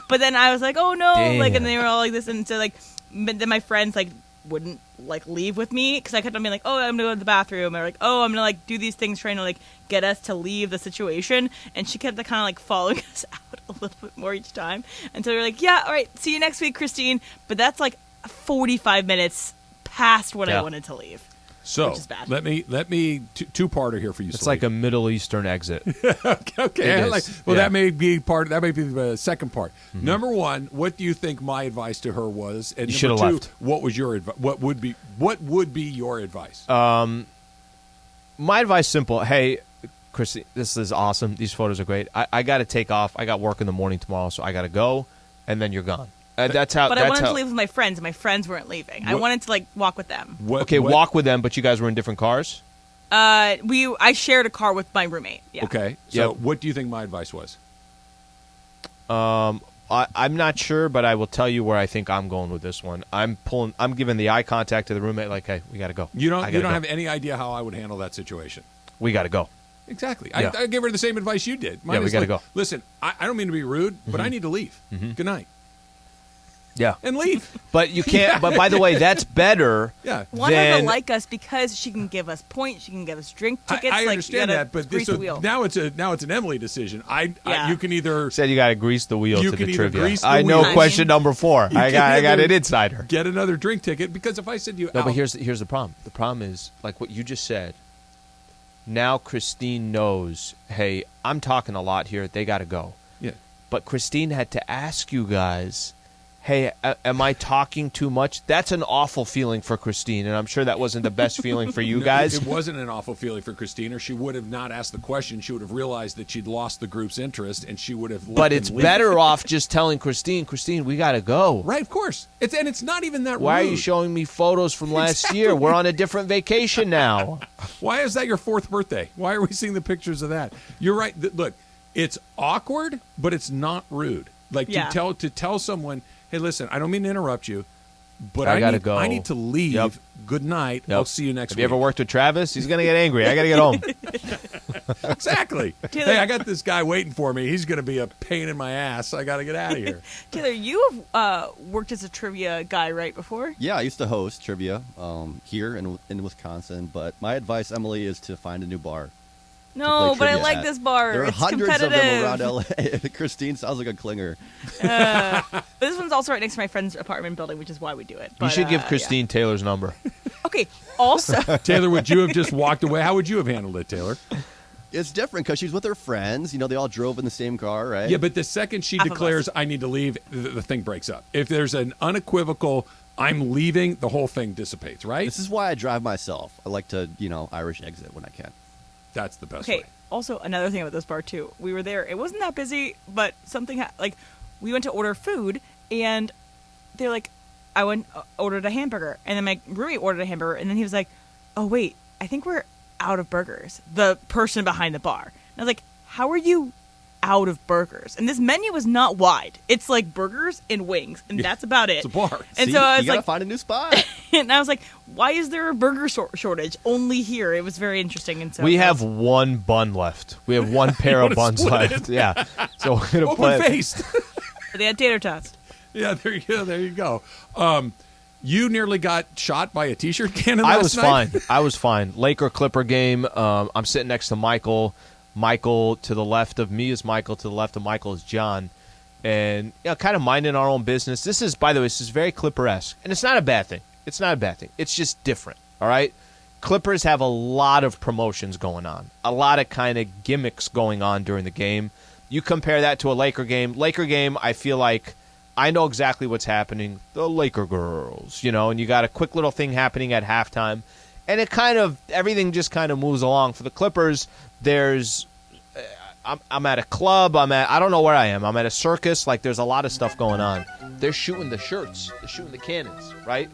but then I was like, "Oh no!" Damn. Like, and they were all like this, and so like, but then my friends like wouldn't like leave with me because I kept on being like, "Oh, I'm gonna go to the bathroom," or like, "Oh, I'm gonna like do these things trying to like get us to leave the situation," and she kept kind of like following us out a little bit more each time. And so we were like, "Yeah, all right, see you next week, Christine." But that's like 45 minutes past when I wanted to leave. So which is bad. let me two-parter here for you. It's like a Middle Eastern exit. Okay. That may be part. That may be the second part. Mm-hmm. Number one, what do you think my advice to her was? And You should number have two, left. what was your advice? What would be your advice? My advice is simple. Hey, Chrissy, this is awesome. These photos are great. I got to take off. I got work in the morning tomorrow, so I got to go, and then you're gone. That's how. But I wanted to leave with my friends, and my friends weren't leaving. I wanted to like walk with them. Walk with them, but you guys were in different cars? I shared a car with my roommate. Yeah. Okay. So what do you think my advice was? I'm not sure, but I will tell you where I think I'm going with this one. I'm giving the eye contact to the roommate, like, hey, we got to go. You don't have any idea how I would handle that situation. We got to go. Exactly. Yeah. I gave her the same advice you did. Yeah, we got to go. Listen, I don't mean to be rude, but I need to leave. Good night. Yeah. And leave. But you can't. But by the way, that's better. Yeah. Want her to like us because she can give us points. She can give us drink tickets. I understand that, but now it's an Emily decision. You can either said you got to grease the wheel you to can the either trivia. grease the I know wheel. question number 4. I got it inside her. Get another drink ticket because if I said to you, no, but here's the problem. The problem is like what you just said. Now Christine knows. Hey, I'm talking a lot here. They got to go. Yeah. But Christine had to ask you guys hey, am I talking too much? That's an awful feeling for Christine, and I'm sure that wasn't the best feeling for you guys. It wasn't an awful feeling for Christine, or she would have not asked the question. She would have realized that she'd lost the group's interest, and she would have let But them it's leave. better off just telling Christine, we got to go. Right, of course. It's not even that Why rude. are you showing me photos from last year? We're on a different vacation now. Why is that your 4th birthday? Why are we seeing the pictures of that? You're right. Look, it's awkward, but it's not rude. Like to tell someone, hey, listen, I don't mean to interrupt you, but I gotta go. I need to leave. Yep. Good night. Yep. I'll see you next Have week. you ever worked with Travis? He's going to get angry. I got to get home. Exactly. Taylor, hey, I got this guy waiting for me. He's going to be a pain in my ass. I got to get out of here. Taylor, you have worked as a trivia guy, right, before? Yeah, I used to host trivia here in Wisconsin. But my advice, Emily, is to find a new bar. No, but I trivia like at. this bar. There are it's hundreds of competitive. them around LA. Christine sounds like a clinger. But this one's also right next to my friend's apartment building, which is why we do it. But, You should give Christine Taylor's number. Okay, also. Taylor, would you have just walked away? How would you have handled it, Taylor? It's different because she's with her friends. You know, they all drove in the same car, right? Yeah, but the second she declares, I need to leave, the thing breaks up. If there's an unequivocal, I'm leaving, the whole thing dissipates, right? This is why I drive myself. I like to, Irish exit when I can. That's the best Okay, way. also another thing about this bar, too. We were there. It wasn't that busy, but something, we went to order food, and they're like, ordered a hamburger. And then my roommate ordered a hamburger, and then he was like, oh, wait, I think we're out of burgers. The person behind the bar. And I was like, how are you out of burgers? And this menu was not wide. It's like burgers and wings, and that's about it. It's a bar. And See, so I was you gotta like, find a new spot. and I was like, why is there a burger shortage only here? It was very interesting. And so We have one bun left. We have one pair of buns left. Yeah. So we're going to play. Open-faced. They had tater tots. Yeah, there you go. You nearly got shot by a T-shirt cannon I last was night? fine. I was fine. Laker-Clipper game. I'm sitting next to Michael. Michael to the left of me is Michael. To the left of Michael is John. And kind of minding our own business. This is, by the way, this is very Clipper-esque. And it's not a bad thing. It's not a bad thing. It's just different, all right? Clippers have a lot of promotions going on. A lot of kind of gimmicks going on during the game. You compare that to a Laker game. Laker game, I feel like I know exactly what's happening. The Laker girls, and you got a quick little thing happening at halftime. And it everything just kind of moves along. For the Clippers, I'm at a club. I don't know where I am. I'm at a circus. There's a lot of stuff going on. They're shooting the shirts. They're shooting the cannons, right?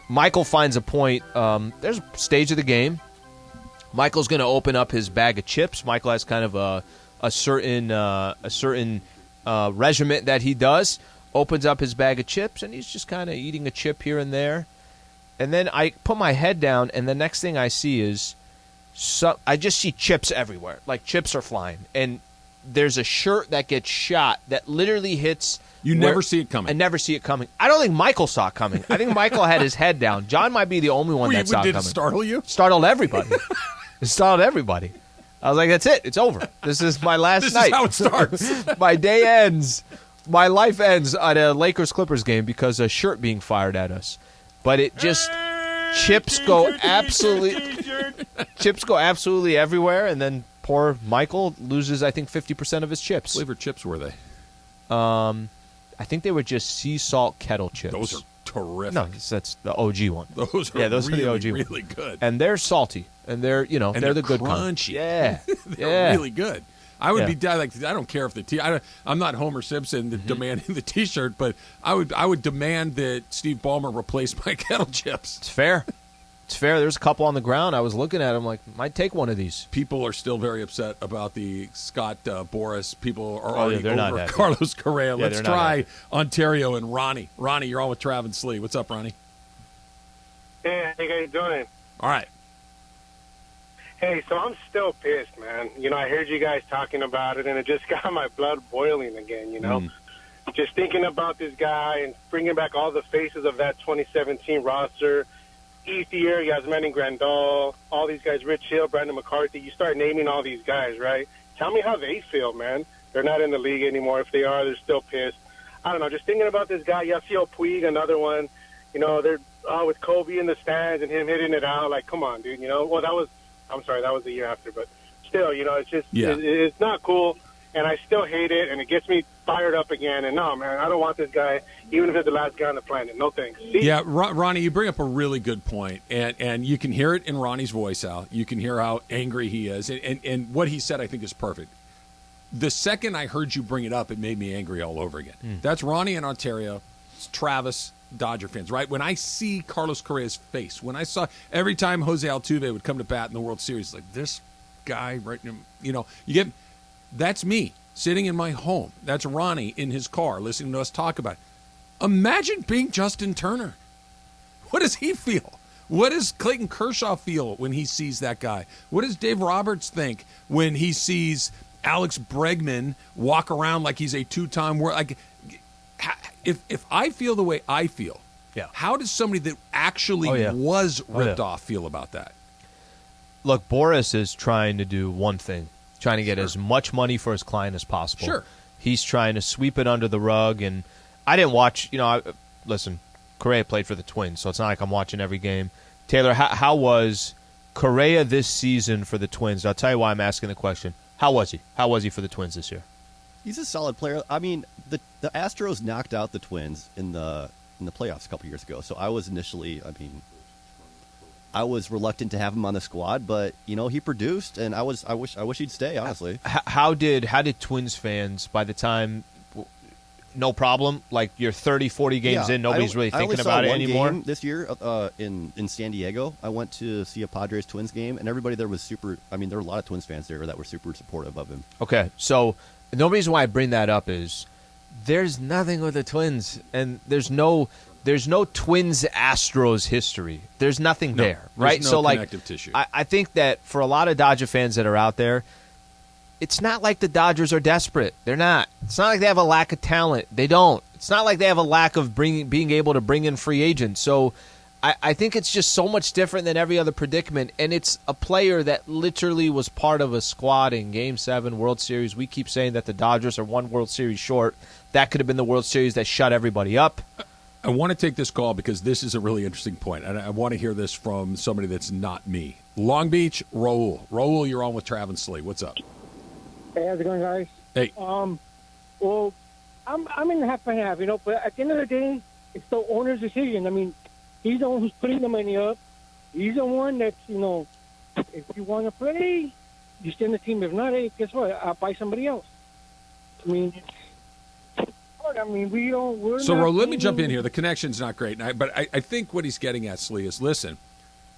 Michael finds a point. There's a stage of the game. Michael's going to open up his bag of chips. Michael has kind of a certain regiment that he does. Opens up his bag of chips, and he's just kind of eating a chip here and there. And then I put my head down, and the next thing I see is I just see chips everywhere. Chips are flying. And there's a shirt that gets shot that literally hits. You never see it coming. I never see it coming. I don't think Michael saw it coming. I think Michael had his head down. John might be the only one that saw it coming. Did it startle you? Startled everybody. It startled everybody. I was like, that's it. It's over. This is my last night. This is how it starts. My day ends. My life ends at a Lakers-Clippers game because a shirt being fired at us. But it just... Chips go absolutely everywhere, and then poor Michael loses, I think, 50% of his chips. What flavor chips were they? I think they were just sea salt kettle chips. Those are terrific. No, that's the OG one. Those are those really, are the OG really one. good. And they're salty, and they're they're the good crunchy. Kind. Yeah, they're really good. I would be I don't care if I'm not Homer Simpson demanding the T-shirt, but I would demand that Steve Ballmer replace my kettle chips. It's fair. It's fair. There's a couple on the ground. I was looking at them like, might take one of these. People are still very upset about the Scott Boras. People are already over Carlos Correa. Yeah, Let's try Ontario and Ronnie. Ronnie, you're on with Trav and Slee. What's up, Ronnie? Hey, how you guys doing? All right. Hey, so I'm still pissed, man. I heard you guys talking about it, and it just got my blood boiling again, Just thinking about this guy and bringing back all the faces of that 2017 roster. Ethier, Yasmani Grandal, all these guys, Rich Hill, Brandon McCarthy. You start naming all these guys, right? Tell me how they feel, man. They're not in the league anymore. If they are, they're still pissed. I don't know. Just thinking about this guy, Yasiel Puig, another one. They're with Kobe in the stands and him hitting it out. Come on, dude. Well, that was the year after. But still, it's just it's not cool. and I still hate it, and it gets me fired up again. And no, man, I don't want this guy, even if it's the last guy on the planet. No thanks. See? Yeah, Ronnie, you bring up a really good point, and you can hear it in Ronnie's voice, Al. You can hear how angry he is, and what he said I think is perfect. The second I heard you bring it up, it made me angry all over again. That's Ronnie in Ontario. It's Travis, Dodger fans, right? When I see Carlos Correa's face, when I saw every time Jose Altuve would come to bat in the World Series, like this guy, right? You know, you get that's me sitting in my home. That's Ronnie in his car listening to us talk about it. Imagine being Justin Turner. What does he feel? What does Clayton Kershaw feel when he sees that guy? What does Dave Roberts think when he sees Alex Bregman walk around like he's a two-time world? Like, if I feel the way I feel, how does somebody that actually was ripped off feel about that? Look, Boris is trying to do one thing, trying to get as much money for his client as possible. Sure. He's trying to sweep it under the rug, and I didn't watch, listen, Correa played for the Twins, so it's not like I'm watching every game. Taylor, how was Correa this season for the Twins? I'll tell you why I'm asking the question. How was he? How was he for the Twins this year? He's a solid player. I mean, the Astros knocked out the Twins in the playoffs a couple years ago. So I was initially, I was reluctant to have him on the squad, but he produced, and I wish he'd stay. Honestly, how did Twins fans by the time? No problem. Like you're 30, 40 games in, nobody's really thinking about it anymore. Game this year in San Diego, I went to see a Padres Twins game, and everybody there was super. I mean, there were a lot of Twins fans there that were super supportive of him. Okay, so the reason why I bring that up is there's nothing with the Twins, and there's no Twins Astros history. There's nothing there, right? No so connective tissue. I think that for a lot of Dodger fans that are out there, it's not like the Dodgers are desperate. They're not. It's not like they have a lack of talent. They don't. It's not like they have a lack of being able to bring in free agents. So I think it's just so much different than every other predicament, and it's a player that literally was part of a squad in Game 7 World Series. We keep saying that the Dodgers are one World Series short. That could have been the World Series that shut everybody up. I want to take this call because this is a really interesting point, and I want to hear this from somebody that's not me. Long Beach, Raul. Raul, you're on with Travis Lee. What's up? Hey, how's it going, guys? Hey. Well, I'm in half and half, but at the end of the day, it's the owner's decision. I mean, he's the one who's putting the money up. He's the one that's, if you want to play, you stay in the team. If not, hey, guess what? I'll buy somebody else. I mean, we're so, not Ro, let me jump in here. The connection's not great, but I think what he's getting at, Slee, is listen,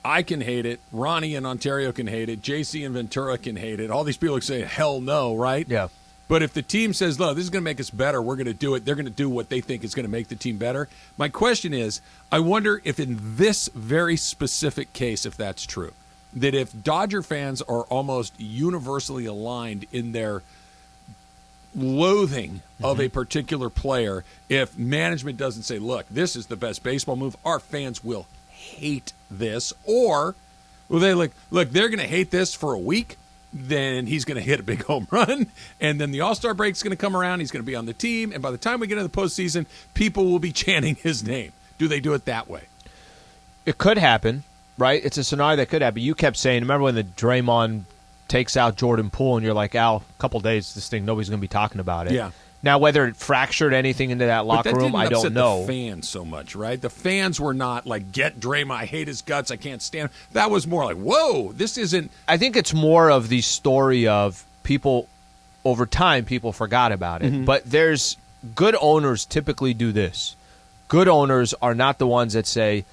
I can hate it. Ronnie in Ontario can hate it. JC in Ventura can hate it. All these people say, hell no, right? Yeah. But if the team says, look, this is going to make us better, we're going to do it, they're going to do what they think is going to make the team better. My question is, I wonder if in this very specific case, if that's true, that if Dodger fans are almost universally aligned in their loathing of a particular player, if management doesn't say, look, this is the best baseball move, our fans will hate this, or will they look, they're going to hate this for a week, then he's going to hit a big home run, and then the All-Star break's going to come around, he's going to be on the team, and by the time we get into the postseason, people will be chanting his name. Do they do it that way? It could happen, right? It's a scenario that could happen. You kept saying, remember when the Draymond takes out Jordan Poole, and you're like, Al, a couple days, this thing, nobody's going to be talking about it. Yeah. Now, whether it fractured anything into that locker room, I don't know. The fans so much, right? The fans were not like, get Draymond, I hate his guts, I can't stand him. That was more like, whoa, this isn't. I think it's more of the story of people, over time, people forgot about it. Mm-hmm. But there's good owners typically do this. Good owners are not the ones that say,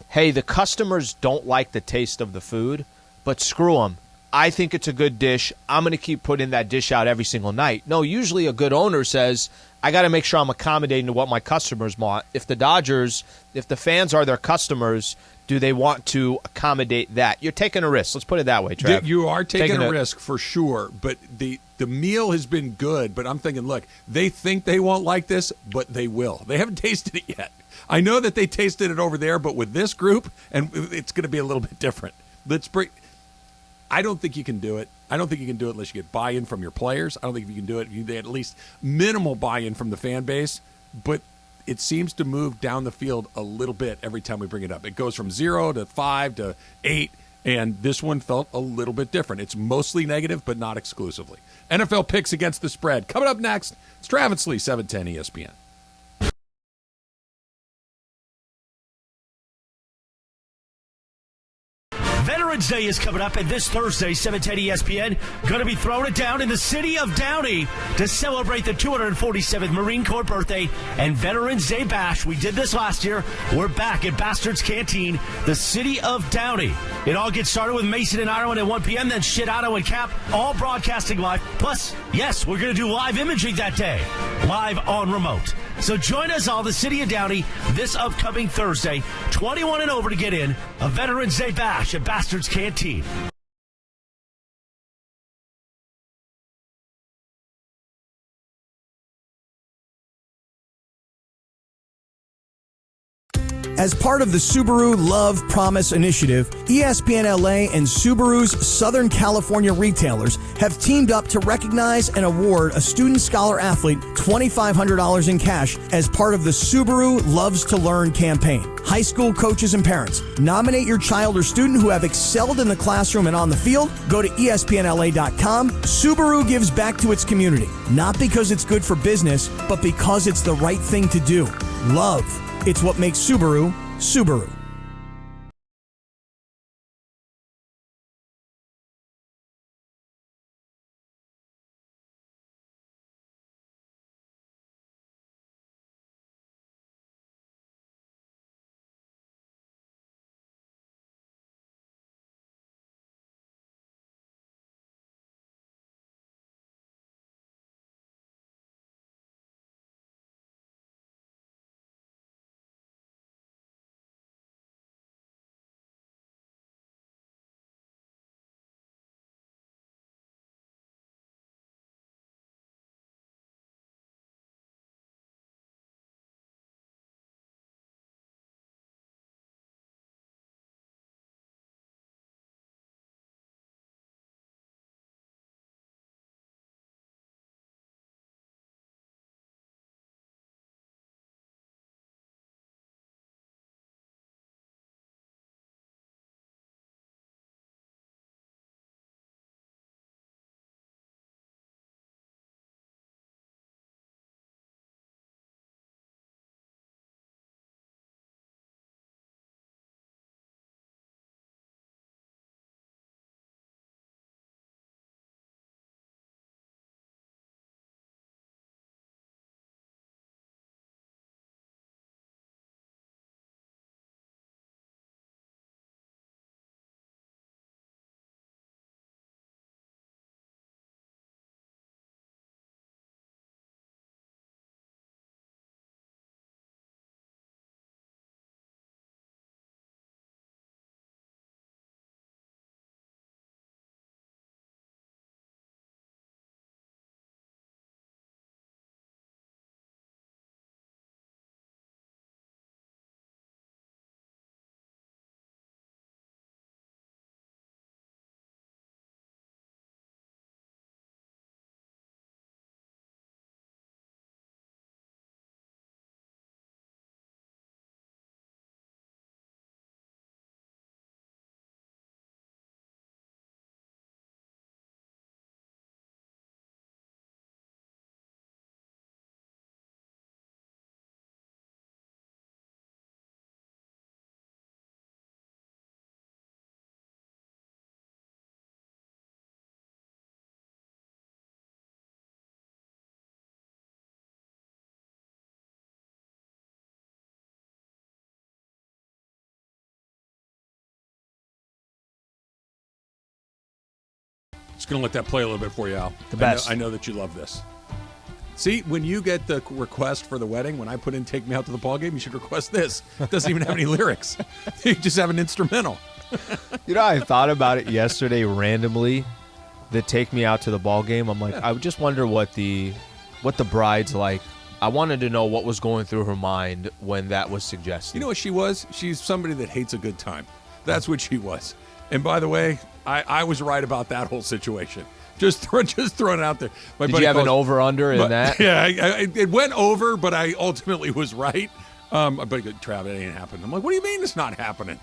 hey, the customers don't like the taste of the food, but screw them. I think it's a good dish. I'm going to keep putting that dish out every single night. No, usually a good owner says, I got to make sure I'm accommodating to what my customers want. If the Dodgers, if the fans are their customers, do they want to accommodate that? You're taking a risk. Let's put it that way, Trav. You are taking a risk for sure, but the meal has been good, but I'm thinking, look, they think they won't like this, but they will. They haven't tasted it yet. I know that they tasted it over there, but with this group, and it's going to be a little bit different. I don't think you can do it. I don't think you can do it unless you get buy-in from your players. I don't think you can do it. You get at least minimal buy-in from the fan base. But it seems to move down the field a little bit every time we bring it up. It goes from 0 to 5 to 8, And this one felt a little bit different. It's mostly negative, but not exclusively. NFL picks against the spread. Coming up next, it's Travis Lee, 710 ESPN. Veterans Day is coming up, and this Thursday, 710 ESPN, going to be throwing it down in the city of Downey to celebrate the 247th Marine Corps birthday and Veterans Day Bash. We did this last year. We're back at Bastard's Canteen, the city of Downey. It all gets started with Mason and Ireland at 1 p.m., then Shitano and Cap, all broadcasting live. Plus, yes, we're going to do live imaging that day, live on remote. So join us all, the city of Downey, this upcoming Thursday, 21 and over to get in, a Veterans Day Bash at Bastard's Canteen. As part of the Subaru Love Promise Initiative, ESPNLA and Subaru's Southern California retailers have teamed up to recognize and award a student scholar athlete $2,500 in cash as part of the Subaru Loves to Learn campaign. High school coaches and parents, nominate your child or student who have excelled in the classroom and on the field. Go to ESPNLA.com. Subaru gives back to its community, not because it's good for business, but because it's the right thing to do. Love. It's what makes Subaru, Subaru. Just going to let that play a little bit for you, Al. The best. I know that you love this. See, when you get the request for the wedding, when I put in Take Me Out to the Ball Game, you should request this. It doesn't even have any lyrics. You just have an instrumental. You know, I thought about it yesterday randomly, the Take Me Out to the Ball Game. I'm like, I just wonder what the bride's like. I wanted to know what was going through her mind when that was suggested. You know what she was? She's somebody that hates a good time. That's what she was. And by the way, I was right about that whole situation. Just throwing it out there. Did you have an over-under in that? Yeah, it went over, but I ultimately was right. But Trav, it ain't happening. I'm like, what do you mean it's not happening?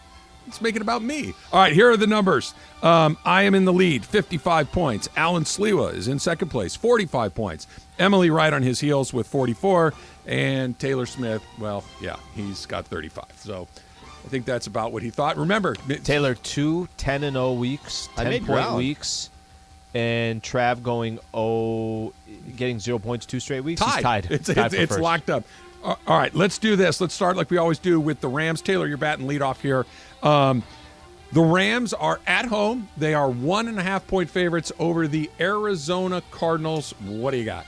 Let's make it about me. All right, here are the numbers. I am in the lead, 55 points. Alan Sliwa is in second place, 45 points. Emily right on his heels with 44. And Taylor Smith, well, yeah, he's got 35. So I think that's about what he thought. Remember, Taylor, 2 10-0 weeks, 10-point weeks. And Trav going getting 0 points 2 straight weeks. He's tied. It's locked up. All right, let's do this. Let's start like we always do with the Rams. Taylor, you're batting lead off here. The Rams are at home. They are 1.5-point favorites over the Arizona Cardinals. What do you got?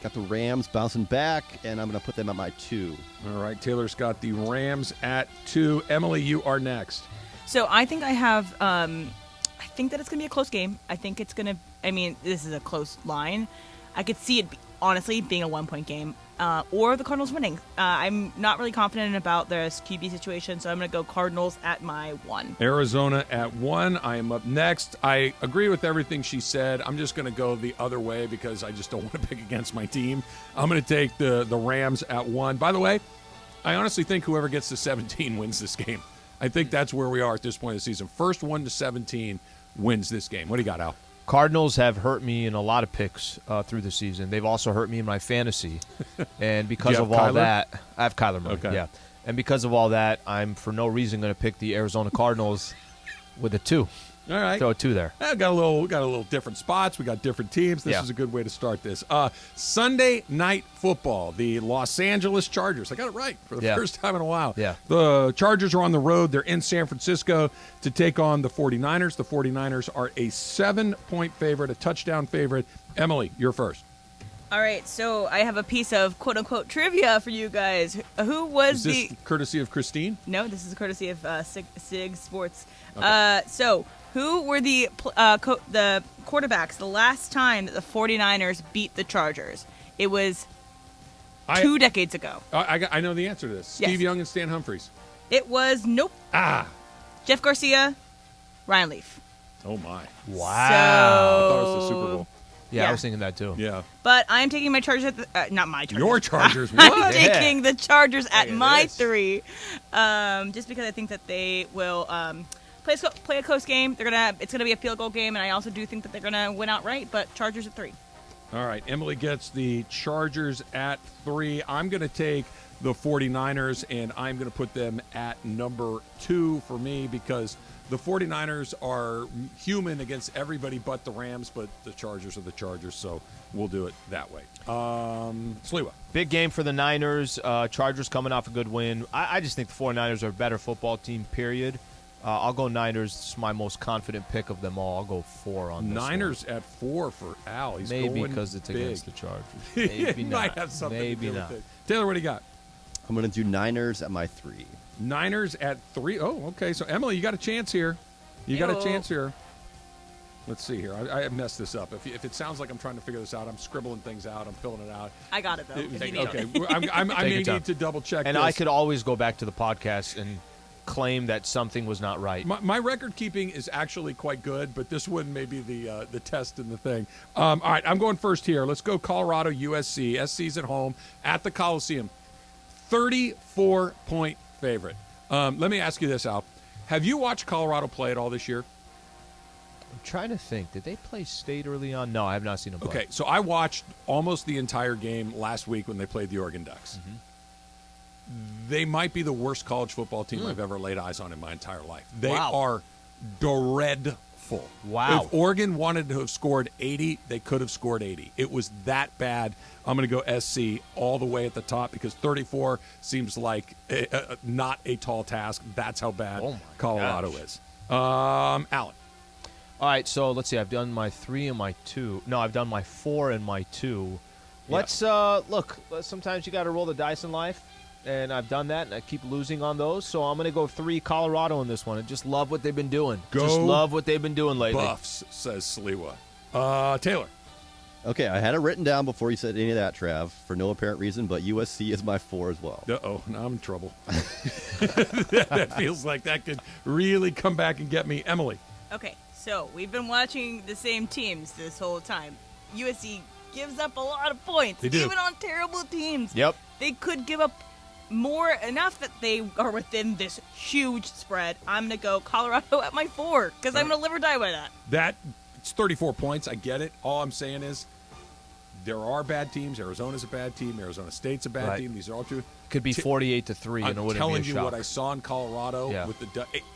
Got the Rams bouncing back, and I'm going to put them at my 2. All right, Taylor's got the Rams at 2. Emily, you are next. So I think I have. I think that it's going to be a close game. I think it's going to. I mean, this is a close line. I could see it honestly being a 1-point game. Or the Cardinals winning. I'm not really confident about their QB situation, so I'm going to go Cardinals at my 1. Arizona at 1. I am up next. I agree with everything she said. I'm just going to go the other way because I just don't want to pick against my team. I'm going to take the Rams at 1. By the way, I honestly think whoever gets to 17 wins this game. I think that's where we are at this point of the season. First 1 to 17 wins this game. What do you got, Al? Cardinals have hurt me in a lot of picks through the season. They've also hurt me in my fantasy. And because of all that, I have Kyler Murray, yeah. And because of all that, I'm for no reason going to pick the Arizona Cardinals with a 2. All right. Throw a 2 there. Got a little different spots. We got different teams. This is a good way to start this. Sunday Night Football, the Los Angeles Chargers. I got it right for the first time in a while. Yeah. The Chargers are on the road. They're in San Francisco to take on the 49ers. The 49ers are a 7-point favorite, a touchdown favorite. Emily, you're first. All right, so I have a piece of quote-unquote trivia for you guys. Who was Is this courtesy of Christine? No, this is courtesy of Sig Sports. Okay. So who were the quarterbacks the last time that the 49ers beat the Chargers? It was 2 decades ago. I know the answer to this. Yes. Steve Young and Stan Humphries. It was nope. Jeff Garcia, Ryan Leaf. Oh, my. Wow. I thought it was the Super Bowl. Yeah, I was thinking that too. Yeah. But I'm taking my Chargers at not my Chargers. Your Chargers. I'm taking the Chargers at my 3. Just because I think that they will play a close game. It's gonna be a field goal game, and I also do think that they're gonna win outright. But Chargers at 3. All right, Emily gets the Chargers at 3. I'm going to take the 49ers, and I'm going to put them at number 2 for me because the 49ers are human against everybody but the Rams, but the Chargers are the Chargers, so we'll do it that way. Sliwa. Big game for the Niners. Chargers coming off a good win. I just think the 49ers are a better football team, period. I'll go Niners. It's my most confident pick of them all. I'll go 4 on this Niners at 4 for Al. He's maybe going because it's big. Against the Chargers. Maybe not. Might have something maybe to do not. with it. Taylor, what do you got? I'm going to do Niners at my 3. Niners at 3. Oh, okay. So, Emily, you got a chance here. Got a chance here. Let's see here. I messed this up. If it sounds like I'm trying to figure this out, I'm scribbling things out. I'm filling it out. I got it, though. Okay. I may need to double-check and this. I could always go back to the podcast and claim that something was not right. My record keeping is actually quite good, but this one may be the test and the thing. All right, I'm going first here. Let's go Colorado, USC. SC's at home at the Coliseum. 34-point favorite. Let me ask you this, Al. Have you watched Colorado play at all this year? I'm trying to think. Did they play State early on? No, I have not seen them play. Okay, so I watched almost the entire game last week when they played the Oregon Ducks. Mm-hmm. They might be the worst college football team I've ever laid eyes on in my entire life. They Wow. are dreadful. Wow. If Oregon wanted to have scored 80, they could have scored 80. It was that bad. I'm going to go SC all the way at the top because 34 seems like not a tall task. That's how bad Colorado is. Alan. All right, so let's see. I've done my 3 and my 2. No, I've done my 4 and my 2. Let's look. Sometimes you got to roll the dice in life, and I've done that, and I keep losing on those. So I'm going to go 3 Colorado in this one, and just love what they've been doing. Just love what they've been doing lately. Buffs, says Sliwa. Taylor. Okay, I had it written down before you said any of that, Trav, for no apparent reason, but USC is my 4 as well. Uh-oh, now I'm in trouble. That feels like that could really come back and get me. Emily. Okay, so we've been watching the same teams this whole time. USC gives up a lot of points, They do. even on terrible teams. Yep. They could give up more enough that they are within this huge spread. I'm going to go Colorado at my 4 because I'm going to live or die by that. It's 34 points. I get it. All I'm saying is there are bad teams. Arizona's a bad team. Arizona State's a bad team. These are all true. Could be 48-3, and it wouldn't be a telling you shock. what I saw in Colorado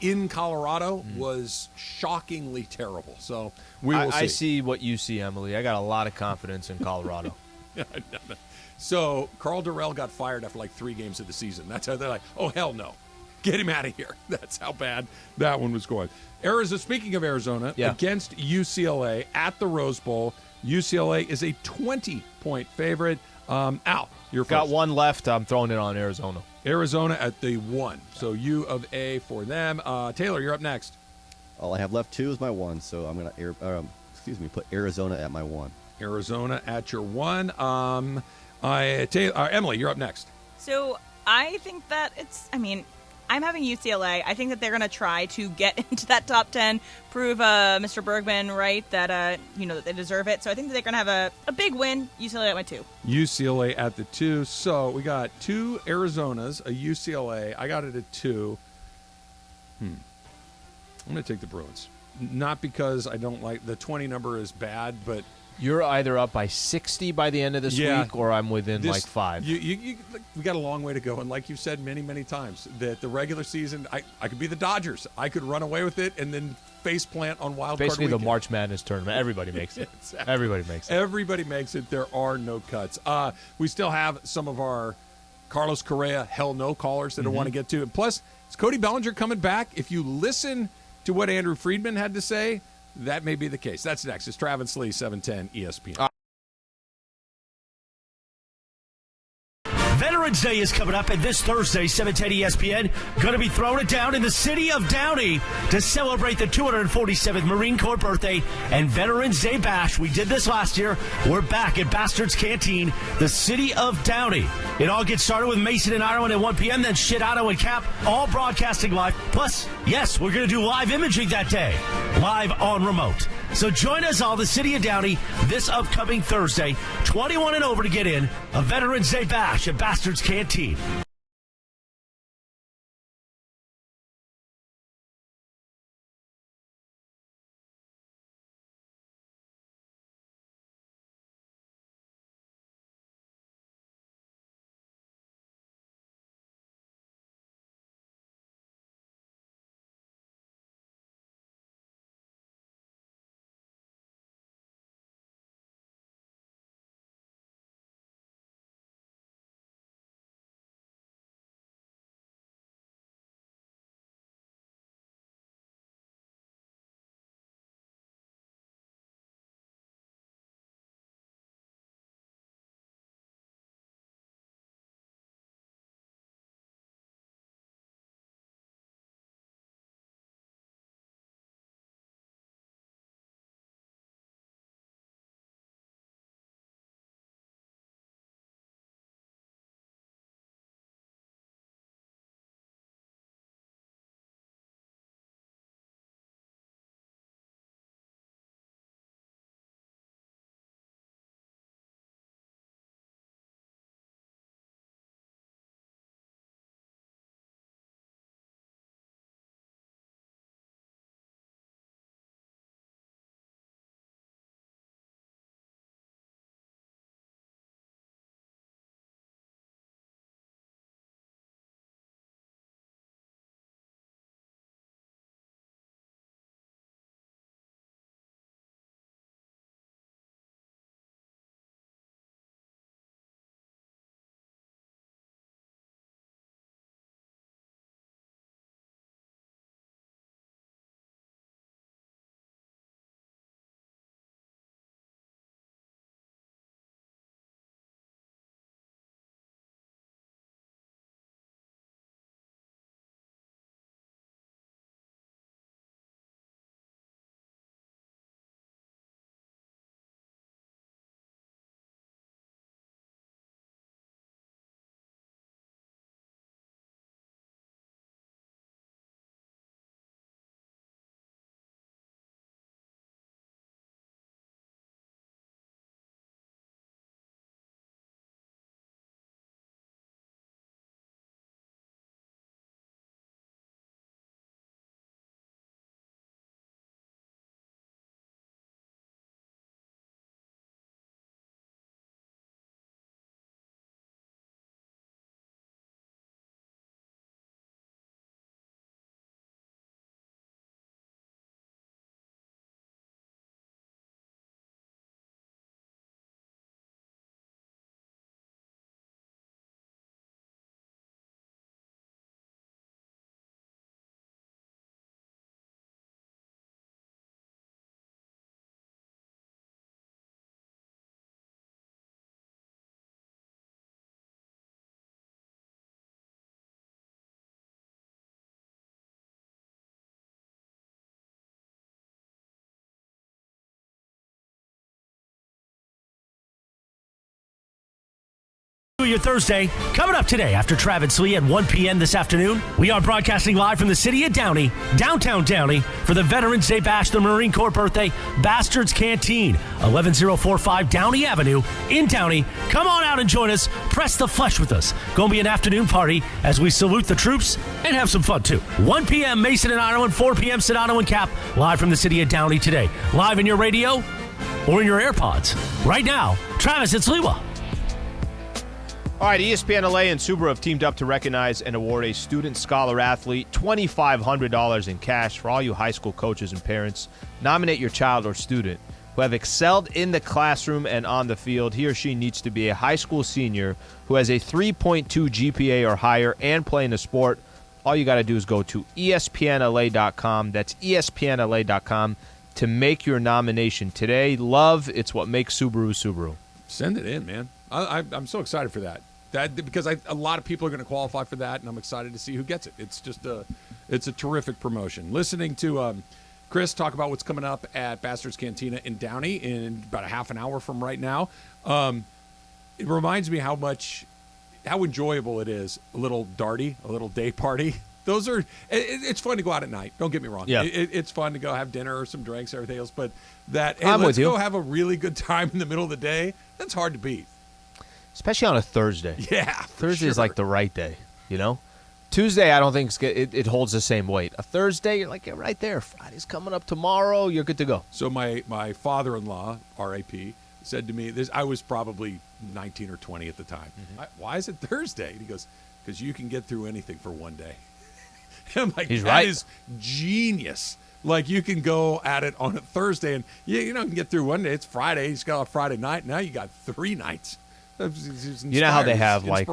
in Colorado was shockingly terrible. So we will see. I see what you see, Emily. I got a lot of confidence in Colorado. So Carl Durrell got fired after like 3 games of the season. That's how they're like, oh, hell no. Get him out of here. That's how bad that one was going. Arizona, speaking of Arizona, against UCLA at the Rose Bowl, UCLA is a 20-point favorite. Al, you're first. Got one left. I'm throwing it on Arizona. Arizona at the 1. So U of A for them. Taylor, you're up next. All I have left 2 is my 1, so I'm going to put Arizona at my 1. Arizona at your 1. Emily, you're up next. So I think that I'm having UCLA. I think that they're going to try to get into that top 10, prove Mr. Bergman right that that they deserve it. So I think that they're going to have a big win. UCLA at my 2. UCLA at the 2. So we got 2 Arizonas, a UCLA. I got it at 2. I'm going to take the Bruins. Not because I don't like the 20 number is bad, but you're either up by 60 by the end of this week, or I'm within like 5. We got a long way to go, and like you've said many, many times, that the regular season, I could be the Dodgers. I could run away with it and then face plant on wild card Basically, weekend. the March Madness tournament. Everybody makes it. Exactly. Everybody makes it. Everybody makes it. There are no cuts. We still have some of our Carlos Correa hell no callers that I want to get to. And plus, is Cody Bellinger coming back? If you listen to what Andrew Friedman had to say, that may be the case. That's next. It's Travis Lee, 710 ESPN. Veterans Day is coming up, and this Thursday, 710 ESPN, going to be throwing it down in the city of Downey to celebrate the 247th Marine Corps birthday and Veterans Day Bash. We did this last year. We're back at Bastard's Canteen, the city of Downey. It all gets started with Mason and Ireland at 1 p.m., then Shit Otto and Cap, all broadcasting live. Plus, yes, we're going to do live imaging that day, live on remote. So join us all, the city of Downey, this upcoming Thursday, 21 and over to get in, a Veterans Day Bash at Bastard's Canteen. your Thursday. Coming up today after Travis Lee at 1 p.m. this afternoon, we are broadcasting live from the city of Downey, downtown Downey, for the Veterans Day Bash, the Marine Corps birthday, Bastards Canteen, 11045 Downey Avenue in Downey. Come on out and join us. Press the flesh with us. Going to be an afternoon party as we salute the troops and have some fun, too. 1 p.m. Mason and Otto, and 4 p.m. Sedano and Cap, live from the city of Downey today. Live in your radio or in your AirPods. Right now, Travis and Sliwa. All right, ESPNLA and Subaru have teamed up to recognize and award a student scholar athlete $2,500 in cash for all you high school coaches and parents. Nominate your child or student who have excelled in the classroom and on the field. He or she needs to be a high school senior who has a 3.2 GPA or higher and play in the sport. All you got to do is go to ESPNLA.com. That's ESPNLA.com to make your nomination today. Love, it's what makes Subaru Subaru. Send it in, man. I'm so excited for that. Because a lot of people are going to qualify for that, and I'm excited to see who gets it. It's just it's a terrific promotion. Listening to Chris talk about what's coming up at Bastards Cantina in Downey in about a half an hour from right now, it reminds me how enjoyable it is. A little darty, a little day party. Those are. It's fun to go out at night. Don't get me wrong. Yeah. It's fun to go have dinner or some drinks, everything else. But that I'm let's with you. go have a really good time in the middle of the day. That's hard to beat. Especially on a Thursday. Yeah, Thursday is like the right day, you know? Tuesday, I don't think it holds the same weight. A Thursday, you're like, right there. Friday's coming up tomorrow. You're good to go. So my father-in-law, R.I.P., said to me, I was probably 19 or 20 at the time. Mm-hmm. Why is it Thursday? And he goes, because you can get through anything for one day. I'm like, He's that right. is genius. Like, you can go at it on a Thursday, and you can get through one day. It's Friday. You just got off Friday night. Now you got 3 nights. You know how they have like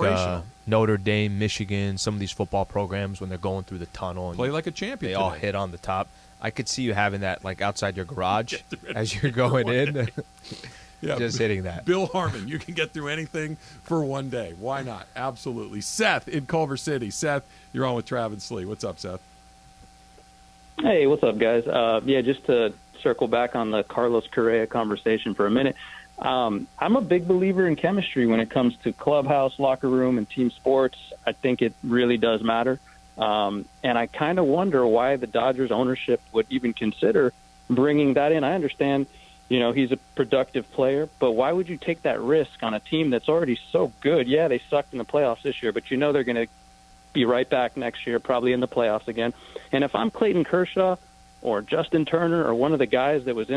Notre Dame, Michigan, some of these football programs when they're going through the tunnel and play like a champion. They all hit on the top. I could see you having that like outside your garage as you're going in. Yeah, just hitting that. Bill Harmon, you can get through anything for one day. Why not? Absolutely. Seth in Culver City. Seth, you're on with Travis Lee. What's up, Seth? Hey, what's up, guys? Just to circle back on the Carlos Correa conversation for a minute. I'm a big believer in chemistry when it comes to clubhouse, locker room, and team sports. I think it really does matter. And I kind of wonder why the Dodgers ownership would even consider bringing that in. I understand, he's a productive player, but why would you take that risk on a team that's already so good? Yeah, they sucked in the playoffs this year, but they're going to be right back next year, probably in the playoffs again. And if I'm Clayton Kershaw or Justin Turner or one of the guys that was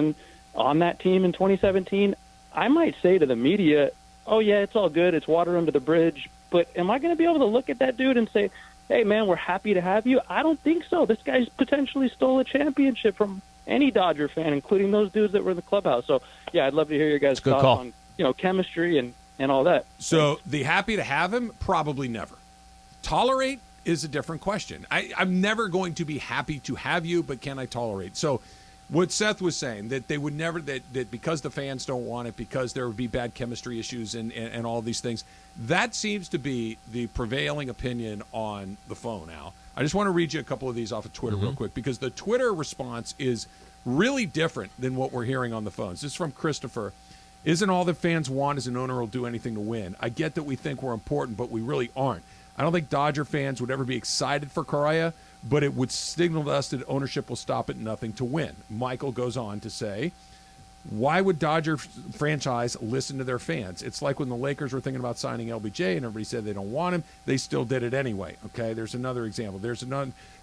on that team in 2017, I might say to the media, oh, yeah, it's all good. It's water under the bridge. But am I going to be able to look at that dude and say, hey, man, we're happy to have you? I don't think so. This guy's potentially stole a championship from any Dodger fan, including those dudes that were in the clubhouse. So, yeah, I'd love to hear your guys' thoughts on, chemistry and all that. So the happy to have him? Probably never. Tolerate is a different question. I'm never going to be happy to have you, but can I tolerate? So what Seth was saying, that they would never, that because the fans don't want it, because there would be bad chemistry issues and all these things, that seems to be the prevailing opinion on the phone now. I just want to read you a couple of these off of Twitter real quick, because the Twitter response is really different than what we're hearing on the phones. This is from Christopher. Isn't all that fans want is an owner will do anything to win? I get that we think we're important, but we really aren't. I don't think Dodger fans would ever be excited for Correa, but it would signal to us that ownership will stop at nothing to win. Michael goes on to say, why would Dodger franchise listen to their fans? It's like when the Lakers were thinking about signing LBJ and everybody said they don't want him. They still did it anyway. Okay, there's another example.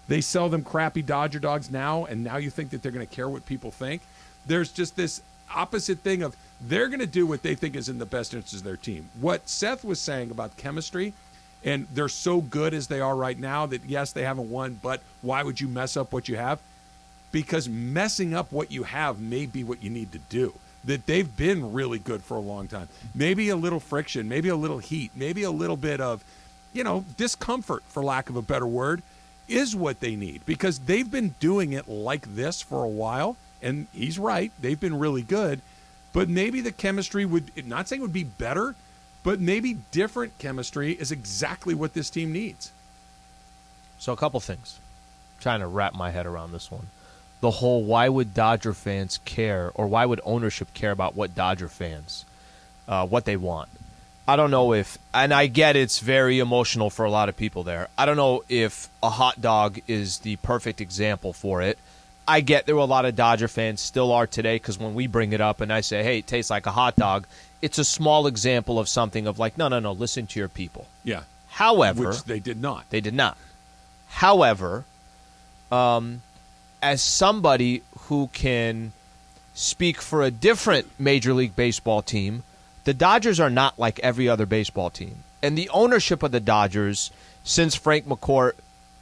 They sell them crappy Dodger dogs now, and now you think that they're going to care what people think? There's just this opposite thing of they're going to do what they think is in the best interest of their team. What Seth was saying about chemistry, and they're so good as they are right now that, yes, they haven't won, but why would you mess up what you have? Because messing up what you have may be what you need to do. That they've been really good for a long time. Maybe a little friction, maybe a little heat, maybe a little bit of, discomfort, for lack of a better word, is what they need. Because they've been doing it like this for a while, and he's right, they've been really good, but maybe the chemistry would, not saying it would be better, but maybe different chemistry is exactly what this team needs. So a couple things. I'm trying to wrap my head around this one. The whole why would Dodger fans care, or why would ownership care about what Dodger fans, what they want? I don't know if, and I get it's very emotional for a lot of people there. I don't know if a hot dog is the perfect example for it. I get there were a lot of Dodger fans, still are today, because when we bring it up and I say, hey, it tastes like a hot dog, it's a small example of something of like, no, listen to your people. Yeah. However. Which they did not. They did not. However, as somebody who can speak for a different Major League Baseball team, the Dodgers are not like every other baseball team. And the ownership of the Dodgers, since Frank McCourt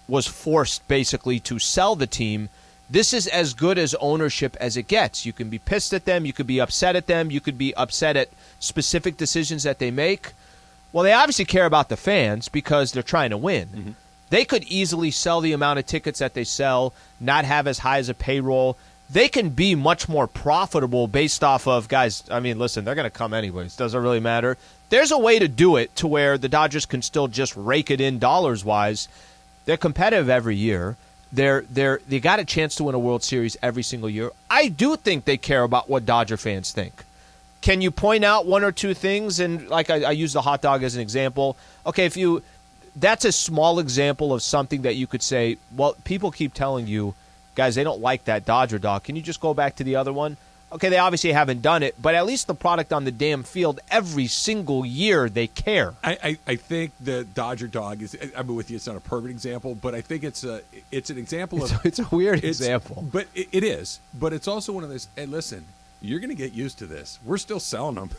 was forced basically to sell the team, this is as good as ownership as it gets. You can be pissed at them. You could be upset at them. You could be upset at specific decisions that they make. Well, they obviously care about the fans because they're trying to win. Mm-hmm. They could easily sell the amount of tickets that they sell, not have as high as a payroll. They can be much more profitable based off of, guys, I mean, listen, they're going to come anyways. Doesn't really matter. There's a way to do it to where the Dodgers can still just rake it in dollars-wise. They're competitive every year. They got a chance to win a World Series every single year. I do think they care about what Dodger fans think. Can you point out one or two things? And like I use the hot dog as an example. Okay, that's a small example of something that you could say, well, people keep telling you, guys, they don't like that Dodger dog. Can you just go back to the other one? Okay, they obviously haven't done it, but at least the product on the damn field, every single year they care. I think the Dodger dog is, I'm with you, it's not a perfect example, but I think it's an example of... It's a weird example. But it is. But it's also one of those, hey, listen, you're going to get used to this. We're still selling them.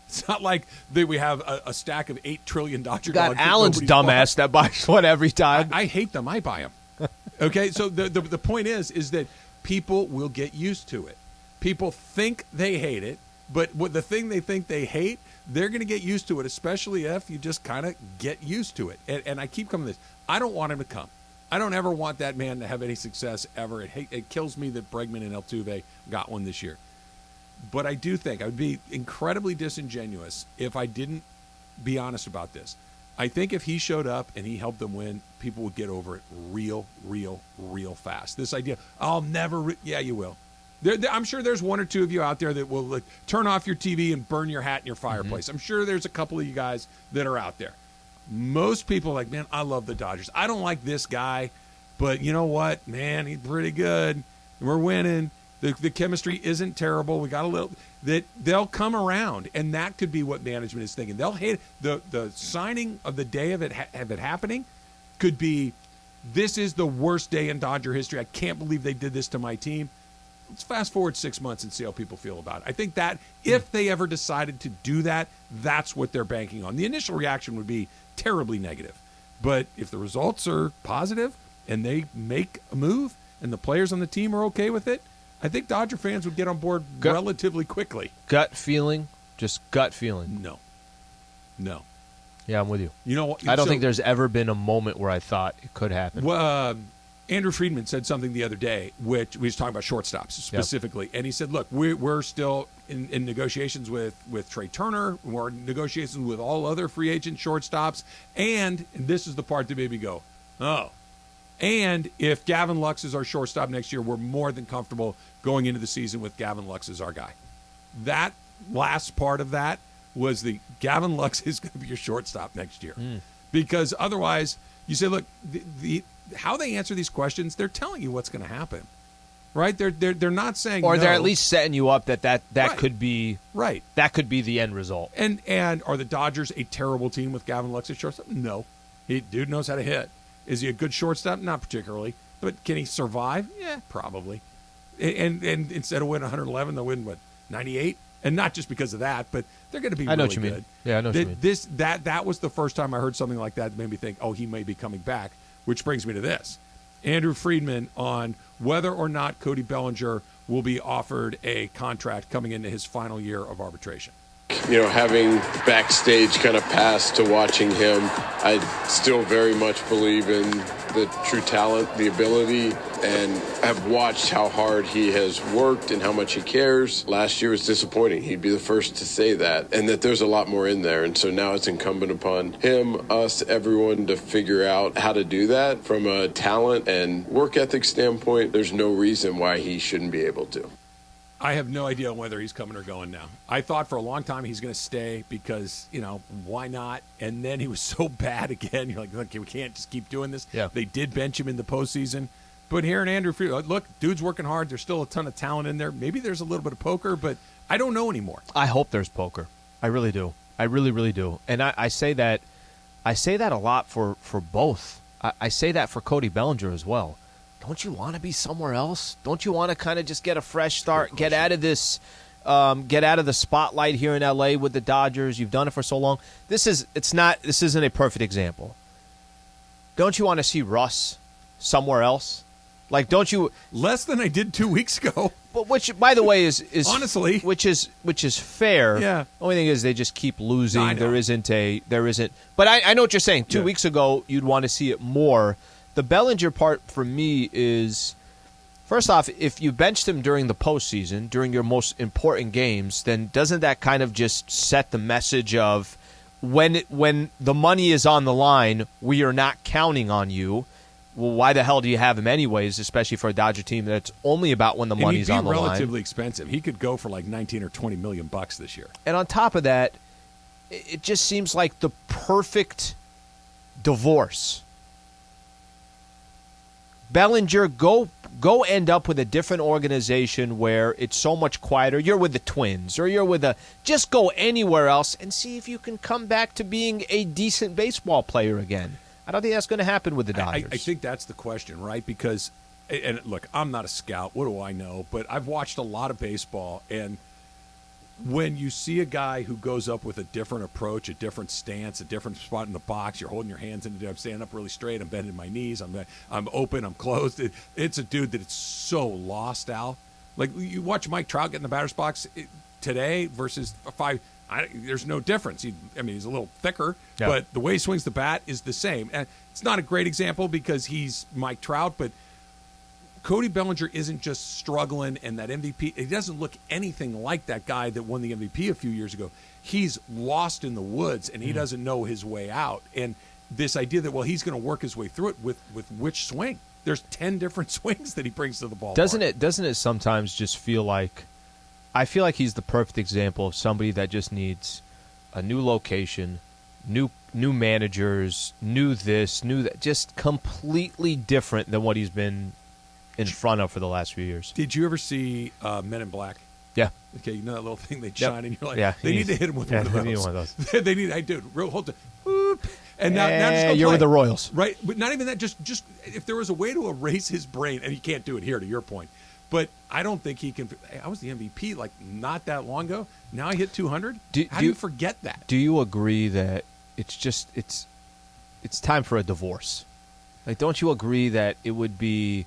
It's not like we have a stack of 8 trillion Dodger dogs. Got Alan's dumbass that buys one every time. I hate them. I buy them. Okay, so the point is that people will get used to it. People think they hate it, but the thing they think they hate, they're going to get used to it, especially if you just kind of get used to it. And I keep coming to this. I don't want him to come. I don't ever want that man to have any success ever. It kills me that Bregman and Altuve got one this year. But I do think I would be incredibly disingenuous if I didn't be honest about this. I think if he showed up and he helped them win, people would get over it real fast. This idea, I'll never, yeah, you will. I'm sure there's one or two of you out there that will turn off your TV and burn your hat in your fireplace. I'm sure there's a couple of you guys that are out there. Most people are like, man, I love the Dodgers. I don't like this guy, but you know what? Man, he's pretty good. We're winning. The chemistry isn't terrible. We got a little that they'll come around, and that could be what management is thinking. They'll hate the signing of the day of it happening could be, this is the worst day in Dodger history. I can't believe they did this to my team. Let's fast forward 6 months and see how people feel about it. I think that if they ever decided to do that, that's what they're banking on. The initial reaction would be terribly negative. But if the results are positive and they make a move and the players on the team are okay with it, I think Dodger fans would get on board relatively quickly. Gut feeling? Just gut feeling? No. Yeah, I'm with you. You know what? I don't think there's ever been a moment where I thought it could happen. Well, Andrew Friedman said something the other day, which we was talking about shortstops specifically, and he said, look, we're still in negotiations with Trey Turner. We're in negotiations with all other free agent shortstops, and this is the part that made me go, oh. And if Gavin Lux is our shortstop next year, we're more than comfortable going into the season with Gavin Lux as our guy. That last part of that was the Gavin Lux is going to be your shortstop next year. Because otherwise, you say, look, the how they answer these questions, they're telling you what's going to happen, right? They're not saying, or no. they're at least setting you up that Right. could be right. That could be the end result. And are the Dodgers a terrible team with Gavin Lux at shortstop? No, dude knows how to hit. Is he a good shortstop? Not particularly. But can he survive? Yeah, probably. And instead of winning 111, they'll win, 98? And not just because of that, but they're going to be I know really what you good. mean. Yeah, I know what you mean. That was the first time I heard something like that made me think, oh, he may be coming back, which brings me to this. Andrew Friedman on whether or not Cody Bellinger will be offered a contract coming into his final year of arbitration. You know, having backstage kind of pass to watching him, I still very much believe in the true talent, the ability, and have watched how hard he has worked and how much he cares. Last year was disappointing. He'd be the first to say that, and that there's a lot more in there. And so now it's incumbent upon him, us, everyone to figure out how to do that from a talent and work ethic standpoint. There's no reason why he shouldn't be able to. I have no idea whether he's coming or going now. I thought for a long time he's going to stay because, why not? And then he was so bad again. You're like, look, we can't just keep doing this. Yeah. They did bench him in the postseason. But here in Andrew Friedman, look, dude's working hard. There's still a ton of talent in there. Maybe there's a little bit of poker, but I don't know anymore. I hope there's poker. I really do. I really, really do. And I say that a lot for both. I say that for Cody Bellinger as well. Don't you want to be somewhere else? Don't you want to kind of just get a fresh start, get out of this, get out of the spotlight here in LA with the Dodgers? You've done it for so long. This isn't a perfect example. Don't you want to see Russ somewhere else? Like, don't you? Less than I did 2 weeks ago. But which, by the way, is honestly, which is fair. Yeah. The only thing is they just keep losing. I know. There isn't. But I know what you're saying. 2 weeks ago, you'd want to see it more. The Bellinger part for me is, first off, if you benched him during the postseason, during your most important games, then doesn't that kind of just set the message of when the money is on the line, we are not counting on you? Well, why the hell do you have him anyways, especially for a Dodger team that's only about when the money's on the line? He'd be relatively expensive. He could go for like 19 or 20 million bucks this year. And on top of that, it just seems like the perfect divorce. Bellinger, go end up with a different organization where it's so much quieter. You're with the Twins or you're with just go anywhere else and see if you can come back to being a decent baseball player again. I don't think that's going to happen with the Dodgers. I think that's the question, right? Because, and look, I'm not a scout. What do I know? But I've watched a lot of baseball, and when you see a guy who goes up with a different approach, a different stance, a different spot in the box, you're holding your hands in the I'm standing up really straight, I'm bending my knees, I'm open, I'm closed. It's a dude that it's so lost, Al. Like, you watch Mike Trout get in the batter's box today versus there's no difference. He's a little thicker, but the way he swings the bat is the same. And it's not a great example because he's Mike Trout, but Cody Bellinger isn't just struggling and that MVP. He doesn't look anything like that guy that won the MVP a few years ago. He's lost in the woods, and he doesn't know his way out. And this idea that, he's going to work his way through it with which swing? There's 10 different swings that he brings to the ball. Doesn't it sometimes just feel like, I feel like he's the perfect example of somebody that just needs a new location, new managers, new this, new that, just completely different than what he's been in front of for the last few years. Did you ever see Men in Black? Yeah. Okay, you know that little thing they shine, and you're like, yeah, they need to hit him with one of those. They need one of those. They need, hold it. Boop. And now just go you're play. with the Royals. Right, but not even that, just if there was a way to erase his brain, and he can't do it here, to your point, but I don't think he can. I was the MVP like not that long ago. Now I hit 200. How do you forget that? Do you agree that it's time for a divorce? Like, don't you agree that it would be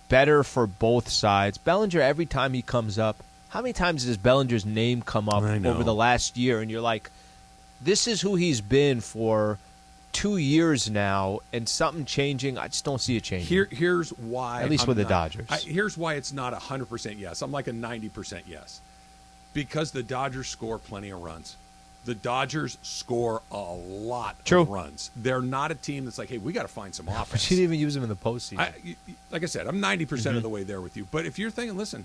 better for both sides? Bellinger, every time he comes up, how many times does Bellinger's name come up over the last year? And you're like, this is who he's been for 2 years now, and something changing, I just don't see it changing. Here's why. At least with the Dodgers. Here's why it's not 100% yes. I'm like a 90% yes. Because the Dodgers score plenty of runs. The Dodgers score a lot of runs. They're not a team that's like, hey, we got to find some offense. But you didn't even use them in the postseason. Like I said, I'm 90% of the way there with you. But if you're thinking, listen,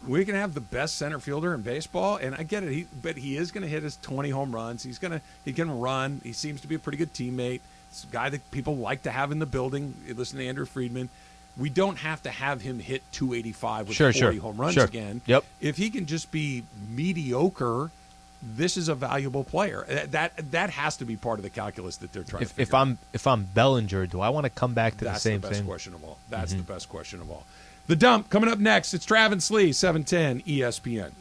we can have the best center fielder in baseball, and I get it. But he is going to hit his 20 home runs. He can run. He seems to be a pretty good teammate. It's a guy that people like to have in the building. Listen to Andrew Friedman. We don't have to have him hit 285 with 40 home runs again. Yep. If he can just be mediocre, this is a valuable player. That has to be part of the calculus that they're trying to figure out. If I'm Bellinger, do I want to come back to the same thing? That's the best question of all. That's the best question of all. The Dump coming up next. It's Travis Lee, 710 ESPN.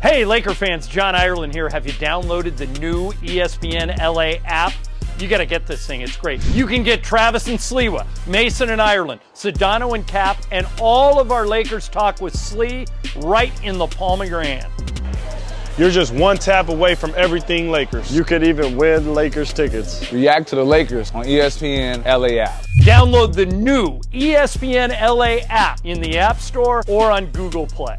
Hey, Laker fans, John Ireland here. Have you downloaded the new ESPNLA app? You got to get this thing. It's great. You can get Travis and Sliwa, Mason and Ireland, Sedano and Cap, and all of our Lakers talk with Slee right in the palm of your hand. You're just one tap away from everything Lakers. You could even win Lakers tickets. React to the Lakers on ESPNLA app. Download the new ESPNLA app in the App Store or on Google Play.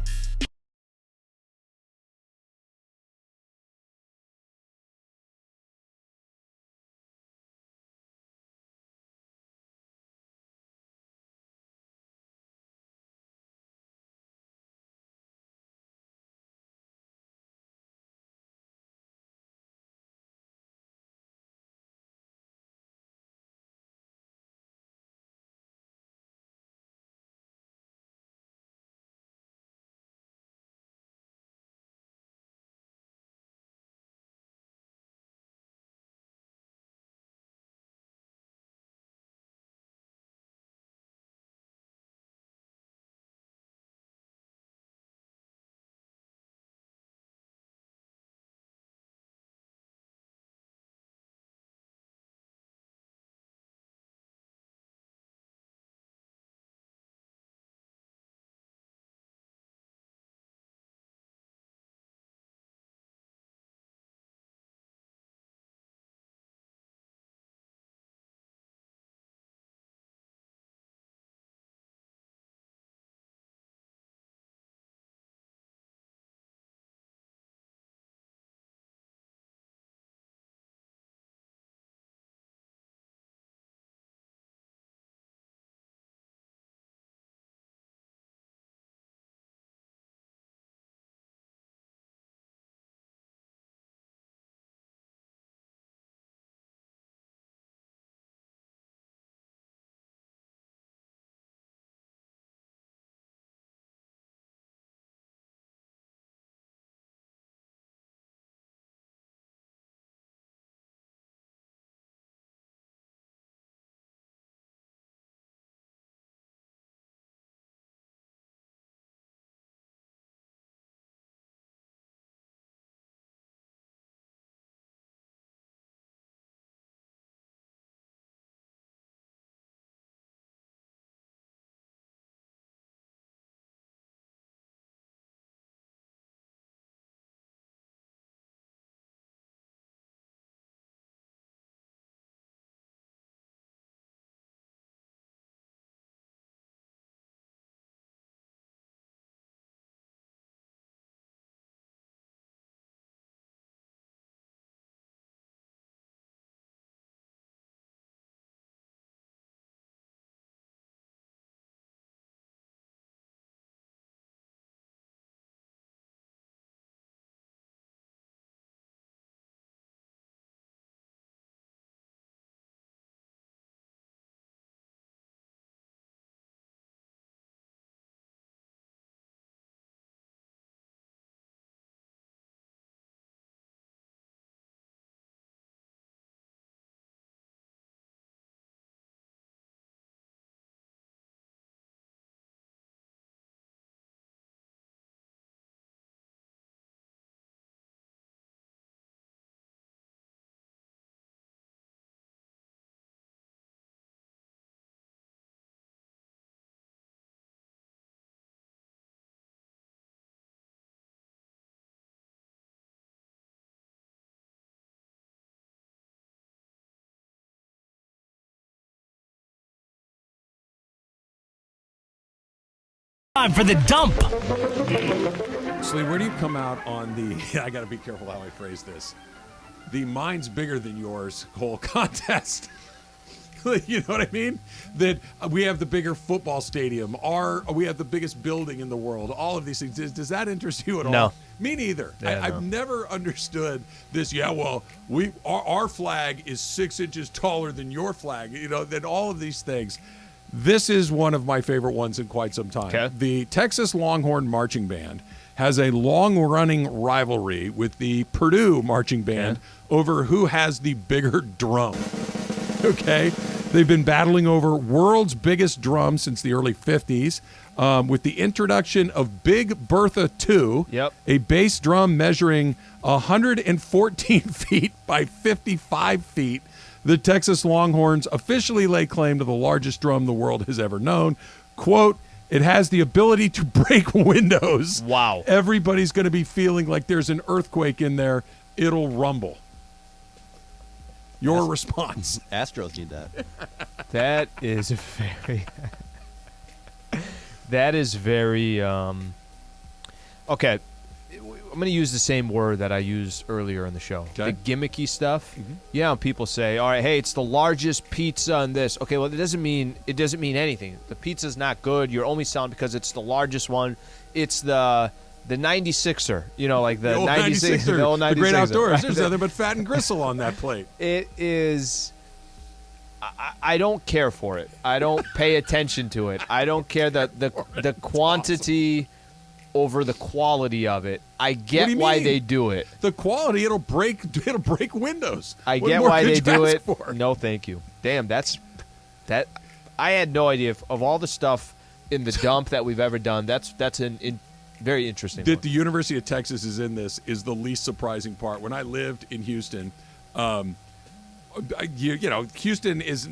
Time for the dump. Slee, where do you come out on the, I got to be careful how I phrase this, the mine's bigger than yours whole contest? You know what I mean? That we have the bigger football stadium, we have the biggest building in the world, all of these things. Does that interest you at all? No. Me neither. Yeah, I've never understood this. Yeah, well, our flag is 6 inches taller than your flag, than all of these things. This is one of my favorite ones in quite some time. Okay. The Texas Longhorn Marching Band has a long-running rivalry with the Purdue Marching Band over who has the bigger drum. Okay? They've been battling over world's biggest drum since the early 50s. With the introduction of Big Bertha II, a bass drum measuring 114 feet by 55 feet, the Texas Longhorns officially lay claim to the largest drum the world has ever known. Quote, it has the ability to break windows. Wow. Everybody's going to be feeling like there's an earthquake in there. It'll rumble. Your response. Astros need that. That is very, okay. I'm going to use the same word that I used earlier in the show. Okay. The gimmicky stuff. Mm-hmm. Yeah, people say, all right, hey, it's the largest pizza in this. Okay, well, it doesn't mean anything. The pizza's not good. You're only selling because it's the largest one. It's the 96er, like the 96er, the old 96er. The great outdoors. Right? There's nothing but fat and gristle on that plate. It is. I don't care for it. I don't pay attention to it. I don't care the quantity over the quality of it. I get why they do it. The quality, it'll break windows. I get why they do it. No, thank you. Damn, that. I had no idea of all the stuff in the dump that we've ever done. That's very interesting. That the University of Texas is in this is the least surprising part. When I lived in Houston, Houston is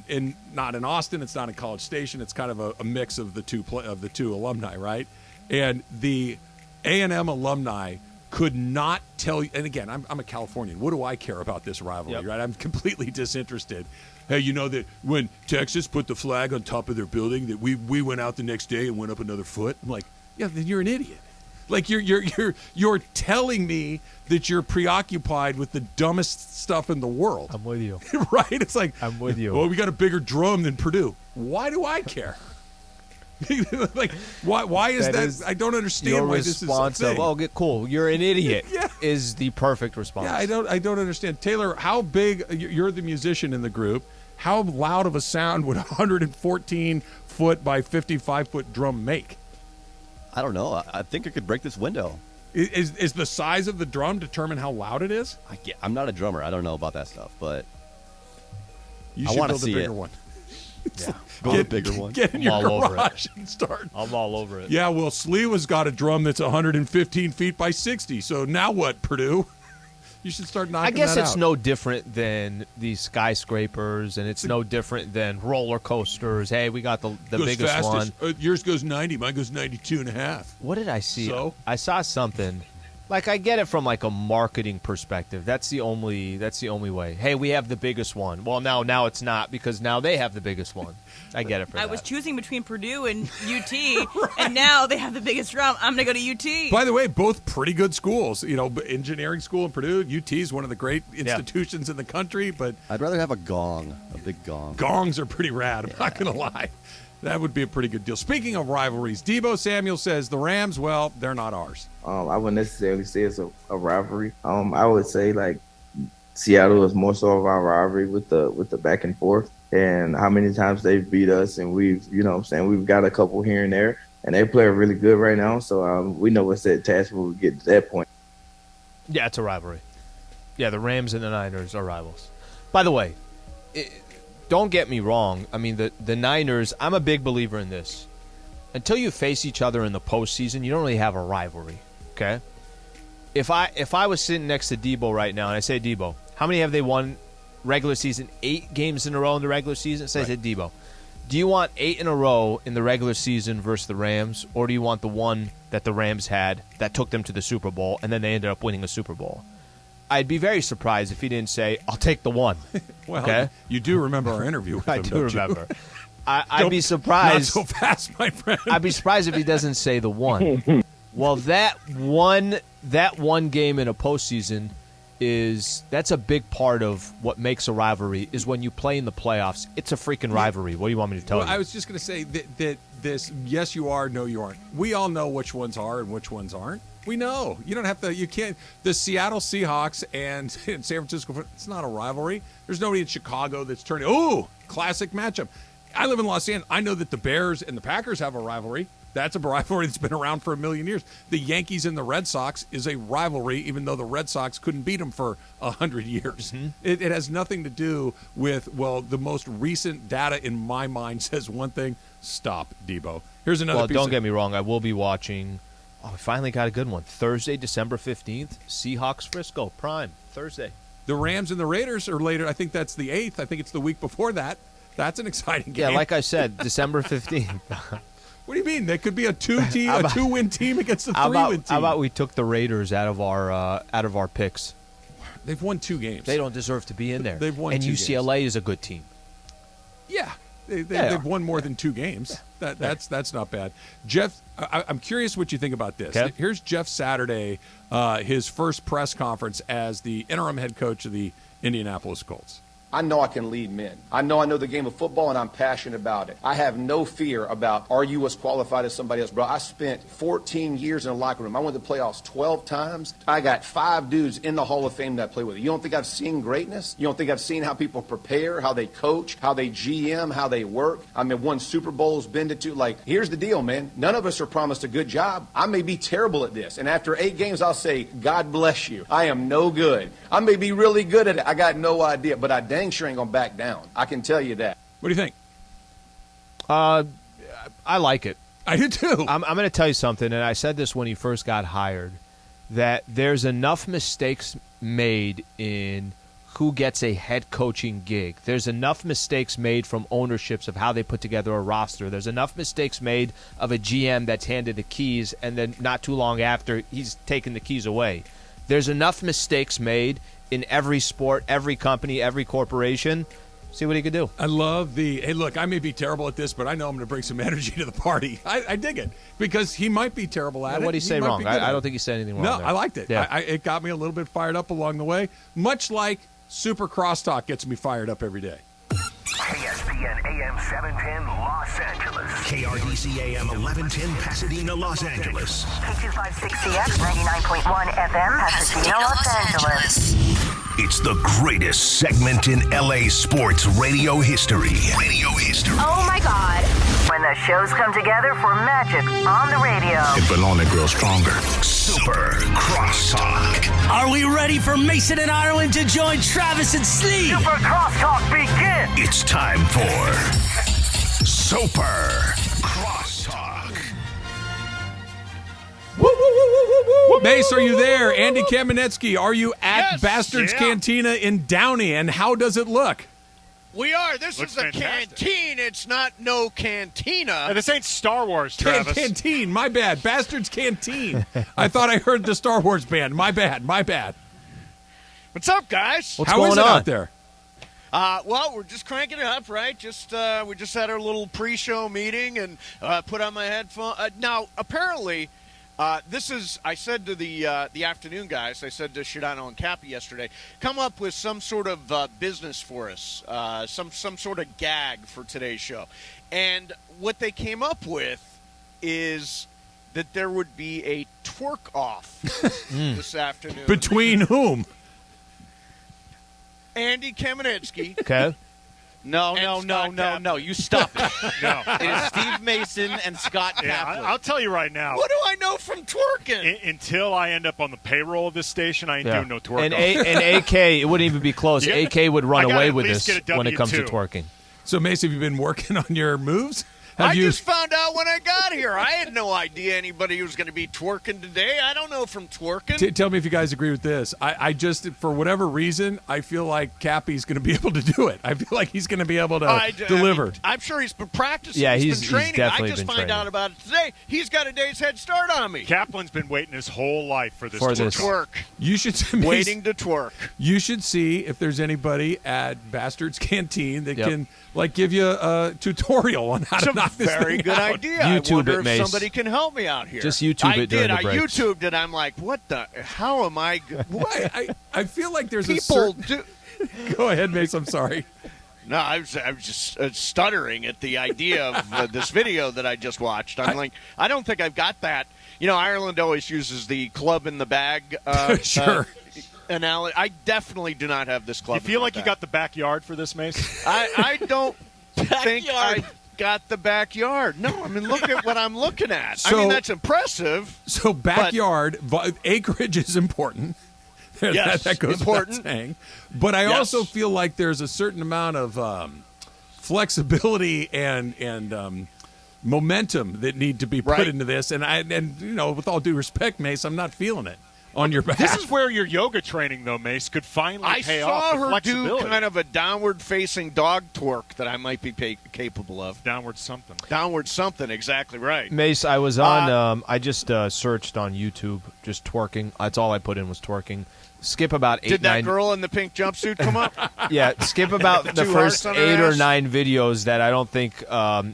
not in Austin. It's not in College Station. It's kind of a mix of the two alumni, right? And the A&M alumni could not tell you. And again, I'm a Californian. What do I care about this rivalry, right? I'm completely disinterested. Hey, you know that when Texas put the flag on top of their building, that we went out the next day and went up another foot. I'm like, yeah, then you're an idiot. Like you're telling me that you're preoccupied with the dumbest stuff in the world. I'm with you. Right? It's like, I'm with you. Well, we got a bigger drum than Purdue. Why do I care? Like, why is that? I don't understand why this is a thing. Cool. You're an idiot. Is the perfect response. Yeah, I don't understand. Taylor, how big? You're the musician in the group. How loud of a sound would a 114-foot by 55-foot drum make? I don't know. I think it could break this window. Is the size of the drum determine how loud it is? I'm not a drummer. I don't know about that stuff, but you I should want to build see a bigger it. One. Yeah, build a bigger one. Get in your garage and start. I'm all over it. Yeah, well, Sliwa's got a drum that's 115 feet by 60. So now what, Purdue? You should start knocking that out. I guess it's no different than these skyscrapers, and it's no different than roller coasters. Hey, we got the biggest fastest. one. Yours goes 90. Mine goes 92.5. What did I see? So? I saw something. Like, I get it from like a marketing perspective. That's the only way. Hey, we have the biggest one. Well, now it's not because now they have the biggest one. I get it for that. I was choosing between Purdue and UT, and now they have the biggest drum. I'm going to go to UT. By the way, both pretty good schools. Engineering school in Purdue. UT is one of the great institutions in the country. But I'd rather have a big gong. Gongs are pretty rad. I'm not going to lie. That would be a pretty good deal. Speaking of rivalries, Debo Samuel says the Rams, well, they're not ours. I wouldn't necessarily say it's a rivalry. I would say like Seattle is more so of our rivalry with the back and forth and how many times they've beat us, and we've got a couple here and there, and they play really good right now. So we know what's at task when we get to that point. Yeah, it's a rivalry. Yeah, the Rams and the Niners are rivals. By the way, don't get me wrong. I mean, the Niners, I'm a big believer in this. Until you face each other in the postseason, you don't really have a rivalry, okay? If I was sitting next to Debo right now, and I say, Debo, how many have they won regular season? 8 games in a row in the regular season? So I said, Debo, do you want 8 in a row in the regular season versus the Rams, or do you want the one that the Rams had that took them to the Super Bowl, and then they ended up winning a Super Bowl? I'd be very surprised if he didn't say, I'll take the one. Well, okay? You do remember our interview with him, I do remember. I'd be surprised. Not so fast, my friend. I'd be surprised if he doesn't say the one. Well, that one game in a postseason that's a big part of what makes a rivalry is when you play in the playoffs. It's a freaking rivalry. What do you want me to tell you? I was just going to say that this, yes, you are, no, you aren't. We all know which ones are and which ones aren't. We know. You don't have to, you can't, the Seattle Seahawks and San Francisco, it's not a rivalry. There's nobody in Chicago that's turning, classic matchup. I live in Los Angeles. I know that the Bears and the Packers have a rivalry. That's a rivalry that's been around for a million years. The Yankees and the Red Sox is a rivalry, even though the Red Sox couldn't beat them for 100 years. Mm-hmm. It has nothing to do with, the most recent data in my mind says one thing. Stop, Debo. Here's another piece. Don't get me wrong. I will be watching. Oh, I finally got a good one. Thursday, December 15th, Seahawks Frisco, prime, Thursday. The Rams and the Raiders are later. I think that's the 8th. I think it's the week before that. That's an exciting game. Yeah, like I said, December 15th. What do you mean? There could be a two-win team against a three-win team. How about we took the Raiders out of our picks? They've won 2 games. They don't deserve to be in there. They've won and 2 UCLA games. is a good team. Yeah, they've won more than 2 games. That's not bad. Jeff, I'm curious what you think about this. Okay. Here's Jeff Saturday, his first press conference as the interim head coach of the Indianapolis Colts. I know I can lead men. I know the game of football, and I'm passionate about it. I have no fear about, are you as qualified as somebody else? Bro, I spent 14 years in a locker room. I went to the playoffs 12 times. I got 5 dudes in the Hall of Fame that I play with. You don't think I've seen greatness? You don't think I've seen how people prepare, how they coach, how they GM, how they work? I mean, won Super Bowls, been to 2. Like, here's the deal, man. None of us are promised a good job. I may be terrible at this. And after 8 games, I'll say, God bless you. I am no good. I may be really good at it. I got no idea. But I dang sure ain't gonna back down. I can tell you that. What do you think? I like it. I do too. I'm going to tell you something, and I said this when he first got hired, that there's enough mistakes made in who gets a head coaching gig. There's enough mistakes made from ownerships of how they put together a roster. There's enough mistakes made of a GM that's handed the keys, and then not too long after, he's taken the keys away. There's enough mistakes made in every sport, every company, every corporation. See what he could do. I love hey, look, I may be terrible at this, but I know I'm going to bring some energy to the party. I dig it because he might be terrible at it. What did he say wrong? I don't think he said anything wrong. No, there. I liked it. Yeah. It got me a little bit fired up along the way, much like Super Crosstalk gets me fired up every day. ESPN AM 710 Los Angeles. KRDC AM 1110 Pasadena, Los Angeles. K256CX 99.1 FM Pasadena, Los Angeles. It's the greatest segment in LA sports radio history. Oh my God. When the shows come together for magic on the radio. It will only grow stronger. Super Crosstalk. Are we ready for Mason and Ireland to join Travis and Slee? Super Crosstalk begin. It's time for Super Crosstalk. Mace, are you there? Andy Kamenetsky, are you at Yes, Bastards yeah. Cantina in Downey, and how does it look? We are. This Looks is a fantastic. canteen. It's not no cantina. This ain't Star Wars, Travis. Canteen, my bad. Bastards Canteen. I thought I heard the Star Wars band. My bad. What's up, guys? How is it out there? Well, we're just cranking it up, right? We just had our little pre-show meeting and put on my headphone. Now, apparently, I said to the afternoon guys, I said to Shadano and Cappy yesterday, come up with some sort of business for us, some sort of gag for today's show. And what they came up with is that there would be a twerk-off this afternoon. Between whom? Andy Kamenetsky. Okay. No. You stop it. No. It is Steve Mason and Scott Kaplan. I'll tell you right now. What do I know from twerking? Until I end up on the payroll of this station, I ain't doing no twerking. And AK, it wouldn't even be close. AK would run away with least this get a when it comes to W2. twerking. So, Mace, have you been working on your moves? I just found out when I got here. I had no idea anybody was going to be twerking today. I don't know from twerking. Tell me if you guys agree with this. I just, for whatever reason, I feel like Cappy's going to be able to do it. I feel like he's going to be able to deliver. I mean, I'm sure he's been practicing. Yeah, he's been training. definitely I just been find out about it today. He's got a day's head start on me. Kaplan's been waiting his whole life for this twerk. You should waiting to twerk. You should see if there's anybody at Bastard's Canteen that can give you a tutorial on how to knock this thing out. Very good idea. YouTube I wonder it, if Mace. somebody can help me out here. Just YouTube it during the breaks. I YouTubed it. I'm like, what the? How am I? I feel like there's people Go ahead, Mace. I'm sorry. No, I was just stuttering at the idea of this video that I just watched. I'm like, I don't think I've got that. You know, Ireland always uses the club in the bag analogy. I definitely do not have this club. You feel like you got the backyard for this, Mace? I don't think I got the backyard. No, I mean, look at what I'm looking at. I mean, that's impressive. So backyard, acreage is important. Yes, that goes important. without saying. But I also feel like there's a certain amount of flexibility and momentum that need to be put into this. And you know, with all due respect, Mace, I'm not feeling it on your back. This is where your yoga training, though, Mace, could finally pay off. I saw her do flexibility. kind of a downward-facing dog twerk that I might be capable of. Downward something. Downward something, exactly right. Mace, I was on, I just searched on YouTube, just twerking. That's all I put in was twerking. Skip about 8, Did that 9 girl in the pink jumpsuit come up? Yeah, skip about the Two first hearts on her 8 or ass? 9 videos that I don't think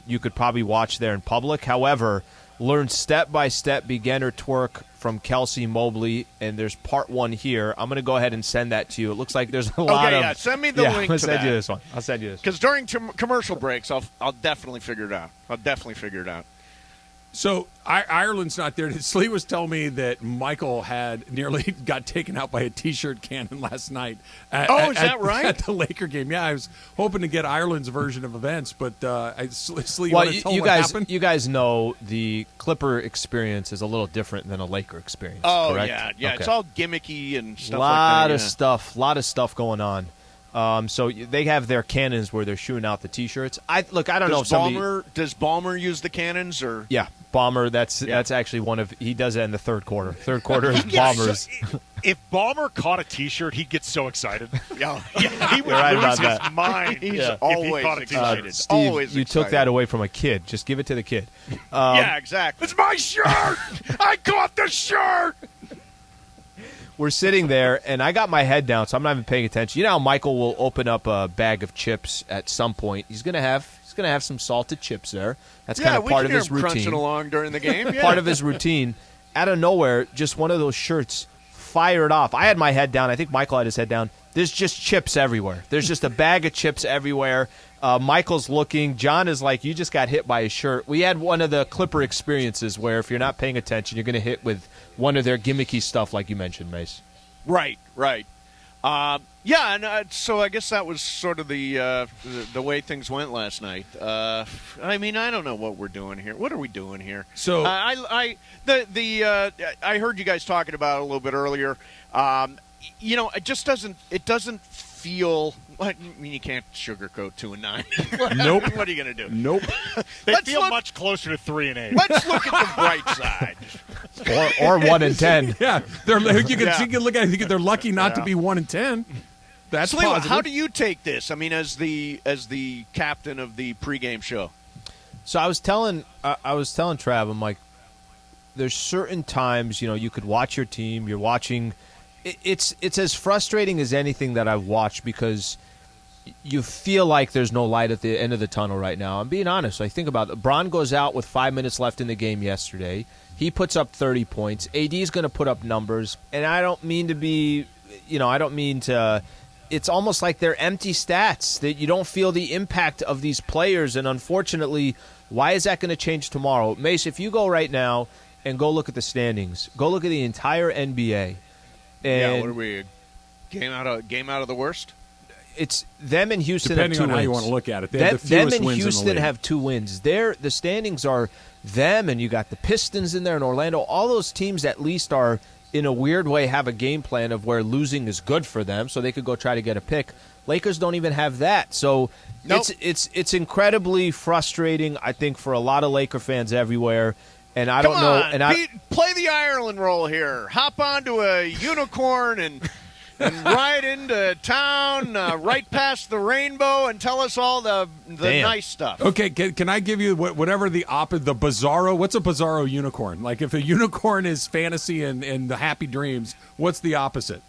you could probably watch there in public. However, learn step-by-step beginner twerk from Kelsey Mobley, and there's part 1 here. I'm going to go ahead and send that to you. It looks like there's a lot of... Okay, send me the link I'll to send that. you this one. I'll send you this. Because during commercial breaks, I'll definitely figure it out. So Ireland's not there. Slee was telling me that Michael had nearly got taken out by a T-shirt cannon last night. Is that right? At the Laker game. Yeah, I was hoping to get Ireland's version of events, but Slee, Well, you you what guys, happened? you guys know the Clipper experience is a little different than a Laker experience. Oh, correct? yeah. Okay. It's all gimmicky and stuff like that. Lot of stuff going on. So they have their cannons where they're shooting out the T-shirts. I don't know if somebody... Does Ballmer use the cannons or? Yeah, Bomber. That's actually one of he does that in the third quarter. Third quarter is Bombers. If Ballmer caught a T-shirt, he'd get so excited. Yeah, he would right lose about his mind. He's if always he caught a excited. T-shirt. Steve, Always you excited. took that away from a kid. Just give it to the kid. Yeah, exactly. It's my shirt. I caught the shirt. We're sitting there, and I got my head down, so I'm not even paying attention. You know how Michael will open up a bag of chips at some point. He's gonna have some salted chips there. That's kind of part of his routine. Crunching along during the game. Yeah. Part of his routine. Out of nowhere, just one of those shirts fired off. I had my head down. I think Michael had his head down. There's just chips everywhere. There's just a bag of chips everywhere. Michael's looking. John is like, you just got hit by a shirt. We had one of the Clipper experiences where if you're not paying attention, you're going to hit with one of their gimmicky stuff like you mentioned, Mace. Right. So I guess that was sort of the way things went last night. I mean, I don't know what we're doing here. What are we doing here? So I heard you guys talking about it a little bit earlier. You know, it doesn't feel. I mean, you can't sugarcoat 2-9. Nope. What are you going to do? Nope. They feel much closer to 3-8. Let's look at the bright side. Or 1-10. Yeah, you can look at it. They're lucky not to be 1-10. That's Sliwa, positive. how do you take this? I mean, as the captain of the pregame show. So I was telling Trav, I'm like, there's certain times, you know, you could watch your team. You're watching. It's as frustrating as anything that I've watched because you feel like there's no light at the end of the tunnel right now. I'm being honest. I think about it. LeBron goes out with 5 minutes left in the game yesterday. He puts up 30 points. AD is going to put up numbers. And I don't mean to be, it's almost like they're empty stats, that you don't feel the impact of these players. And unfortunately, why is that going to change tomorrow? Mace, if you go right now and go look at the standings, go look at the entire NBA. And what are we? Game out of the worst? It's them and Houston Depending have 2 on wins. how you want to look at it. They have the them fewest and wins in the Houston league. have 2 wins. The standings are them, and you got the Pistons in there and Orlando. All those teams at least are in a weird way, have a game plan of where losing is good for them, so they could go try to get a pick. Lakers don't even have that. So it's incredibly frustrating, I think, for a lot of Laker fans everywhere. And I don't know. And play the Ireland role here. Hop onto a unicorn and ride into town, right past the rainbow, and tell us all the nice stuff. Okay, can I give you whatever the bizarro? What's a bizarro unicorn? Like if a unicorn is fantasy and the happy dreams, what's the opposite?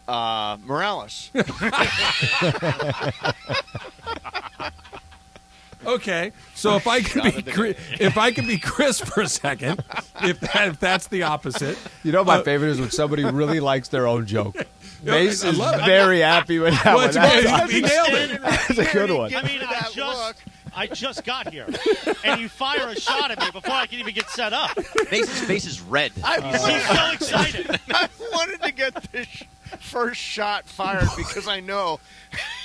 Morales. Okay, so if I could be Chris for a second, if that's the opposite. You know, my favorite is when somebody really likes their own joke. Mace is very happy with that one. He nailed it. That's a good one. I mean, I just got here, and you fire a shot at me before I can even get set up. Mace's face is red. He's so excited. I wanted to get this first shot fired because I know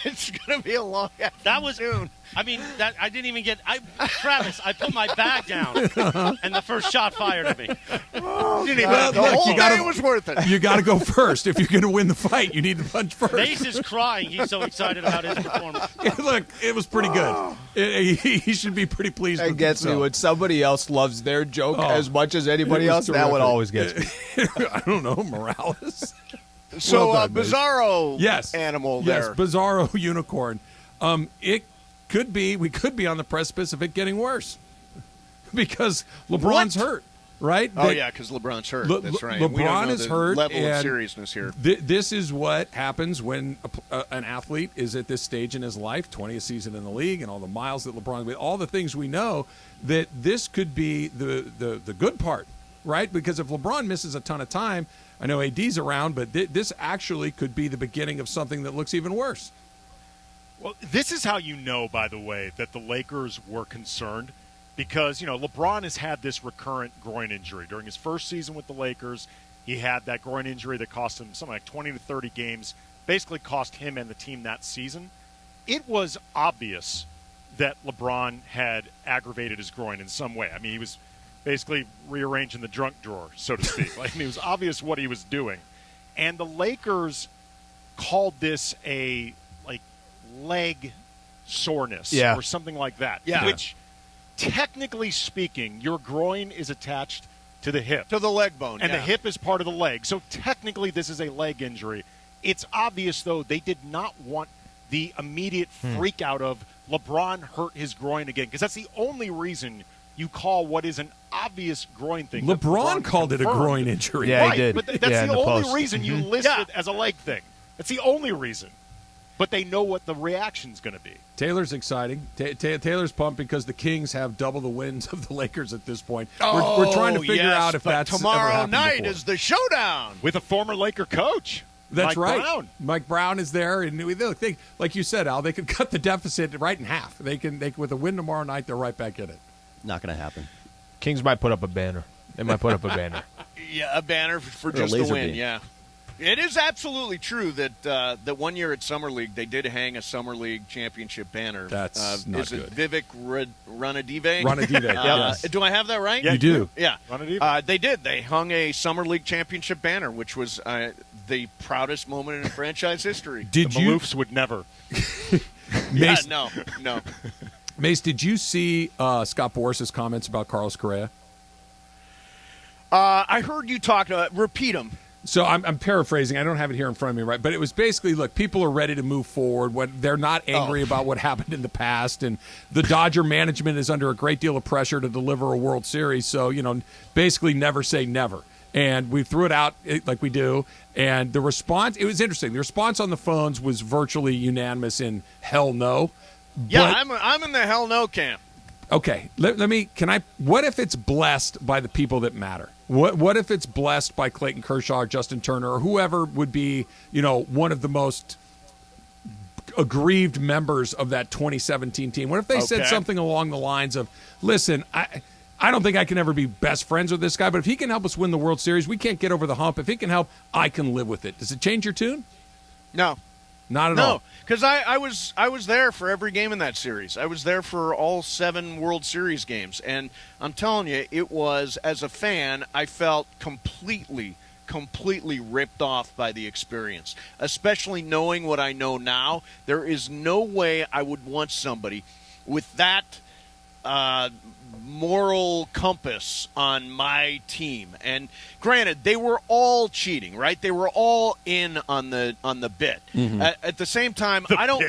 it's going to be a long afternoon. That was June. I mean, that I didn't even get. Travis, I put my bag down, and the first shot fired at me. The whole day was worth it. You got to go first if you're going to win the fight. You need to punch first. Mace is crying. He's so excited about his performance. Look, it was pretty good. He should be pretty pleased. It with gets himself. me when somebody else loves their joke as much as anybody else. Terrific. That one always gets me. I don't know, Morales. So, well done, Bizarro yes. animal yes, there. Bizarro unicorn. It could be, we could be on the precipice of it getting worse because LeBron's hurt, right? Oh, yeah, because LeBron's hurt. That's right. LeBron is hurt. Level of seriousness here. This is what happens when an athlete is at this stage in his life, 20th season in the league, and all the miles that LeBron, with all the things we know, that this could be the good part, right? Because if LeBron misses a ton of time, I know AD's around, but this actually could be the beginning of something that looks even worse. Well, this is how you know, by the way, that the Lakers were concerned because, LeBron has had this recurrent groin injury. During his first season with the Lakers, he had that groin injury that cost him something like 20 to 30 games, basically cost him and the team that season. It was obvious that LeBron had aggravated his groin in some way. I mean, he was basically rearranging the junk drawer, so to speak. It was obvious what he was doing. And the Lakers called this a leg soreness or something like that. Yeah. Which, technically speaking, your groin is attached to the hip. To the leg bone, and the hip is part of the leg. So technically this is a leg injury. It's obvious, though, they did not want the immediate freak out of LeBron hurt his groin again, because that's the only reason you call what is an obvious groin thing. LeBron called it a groin injury. Yeah, right, he did. But that's the only post. reason you list it as a leg thing. That's the only reason. But they know what the reaction's going to be. Taylor's exciting. Taylor's pumped because the Kings have double the wins of the Lakers at this point. We're trying to figure out if that's tomorrow ever happened night before. is the showdown with a former Laker coach. That's Mike right. Brown. Mike Brown is there, and they, like you said, Al, they could cut the deficit right in half. They can with a win tomorrow night, they're right back in it. Not going to happen. Kings might put up a banner. They might put up a banner. Yeah, a banner for Or a just the laser win. beam. Yeah. It is absolutely true that that 1 year at Summer League, they did hang a Summer League championship banner. That's not good. Is it Vivek Ranadive? Ranadive, yes. Do I have that right? You do. Yeah. Ranadive. They did. They hung a Summer League championship banner, which was the proudest moment in franchise history. Did the you? Maloofs would never. Mace, no. Mace, did you see Scott Boris's comments about Carlos Correa? I heard you talk. Repeat them. So I'm paraphrasing. I don't have it here in front of me, right? But it was basically, look, people are ready to move forward. They're not angry about what happened in the past, and the Dodger management is under a great deal of pressure to deliver a World Series. So, basically never say never. And we threw it out like we do. And the response, it was interesting. The response on the phones was virtually unanimous in hell no. Yeah, I'm in the hell no camp. Okay, what if it's blessed by the people that matter? What if it's blessed by Clayton Kershaw or Justin Turner or whoever would be, one of the most aggrieved members of that 2017 team? What if they said something along the lines of, listen, I don't think I can ever be best friends with this guy, but if he can help us win the World Series, we can't get over the hump. If he can help, I can live with it. Does it change your tune? No. Not at all. No, because I was there for every game in that series. I was there for all 7 World Series games, and I'm telling you, it was, as a fan, I felt completely ripped off by the experience, especially knowing what I know now. There is no way I would want somebody with that moral compass on my team. And granted, they were all cheating, right? They were all in on the bit. Mm-hmm. At the same time, I don't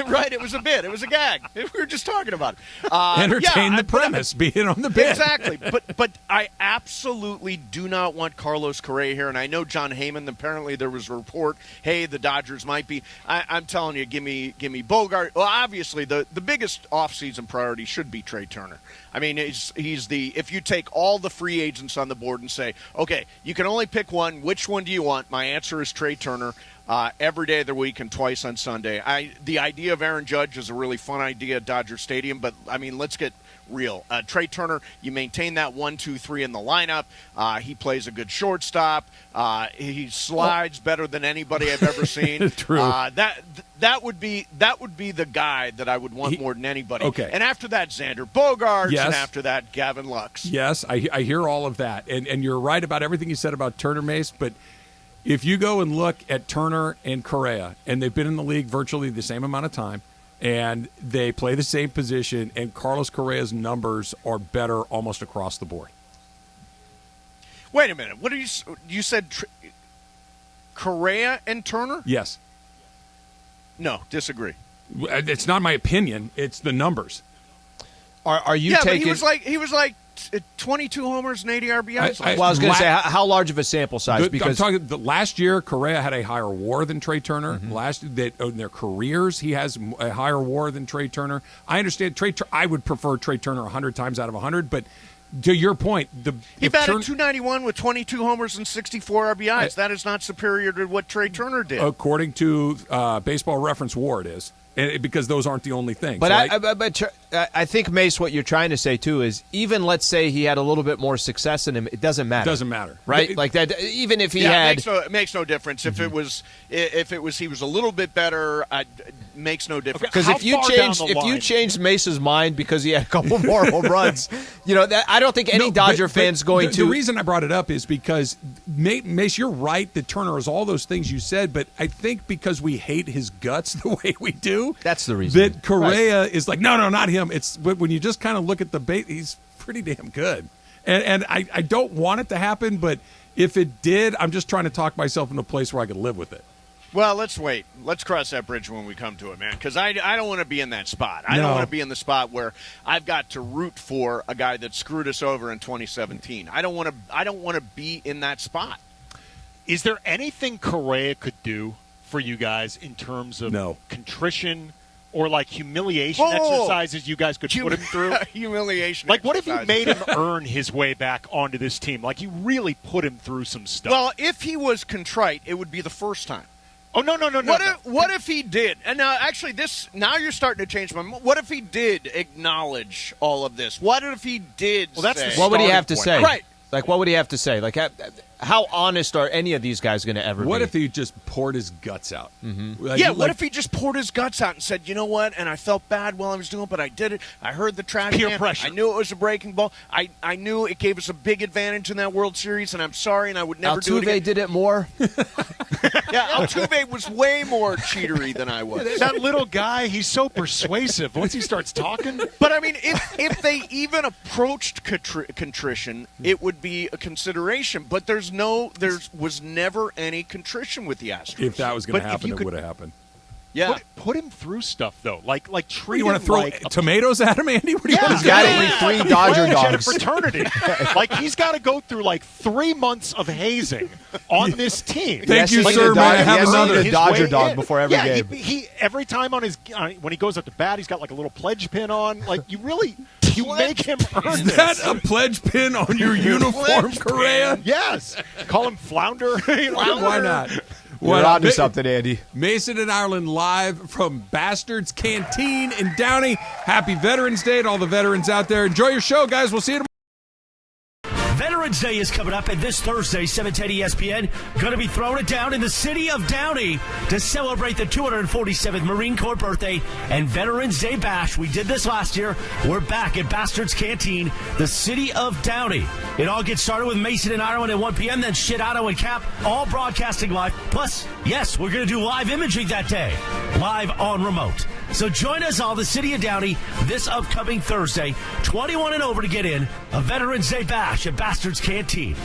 right, it was a bit. It was a gag. We were just talking about it. Entertain the premise, being on the bit. Exactly. But I absolutely do not want Carlos Correa here. And I know John Heyman, apparently there was a report, hey, the Dodgers might be. I'm telling you, give me Bogart. Well, obviously, the biggest offseason priority should be Trey Turner. I mean, he's the, if you take all the free agents on the board and say, okay, you can only pick one, which one do you want? My answer is Trey Turner. Every day of the week and twice on Sunday. The idea of Aaron Judge is a really fun idea at Dodger Stadium, but, I mean, let's get real. Trey Turner, you maintain that 1, 2, 3 in the lineup. He plays a good shortstop. He slides better than anybody I've ever seen. True. That would be the guy that I would want more than anybody. Okay. And after that, Xander Bogaerts, Yes. and after that, Gavin Lux. Yes, I hear all of that. And you're right about everything you said about Turner, Mace, but if you go and look at Turner and Correa, and they've been in the league virtually the same amount of time, and they play the same position, and Carlos Correa's numbers are better almost across the board. Wait a minute. What you said Correa and Turner? Yes. No, disagree. It's not my opinion. It's the numbers. Are you yeah, taking? But he was like 22 homers and 80 RBIs. Well, I was going to say, how large of a sample size? Because I'm talking, last year, Correa had a higher WAR than Trey Turner. Mm-hmm. In their careers, he has a higher WAR than Trey Turner. I understand I would prefer Trey Turner 100 times out of 100, but to your point, he batted .291 with 22 homers and 64 RBIs. That is not superior to what Trey Turner did. According to Baseball Reference WAR, it is. Because those aren't the only things. But right? I think, Mace, what you're trying to say, too, is even let's say he had a little bit more success in him, it doesn't matter. It doesn't matter. Right? Like that, even if he had... It makes no difference. If it was he was a little bit better, makes no difference. Because if you changed Mace's mind because he had a couple more home runs, I don't think any Dodger fan's going to... The reason I brought it up is because, Mace, you're right that Turner is all those things you said, but I think because we hate his guts the way we do... That's the reason. That Correa is like, no, not him. It's when you just kind of look at the bait, he's pretty damn good. And I don't want it to happen, but if it did, I'm just trying to talk myself into a place where I could live with it. Well, let's wait. Let's cross that bridge when we come to it, man, because I don't want to be in that spot. I don't want to be in the spot where I've got to root for a guy that screwed us over in 2017. I don't want to be in that spot. Is there anything Correa could do for you guys in terms of contrition or like humiliation exercises you guys could put him through? Humiliation. Like, what if you made him earn his way back onto this team? Like, you really put him through some stuff. Well, if he was contrite, it would be the first time. Oh, no. What if he did? And actually, now you're starting to change my mind. What if he did acknowledge all of this? What if he did say? What would he have to say? Right. Like, what would he have to say? Like, how honest are any of these guys going to ever be? What if he just poured his guts out? Mm-hmm. What if he just poured his guts out and said, you know what, and I felt bad while I was doing it, but I did it. I heard the trash Peer can. pressure. I knew it was a breaking ball. I knew it gave us a big advantage in that World Series, and I'm sorry, and I would never do it again. Altuve did it more? Yeah, Altuve was way more cheatery than I was. That little guy, he's so persuasive once he starts talking. But, I mean, if they even approached contrition, it would be a consideration. But there was never any contrition with the Astros. If that was going to happen, it would have happened. Yeah. Put him through stuff, though. Like treat you want to throw tomatoes at him, Andy? What do you want He's got to eat 3 Dodger dogs. At a fraternity. Like, he's got to go through, 3 months of hazing on this team. Thank you, sir. May I have another Dodger dog before every game. He every time on when he goes up to bat, he's got, a little pledge pin on. Like, you make him earn this. Is that a pledge pin on your uniform, Correa? Yes. Call him Flounder. Why not? We're on to something, Andy. Mason and Ireland live from Bastards Canteen in Downey. Happy Veterans Day to all the veterans out there. Enjoy your show, guys. We'll see you tomorrow. Veterans Veterans Day is coming up, and this Thursday, 710 ESPN, going to be throwing it down in the city of Downey to celebrate the 247th Marine Corps birthday and Veterans Day Bash. We did this last year. We're back at Bastard's Canteen, the city of Downey. It all gets started with Mason and Ireland at 1 p.m., then Shit Otto and Cap, all broadcasting live. Plus, yes, we're going to do live imaging that day, live on remote. So join us all, the city of Downey, this upcoming Thursday, 21 and over to get in, a Veterans Day Bash at Bastard's Canteen.